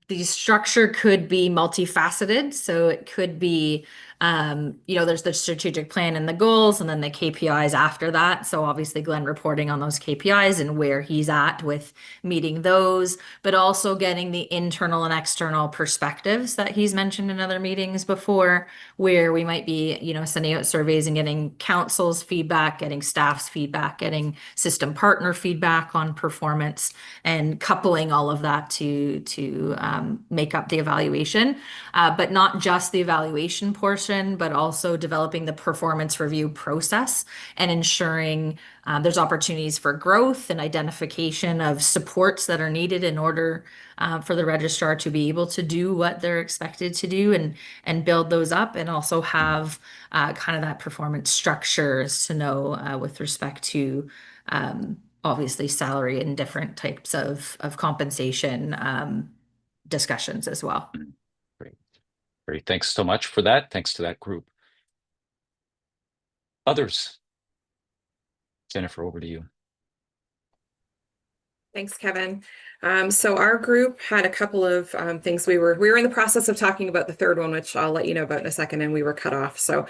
the structure could be multifaceted. So it could be, there's the strategic plan and the goals, and then the KPIs after that. So obviously, Glenn reporting on those KPIs and where he's at with meeting those, but also getting the internal and external perspectives that he's mentioned in other meetings before, where we might be, sending out surveys and getting council's feedback, getting staff's feedback, getting system partner feedback on performance, and coupling all of that to make up the evaluation, but not just the evaluation portion, but also developing the performance review process and ensuring there's opportunities for growth and identification of supports that are needed in order for the registrar to be able to do what they're expected to do and build those up, and also have kind of that performance structures to know with respect to obviously salary and different types of compensation discussions as well. Great. Great. Thanks so much for that. Thanks to that group. Others? Jennifer, over to you. Thanks, Kevin. So our group had a couple of things. We were in the process of talking about the third one, which I'll let you know about in a second, and we were cut off. So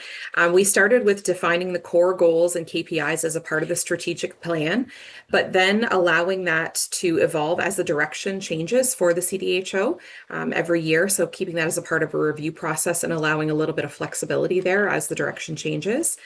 we started with defining the core goals and KPIs as a part of the strategic plan, but then allowing that to evolve as the direction changes for the CDHO every year. So keeping that as a part of a review process and allowing a little bit of flexibility there as the direction changes.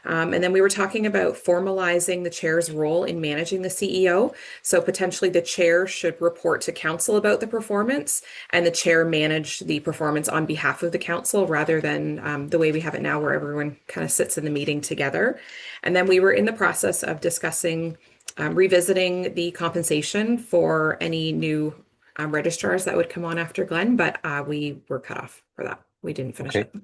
And then we were talking about formalizing the chair's role in managing the CEO. So potentially the chair should report to council about the performance, and the chair manage the performance on behalf of the council, rather than the way we have it now, where everyone kind of sits in the meeting together. And then we were in the process of discussing revisiting the compensation for any new registrars that would come on after Glenn, but we were cut off for that. We didn't finish it.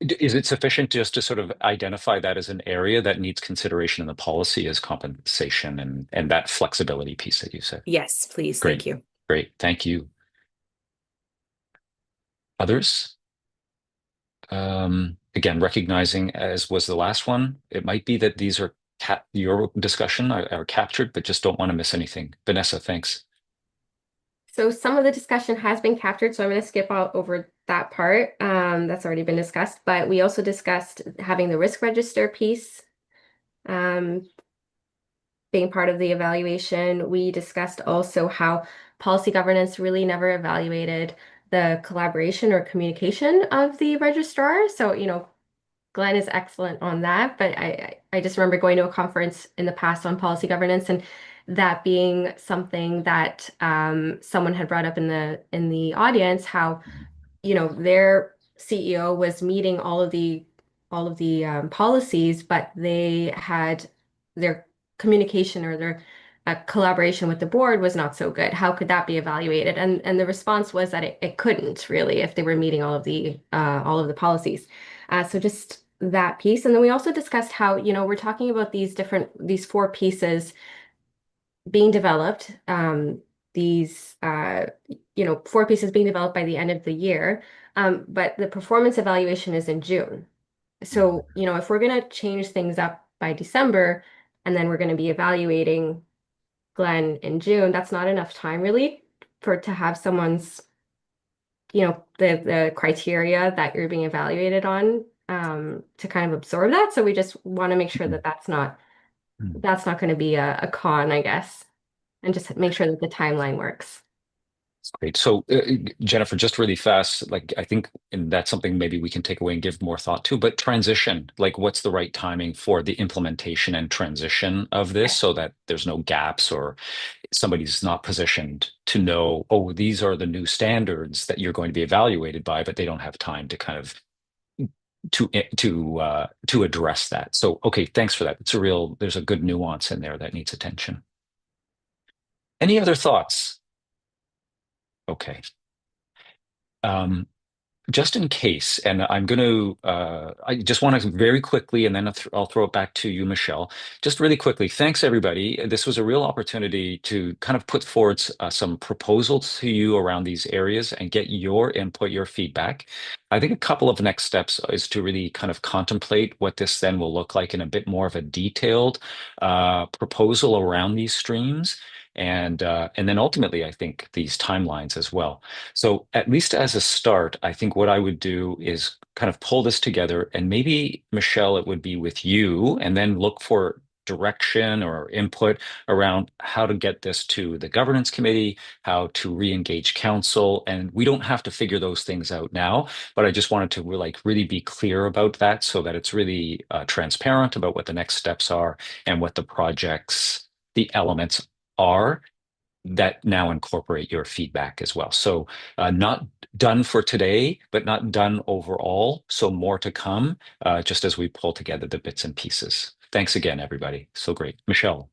Is it sufficient just to sort of identify that as an area that needs consideration in the policy as compensation and that flexibility piece that you said? Yes, please. Great. Thank you. Great. Thank you. Others? Again, recognizing, as was the last one, it might be that these are your discussion are captured, but just don't want to miss anything. Vanessa, thanks. So some of the discussion has been captured, so I'm going to skip out over that part. That's already been discussed, but we also discussed having the risk register piece being part of the evaluation. We discussed also how policy governance really never evaluated the collaboration or communication of the registrar. So, Glenn is excellent on that, but I just remember going to a conference in the past on policy governance, and that being something that someone had brought up in the audience, how their CEO was meeting all of the policies, but they had their communication or their collaboration with the board was not so good. How could that be evaluated? And the response was that it couldn't really, if they were meeting all of the policies. So just that piece. And then we also discussed how, we're talking about these four pieces being developed, four pieces being developed by the end of the year. But the performance evaluation is in June. So, if we're going to change things up by December, and then we're going to be evaluating Glenn in June, that's not enough time really to have someone's, the criteria that you're being evaluated on, to kind of absorb that. So we just want to make sure that that's not going to be a con, I guess, and just make sure that the timeline works. Great. So Jennifer, just really fast, I think, and that's something maybe we can take away and give more thought to, but transition, what's the right timing for the implementation and transition of this, so that there's no gaps or somebody's not positioned to know, oh, these are the new standards that you're going to be evaluated by, but they don't have time to kind of to address that. So, okay, thanks for that. There's a good nuance in there that needs attention. Any other thoughts? Okay. just in case, and I'm going to, I just want to very quickly, and then I'll throw it back to you, Michelle. Just really quickly, thanks everybody. This was a real opportunity to kind of put forward some proposals to you around these areas and get your input, your feedback. I think a couple of next steps is to really kind of contemplate what this then will look like in a bit more of a detailed proposal around these streams. And then ultimately, I think these timelines as well. So at least as a start, I think what I would do is kind of pull this together, and maybe Michelle, it would be with you, and then look for direction or input around how to get this to the governance committee, how to re-engage council. And we don't have to figure those things out now, but I just wanted to like really be clear about that so that it's really transparent about what the next steps are and what the projects, the elements are that now incorporate your feedback as well. So not done for today, but not done overall. So more to come, just as we pull together the bits and pieces. Thanks again, everybody. So great. Michelle.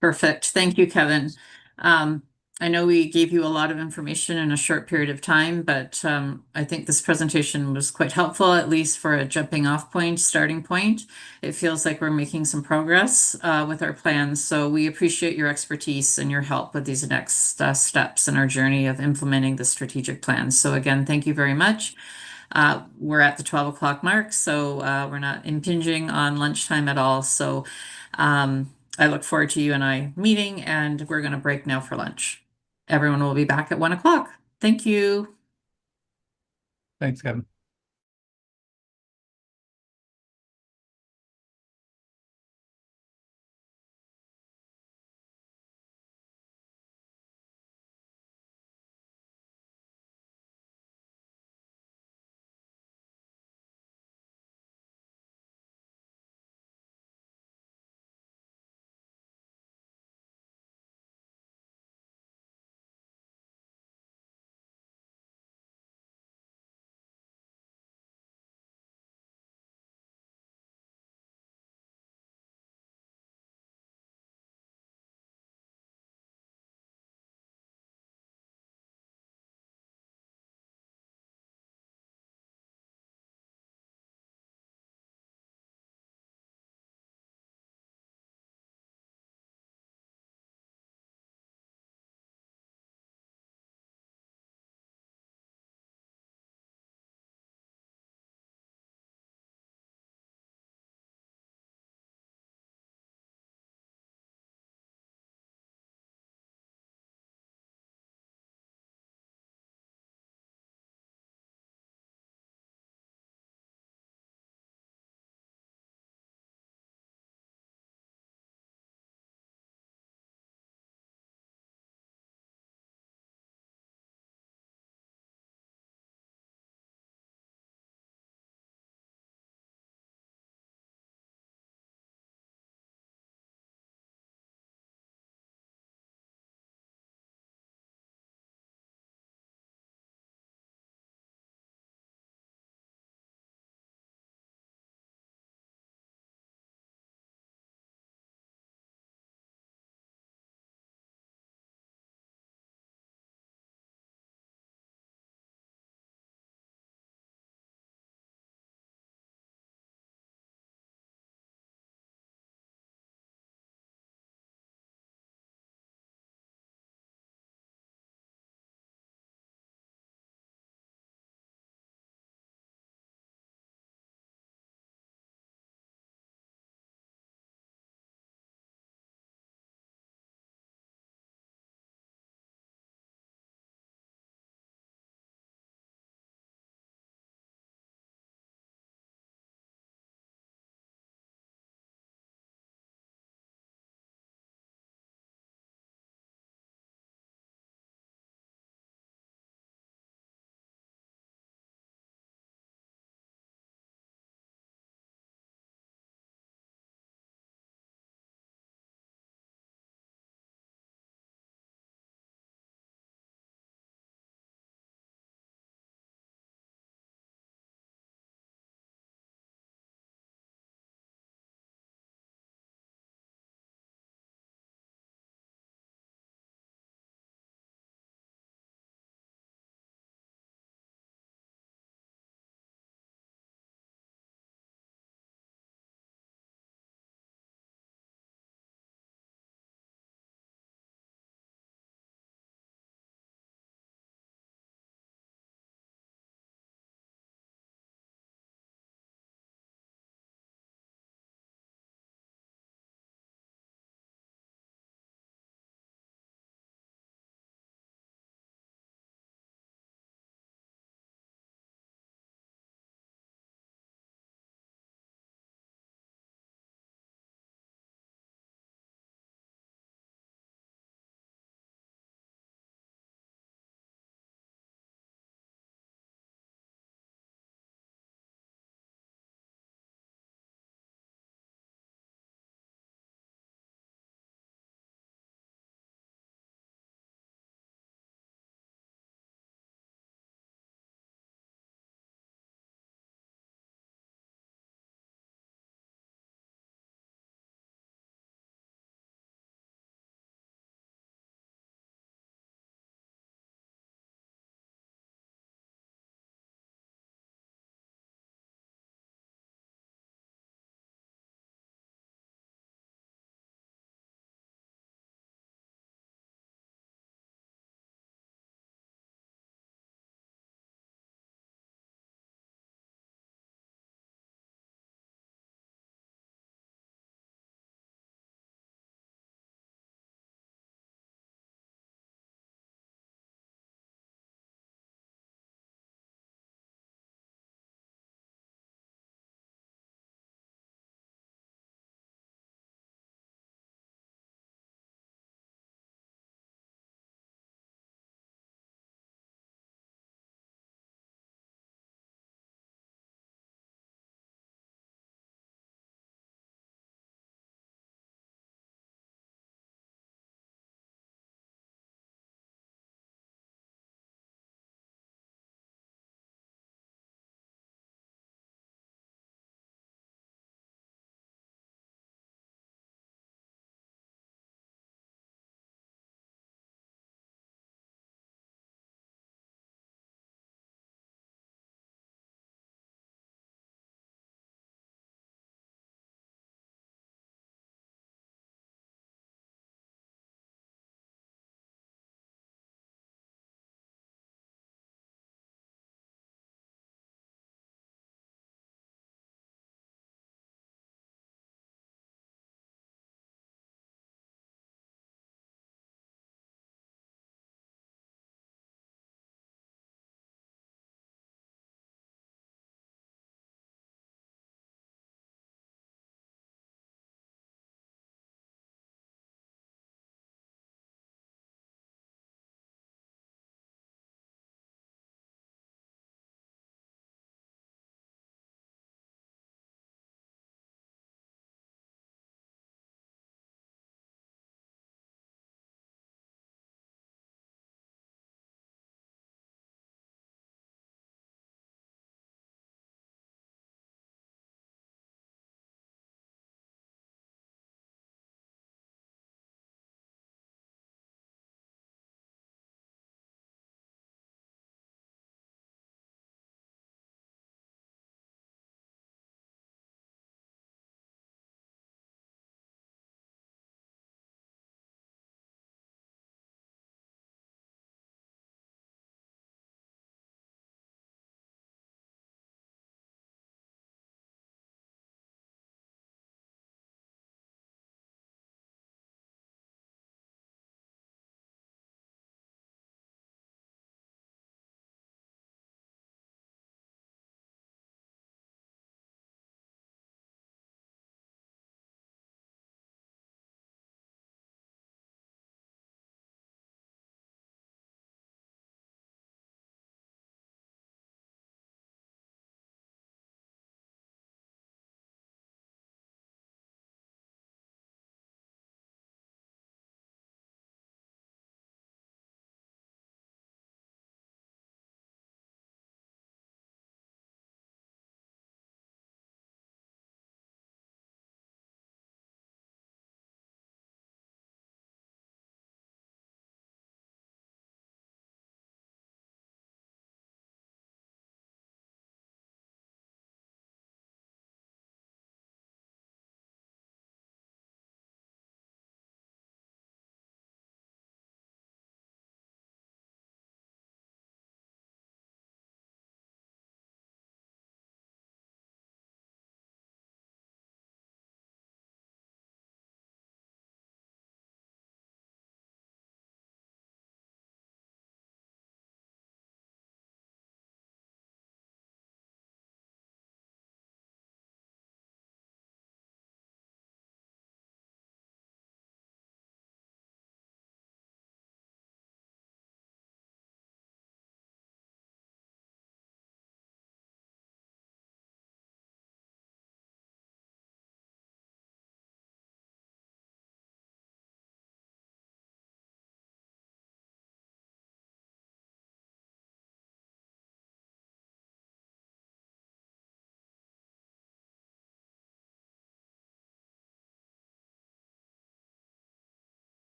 Perfect. Thank you, Kevin. I know we gave you a lot of information in a short period of time, but I think this presentation was quite helpful, at least for a jumping off point, starting point. It feels like we're making some progress with our plans. So we appreciate your expertise and your help with these next steps in our journey of implementing the strategic plans. So again, thank you very much. We're at the 12 o'clock mark, so we're not impinging on lunchtime at all. So I look forward to you and I meeting, and we're going to break now for lunch. Everyone will be back at 1 o'clock. Thank you. Thanks, Kevin.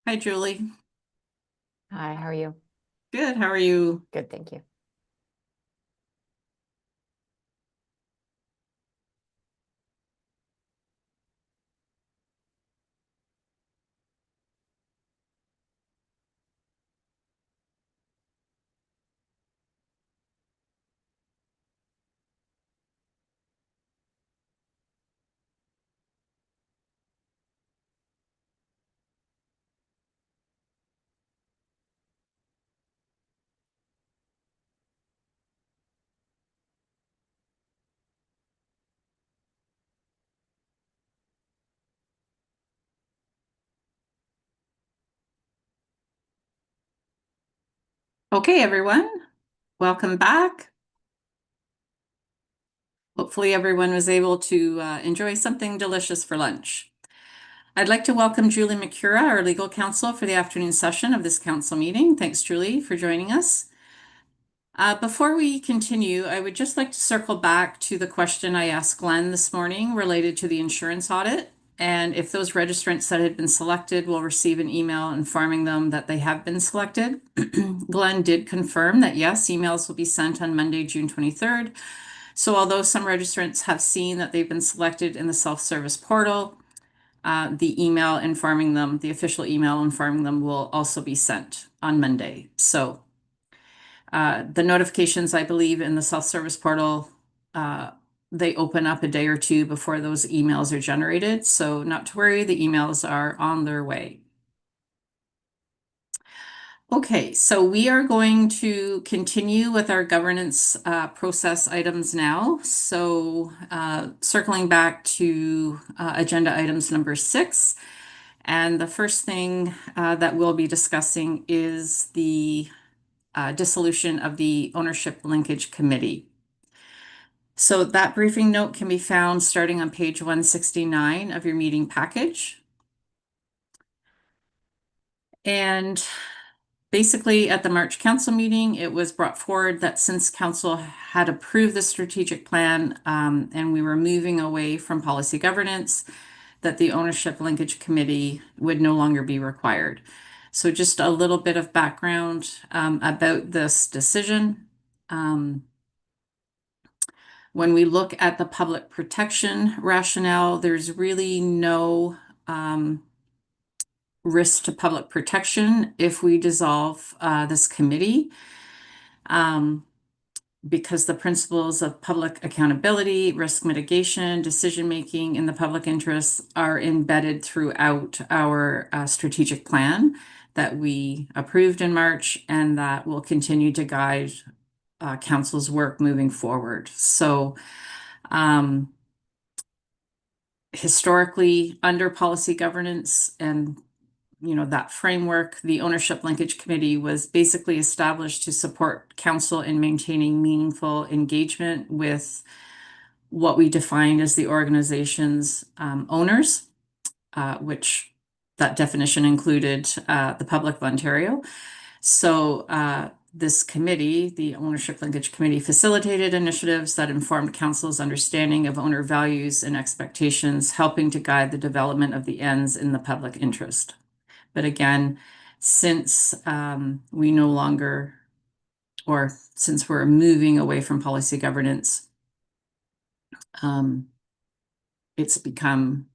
Hi, Julie. Hi, how are you? Good. How are you? Good, thank you. Okay, everyone. Welcome back. Hopefully everyone was able to enjoy something delicious for lunch. I'd like to welcome Julie McCura, our legal counsel, for the afternoon session of this council meeting. Thanks, Julie, for joining us. Before we continue, I would just like to circle back to the question I asked Glenn this morning related to the insurance audit. And if those registrants that had been selected will receive an email informing them that they have been selected. Glenn did confirm that yes, emails will be sent on Monday, June 23rd. So although some registrants have seen that they've been selected in the self-service portal, the email informing them, the official email informing them will also be sent on Monday. So the notifications, I believe, in the self-service portal, they open up a day or two before those emails are generated. So not to worry, the emails are on their way. Okay, so we are going to continue with our governance process items now. So circling back to agenda items number 6. And the first thing that we'll be discussing is the dissolution of the Ownership Linkage Committee. So that briefing note can be found starting on page 169 of your meeting package. And basically, at the March council meeting, it was brought forward that since council had approved the strategic plan and we were moving away from policy governance, that the Ownership Linkage Committee would no longer be required. So just a little bit of background about this decision. When we look at the public protection rationale, there's really no risk to public protection if we dissolve this committee. Because the principles of public accountability, risk mitigation, decision-making in the public interest are embedded throughout our strategic plan that we approved in March and that will continue to guide council's work moving forward. So historically, under policy governance and that framework, the Ownership Linkage Committee was basically established to support council in maintaining meaningful engagement with what we defined as the organization's owners, which that definition included the public of Ontario. So this committee, the Ownership Linkage Committee, facilitated initiatives that informed council's understanding of owner values and expectations, helping to guide the development of the ends in the public interest. But again, since we no longer, or since we're moving away from policy governance, it's become,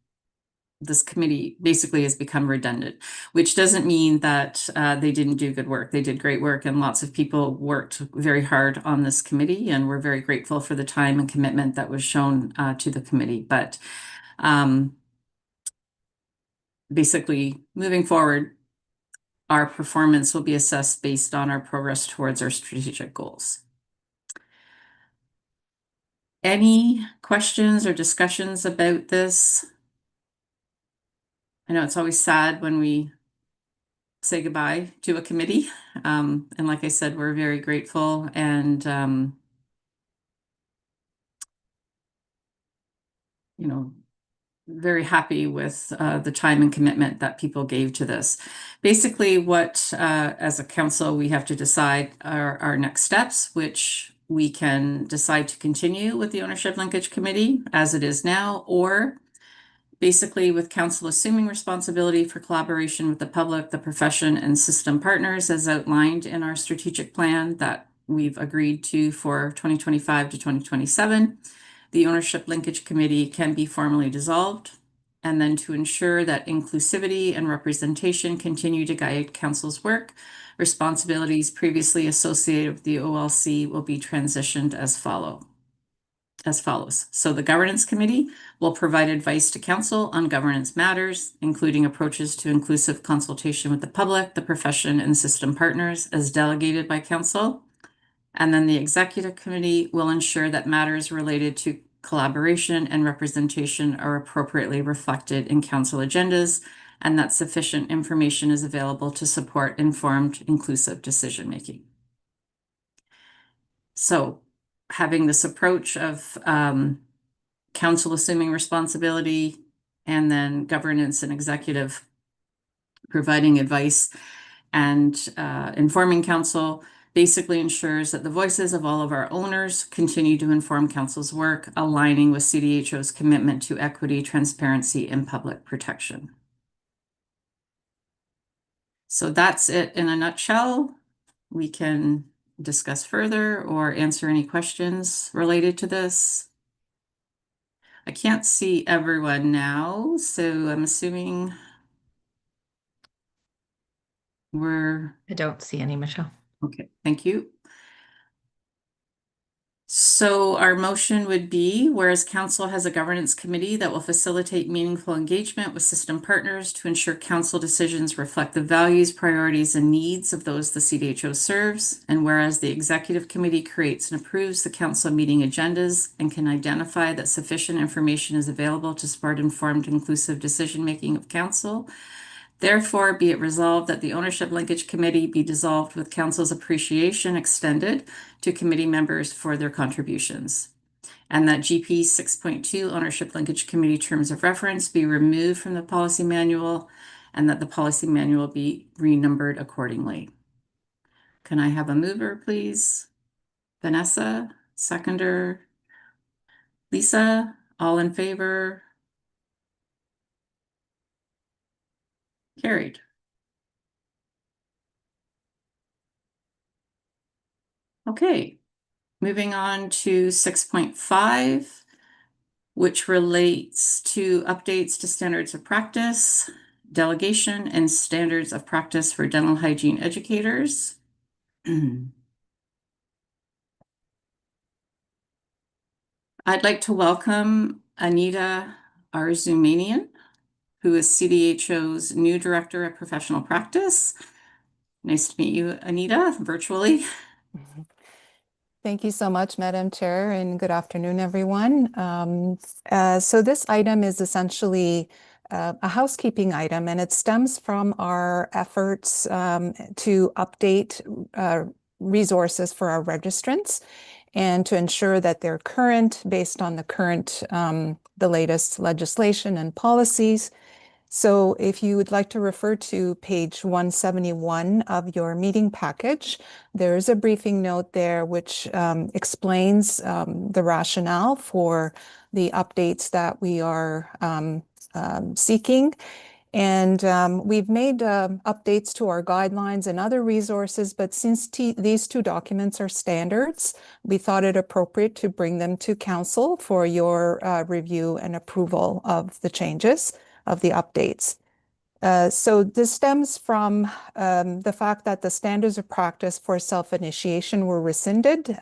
this committee basically has become redundant, which doesn't mean that they didn't do good work. They did great work and lots of people worked very hard on this committee, and we're very grateful for the time and commitment that was shown to the committee. But basically, moving forward, our performance will be assessed based on our progress towards our strategic goals. Any questions or discussions about this? I know it's always sad when we say goodbye to a committee. And like I said, we're very grateful and, very happy with the time and commitment that people gave to this. Basically, what as a council we have to decide are our next steps, which we can decide to continue with the Ownership Linkage Committee as it is now, or Basically, with council assuming responsibility for collaboration with the public, the profession, and system partners as outlined in our strategic plan that we've agreed to for 2025 to 2027, the Ownership Linkage Committee can be formally dissolved. And then to ensure that inclusivity and representation continue to guide council's work, responsibilities previously associated with the OLC will be transitioned as follows. So the Governance Committee will provide advice to council on governance matters, including approaches to inclusive consultation with the public, the profession, and system partners as delegated by council. And then the Executive Committee will ensure that matters related to collaboration and representation are appropriately reflected in council agendas and that sufficient information is available to support informed, inclusive decision-making. So having this approach of council assuming responsibility and then governance and executive providing advice and informing council basically ensures that the voices of all of our owners continue to inform council's work, aligning with CDHO's commitment to equity, transparency, and public protection. So that's it in a nutshell. We can discuss further or answer any questions related to this. I can't see everyone now, so I'm assuming I don't see any, Michelle. Okay, thank you. So our motion would be, whereas council has a governance committee that will facilitate meaningful engagement with system partners to ensure council decisions reflect the values, priorities, and needs of those the CDHO serves. And whereas the executive committee creates and approves the council meeting agendas and can identify that sufficient information is available to support informed, inclusive decision-making of council. Therefore, be it resolved that the Ownership Linkage Committee be dissolved with council's appreciation extended to committee members for their contributions. And that GP 6.2 Ownership Linkage Committee terms of reference be removed from the policy manual and that the policy manual be renumbered accordingly. Can I have a mover, please? Vanessa, seconder. Lisa, all in favor? Carried. Okay, moving on to 6.5, which relates to updates to standards of practice, delegation, and standards of practice for dental hygiene educators. I'd like to welcome Anita Arzumanian, who is CDHO's new Director of Professional Practice. Nice to meet you, Anita, virtually. Thank you so much, Madam Chair, and good afternoon, everyone. So this item is essentially a housekeeping item, and it stems from our efforts to update resources for our registrants and to ensure that they're current based on the latest legislation and policies. So if you would like to refer to page 171 of your meeting package, there is a briefing note there which explains the rationale for the updates that we are seeking. And we've made updates to our guidelines and other resources, but since these two documents are standards, we thought it appropriate to bring them to council for your review and approval of the changes of the updates. So this stems from the fact that the standards of practice for self-initiation were rescinded.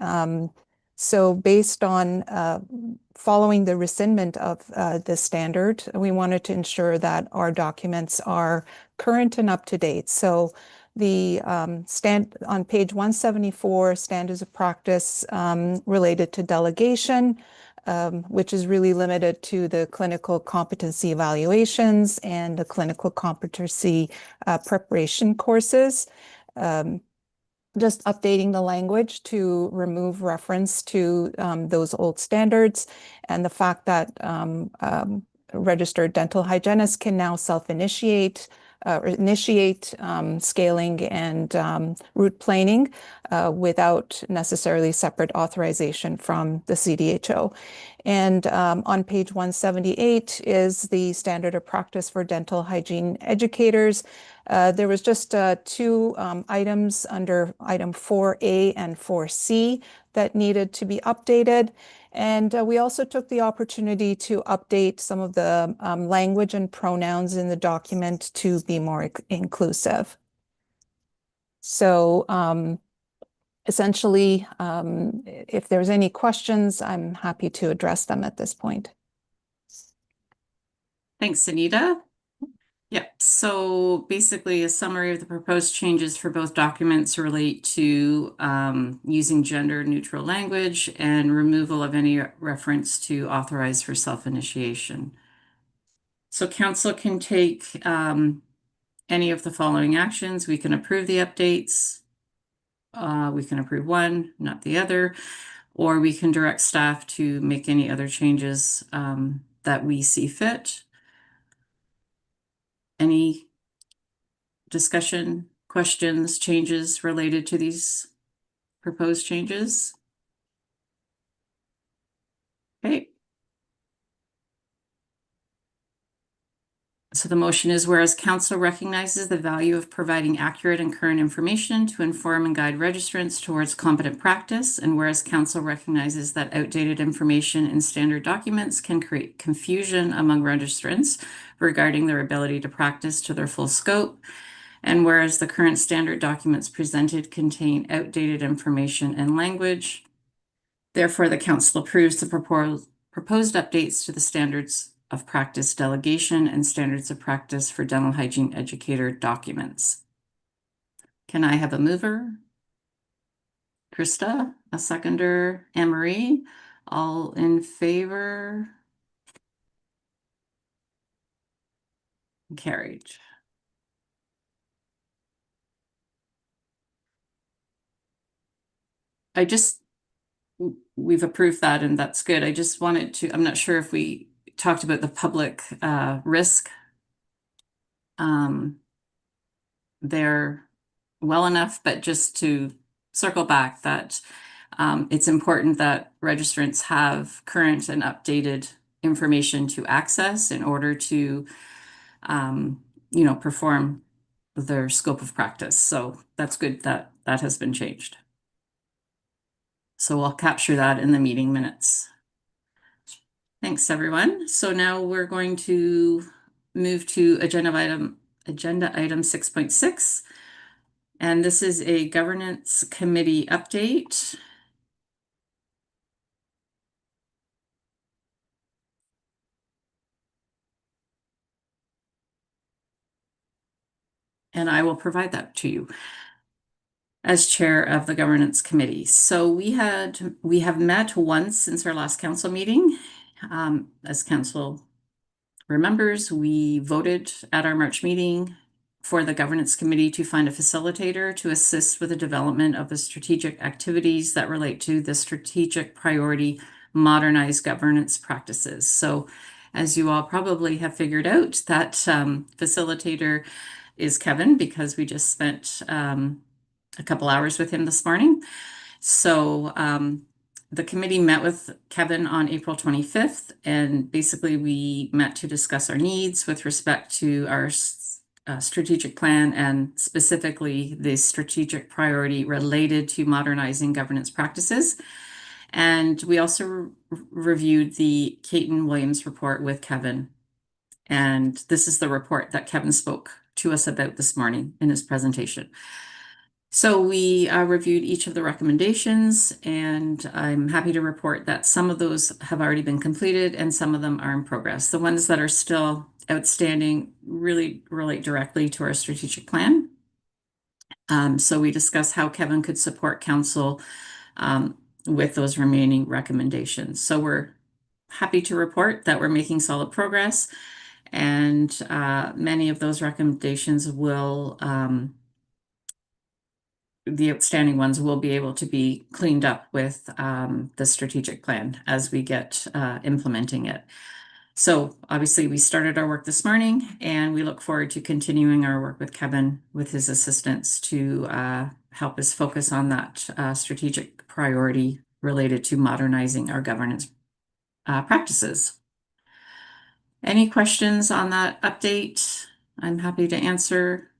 So based on following the rescindment of the standard, we wanted to ensure that our documents are current and up to date. So the on page 174, standards of practice related to delegation, which is really limited to the clinical competency evaluations and the clinical competency preparation courses. Just updating the language to remove reference to those old standards and the fact that registered dental hygienists can now self-initiate initiate scaling and route planing without necessarily separate authorization from the CDHO. And on page 178 is the standard of practice for dental hygiene educators. There was just two items under item 4A and 4C that needed to be updated. And we also took the opportunity to update some of the language and pronouns in the document to be more inclusive. So essentially, if there's any questions, I'm happy to address them at this point. Thanks, Anita. Yep, so basically a summary of the proposed changes for both documents relate to using gender neutral language and removal of any reference to authorize for self-initiation. So council can take any of the following actions. We can approve the updates. We can approve one, not the other, or we can direct staff to make any other changes that we see fit. Any discussion, questions, changes related to these proposed changes? Okay. So the motion is, whereas council recognizes the value of providing accurate and current information to inform and guide registrants towards competent practice, and whereas council recognizes that outdated information in standard documents can create confusion among registrants regarding their ability to practice to their full scope, and whereas the current standard documents presented contain outdated information and language, therefore the council approves the proposed updates to the standards of practice delegation and standards of practice for dental hygiene educator documents. Can I have a mover? Krista, a seconder, Anne-Marie, all in favor? Carried. We've approved that and that's good. I just wanted to, I'm not sure if we talked about the public risk there well enough, but just to circle back that it's important that registrants have current and updated information to access in order to, perform their scope of practice. So that's good that that has been changed. So I'll capture that in the meeting minutes. Thanks, everyone. So now we're going to move to agenda item 6.6. And this is a governance committee update. And I will provide that to you as chair of the governance committee. So we have met once since our last council meeting. As council remembers, we voted at our March meeting for the governance committee to find a facilitator to assist with the development of the strategic activities that relate to the strategic priority modernized governance practices. So as you all probably have figured out, that facilitator is Kevin, because we just spent a couple hours with him this morning. So the committee met with Kevin on April 25th, and basically we met to discuss our needs with respect to our strategic plan and specifically the strategic priority related to modernizing governance practices. And we also reviewed the Caton Williams report with Kevin. And this is the report that Kevin spoke to us about this morning in his presentation. So we reviewed each of the recommendations, and I'm happy to report that some of those have already been completed and some of them are in progress. The ones that are still outstanding really relate directly to our strategic plan. So we discussed how Kevin could support council with those remaining recommendations. So we're happy to report that we're making solid progress, and many of those recommendations will the outstanding ones will be able to be cleaned up with the strategic plan as we get implementing it. So obviously we started our work this morning and we look forward to continuing our work with Kevin with his assistance to help us focus on that strategic priority related to modernizing our governance practices. Any questions on that update? I'm happy to answer.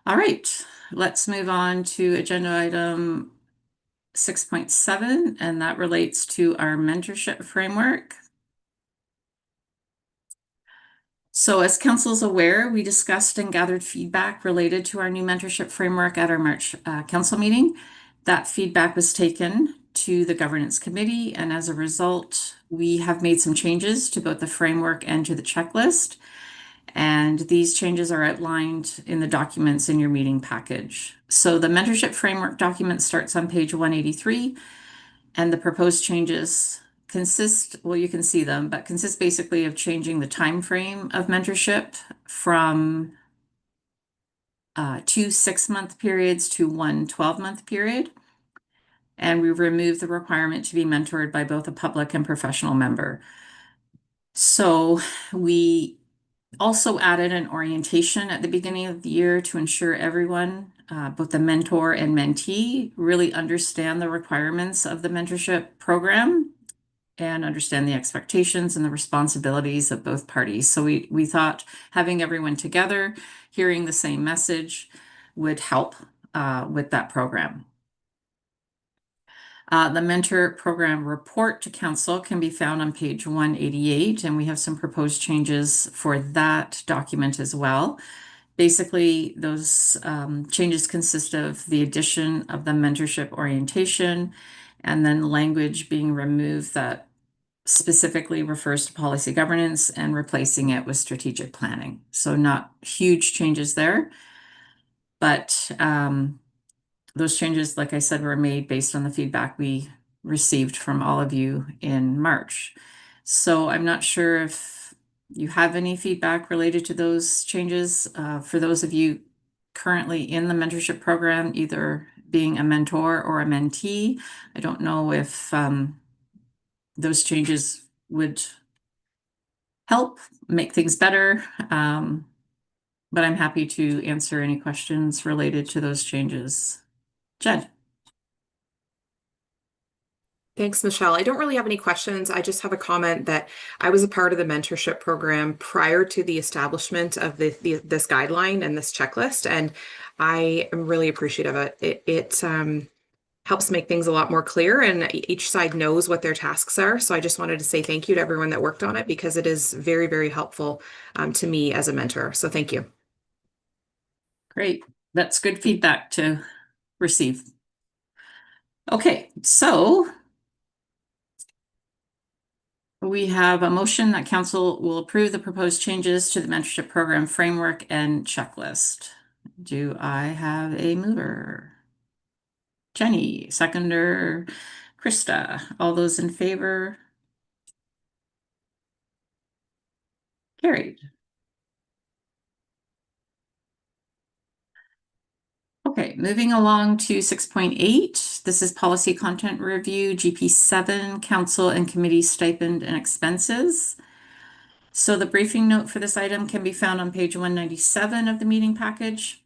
All right, let's move on to agenda item 6.7, and that relates to our mentorship framework. So as council's aware, we discussed and gathered feedback related to our new mentorship framework at our March council meeting. That feedback was taken to the governance committee, and as a result, we have made some changes to both the framework and to the checklist. And these changes are outlined in the documents in your meeting package. So the mentorship framework document starts on page 183, and the proposed changes consist, well, you can see them, but consist basically of changing the time frame of mentorship from 2 6-month periods to 1 12-month period. And we removed the requirement to be mentored by both a public and professional member. So we also added an orientation at the beginning of the year to ensure everyone, both the mentor and mentee, really understand the requirements of the mentorship program and understand the expectations and the responsibilities of both parties. So we thought having everyone together, hearing the same message would help with that program. The mentor program report to council can be found on page 188, and we have some proposed changes for that document as well. Basically, those changes consist of the addition of the mentorship orientation and then language being removed that specifically refers to policy governance and replacing it with strategic planning. So not huge changes there, but those changes, like I said, were made based on the feedback we received from all of you in March. So I'm not sure if you have any feedback related to those changes. For those of you currently in the mentorship program, either being a mentor or a mentee, I don't know if those changes would help make things better. But I'm happy to answer any questions related to those changes. Jed. Thanks, Michelle. I don't really have any questions. I just have a comment that I was a part of the mentorship program prior to the establishment of this guideline and this checklist, and I am really appreciative of it. It helps make things a lot more clear, and each side knows what their tasks are. So I just wanted to say thank you to everyone that worked on it because it is very, very helpful to me as a mentor. So thank you. Great. That's good feedback to receive. Okay, so we have a motion that council will approve the proposed changes to the mentorship program framework and checklist. Do I have a mover? Jenny, seconder, Krista, all those in favor? Carried. Okay, moving along to 6.8. This is policy content review, GP7, council and committee stipend and expenses. So the briefing note for this item can be found on page 197 of the meeting package.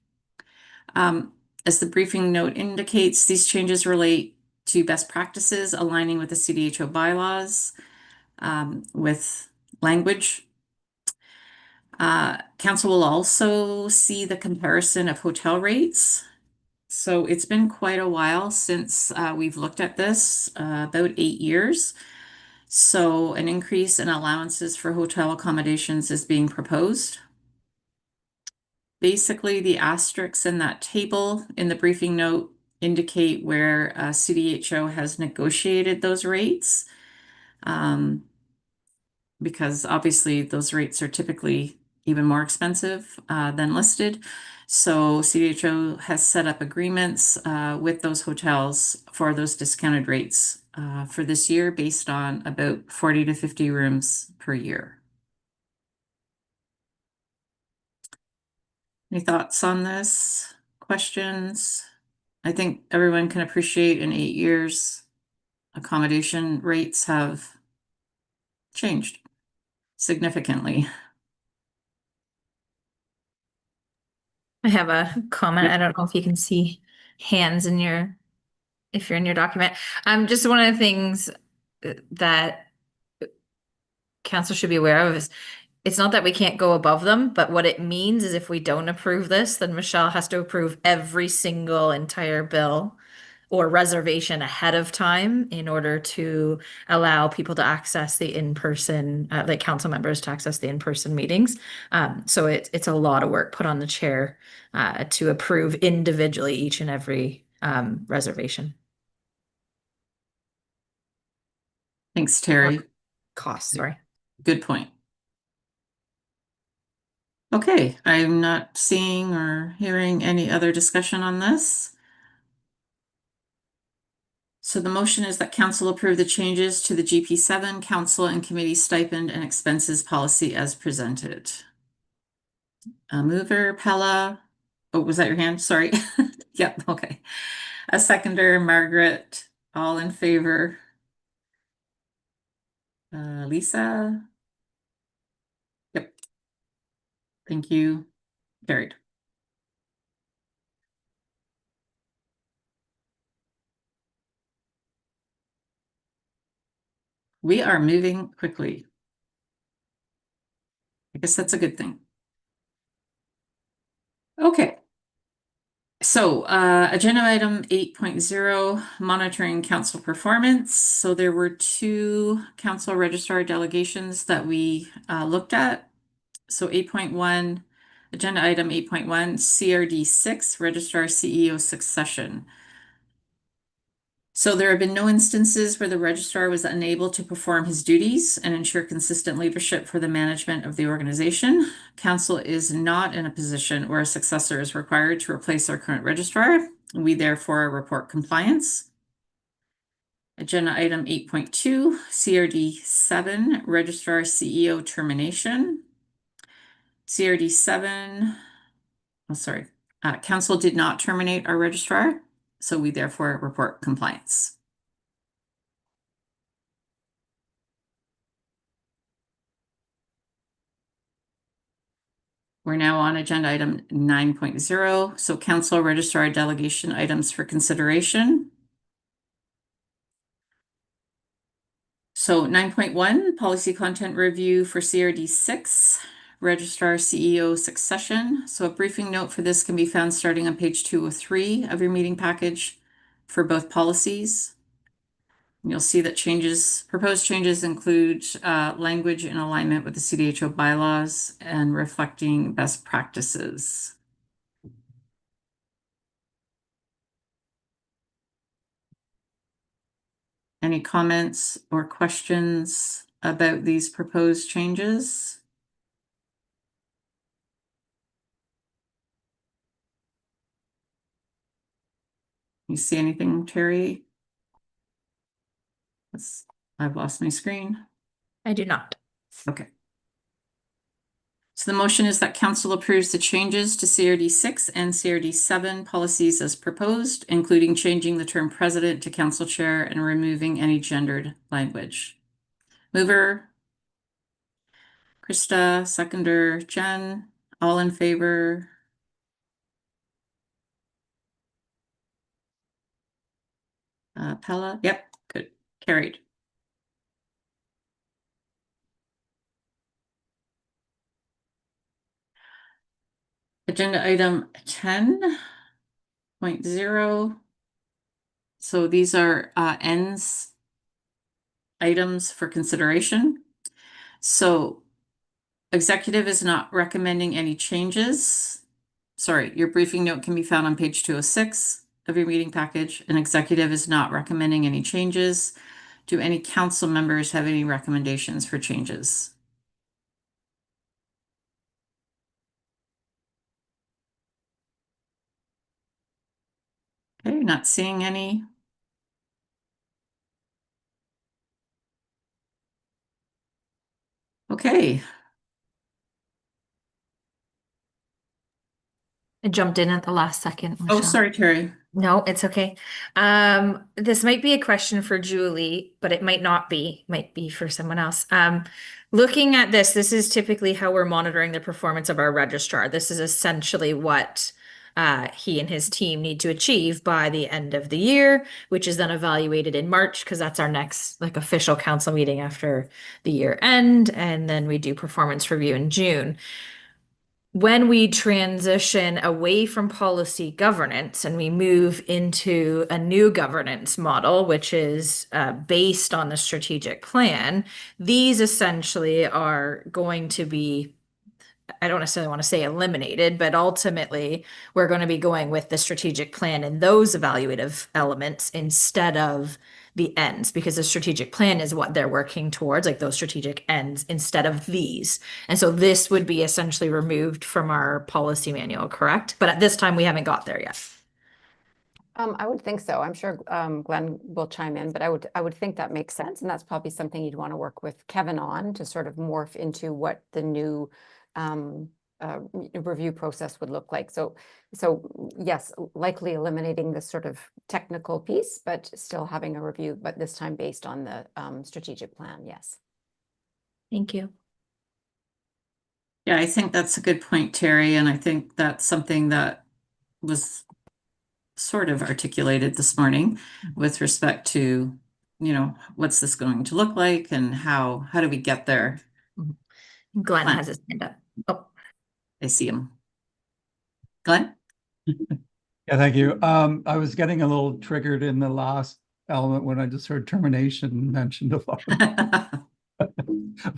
As the briefing note indicates, these changes relate to best practices aligning with the CDHO bylaws with language. Council will also see the comparison of hotel rates. So it's been quite a while since we've looked at this, about 8 years. So an increase in allowances for hotel accommodations is being proposed. Basically, the asterisks in that table in the briefing note indicate where CDHO has negotiated those rates, because obviously those rates are typically even more expensive than listed. So CDHO has set up agreements with those hotels for those discounted rates for this year based on about 40 to 50 rooms per year. Any thoughts on this? Questions? I think everyone can appreciate in 8 years, accommodation rates have changed significantly. I have a comment. I don't know if you can see hands in if you're in your document. Just one of the things that council should be aware of is it's not that we can't go above them, but what it means is if we don't approve this, then Michelle has to approve every single entire bill or reservation ahead of time in order to allow people to access the in-person, like council members to access the in-person meetings. So it's a lot of work put on the chair to approve individually each and every reservation. Thanks, Terry. Cost, sorry. Good point. Okay, I'm not seeing or hearing any other discussion on this. So the motion is that council approve the changes to the GP7 council and committee stipend and expenses policy as presented. A mover, Pella. Oh, was that your hand? Sorry. Yep, okay. A seconder, Margaret. All in favor. Lisa. Yep. Thank you. Carried. We are moving quickly. I guess that's a good thing. Okay. So, agenda item 8.0, monitoring council performance. So there were two council registrar delegations that we looked at. So 8.1, agenda item 8.1, CRD 6, registrar CEO succession. So there have been no instances where the registrar was unable to perform his duties and ensure consistent leadership for the management of the organization. Council is not in a position where a successor is required to replace our current registrar. We therefore report compliance. Agenda item 8.2, CRD 7, registrar CEO termination. CRD 7, council did not terminate our registrar, so we therefore report compliance. We're now on agenda item 9.0. So council registrar delegation items for consideration. So 9.1, policy content review for CRD 6, registrar CEO succession. So a briefing note for this can be found starting on page 203 of your meeting package for both policies. You'll see that proposed changes include language in alignment with the CDHO bylaws and reflecting best practices. Any comments or questions about these proposed changes? You see anything, Terry? I've lost my screen. I do not. Okay. So the motion is that council approves the changes to CRD 6 and CRD 7 policies as proposed, including changing the term president to council chair and removing any gendered language. Mover, Krista, seconder, Jen, all in favor. Pella, yep, good, carried. Agenda item 10.0. So these are ends items for consideration. So executive is not recommending any changes. Sorry, your briefing note can be found on page 206 of your meeting package. An executive is not recommending any changes. Do any council members have any recommendations for changes? Okay, not seeing any. Okay. I jumped in at the last second, Oh, Michelle. sorry, Terry. No, it's okay. This might be a question for Julie, but it might not be, might be for someone else. Looking at this, this is typically how we're monitoring the performance of our registrar. This is essentially what he and his team need to achieve by the end of the year, which is then evaluated in March because that's our next like official council meeting after the year end, and then we do performance review in June. When we transition away from policy governance and we move into a new governance model, which is based on the strategic plan, these essentially are going to be, I don't necessarily want to say eliminated, but ultimately we're going to be going with the strategic plan and those evaluative elements instead of the ends, because the strategic plan is what they're working towards, like those strategic ends instead of these. And so this would be essentially removed from our policy manual, correct? But at this time, we haven't got there yet. I would think so. I'm sure Glenn will chime in, but I would think that makes sense, and that's probably something you'd want to work with Kevin on to sort of morph into what the new review process would look like. So yes, likely eliminating this sort of technical piece, but still having a review, but this time based on the strategic plan. Yes. Thank you. Yeah, I think that's a good point, Terry, and I think that's something that was sort of articulated this morning with respect to, what's this going to look like and how do we get there? Glenn has his hand up. Oh, I see him. Glenn? Yeah, thank you. I was getting a little triggered in the last element when I just heard termination mentioned a lot.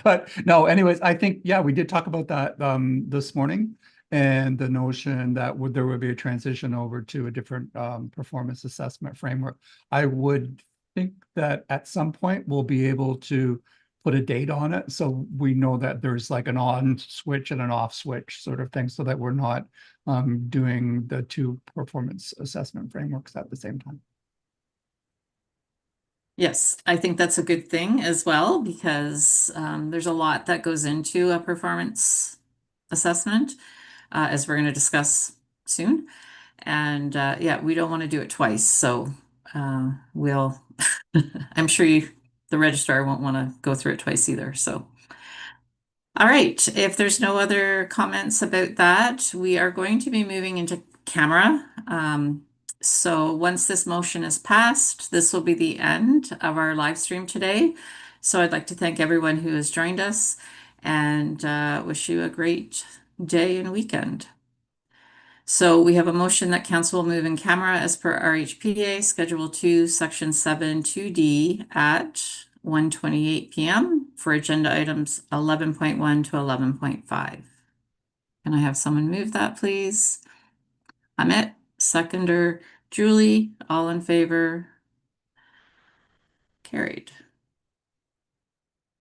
But no, anyways, I think, yeah, we did talk about that this morning, and the notion that there would be a transition over to a different performance assessment framework. I would think that at some point we'll be able to put a date on it, so we know that there's like an on switch and an off switch sort of thing, so that we're not doing the two performance assessment frameworks at the same time. Yes, I think that's a good thing as well, because there's a lot that goes into a performance assessment, as we're going to discuss soon. And yeah, we don't want to do it twice. So we'll, I'm sure the registrar won't want to go through it twice either. So, all right, if there's no other comments about that, we are going to be moving into camera. So once this motion is passed, this will be the end of our live stream today. So I'd like to thank everyone who has joined us and wish you a great day and weekend. So we have a motion that council will move in camera as per RHPA Schedule 2, Section 7, 2D at 1:28 p.m. for agenda items 11.1 to 11.5. Can I have someone move that, please? Amit, seconder, Julie, all in favor? Carried.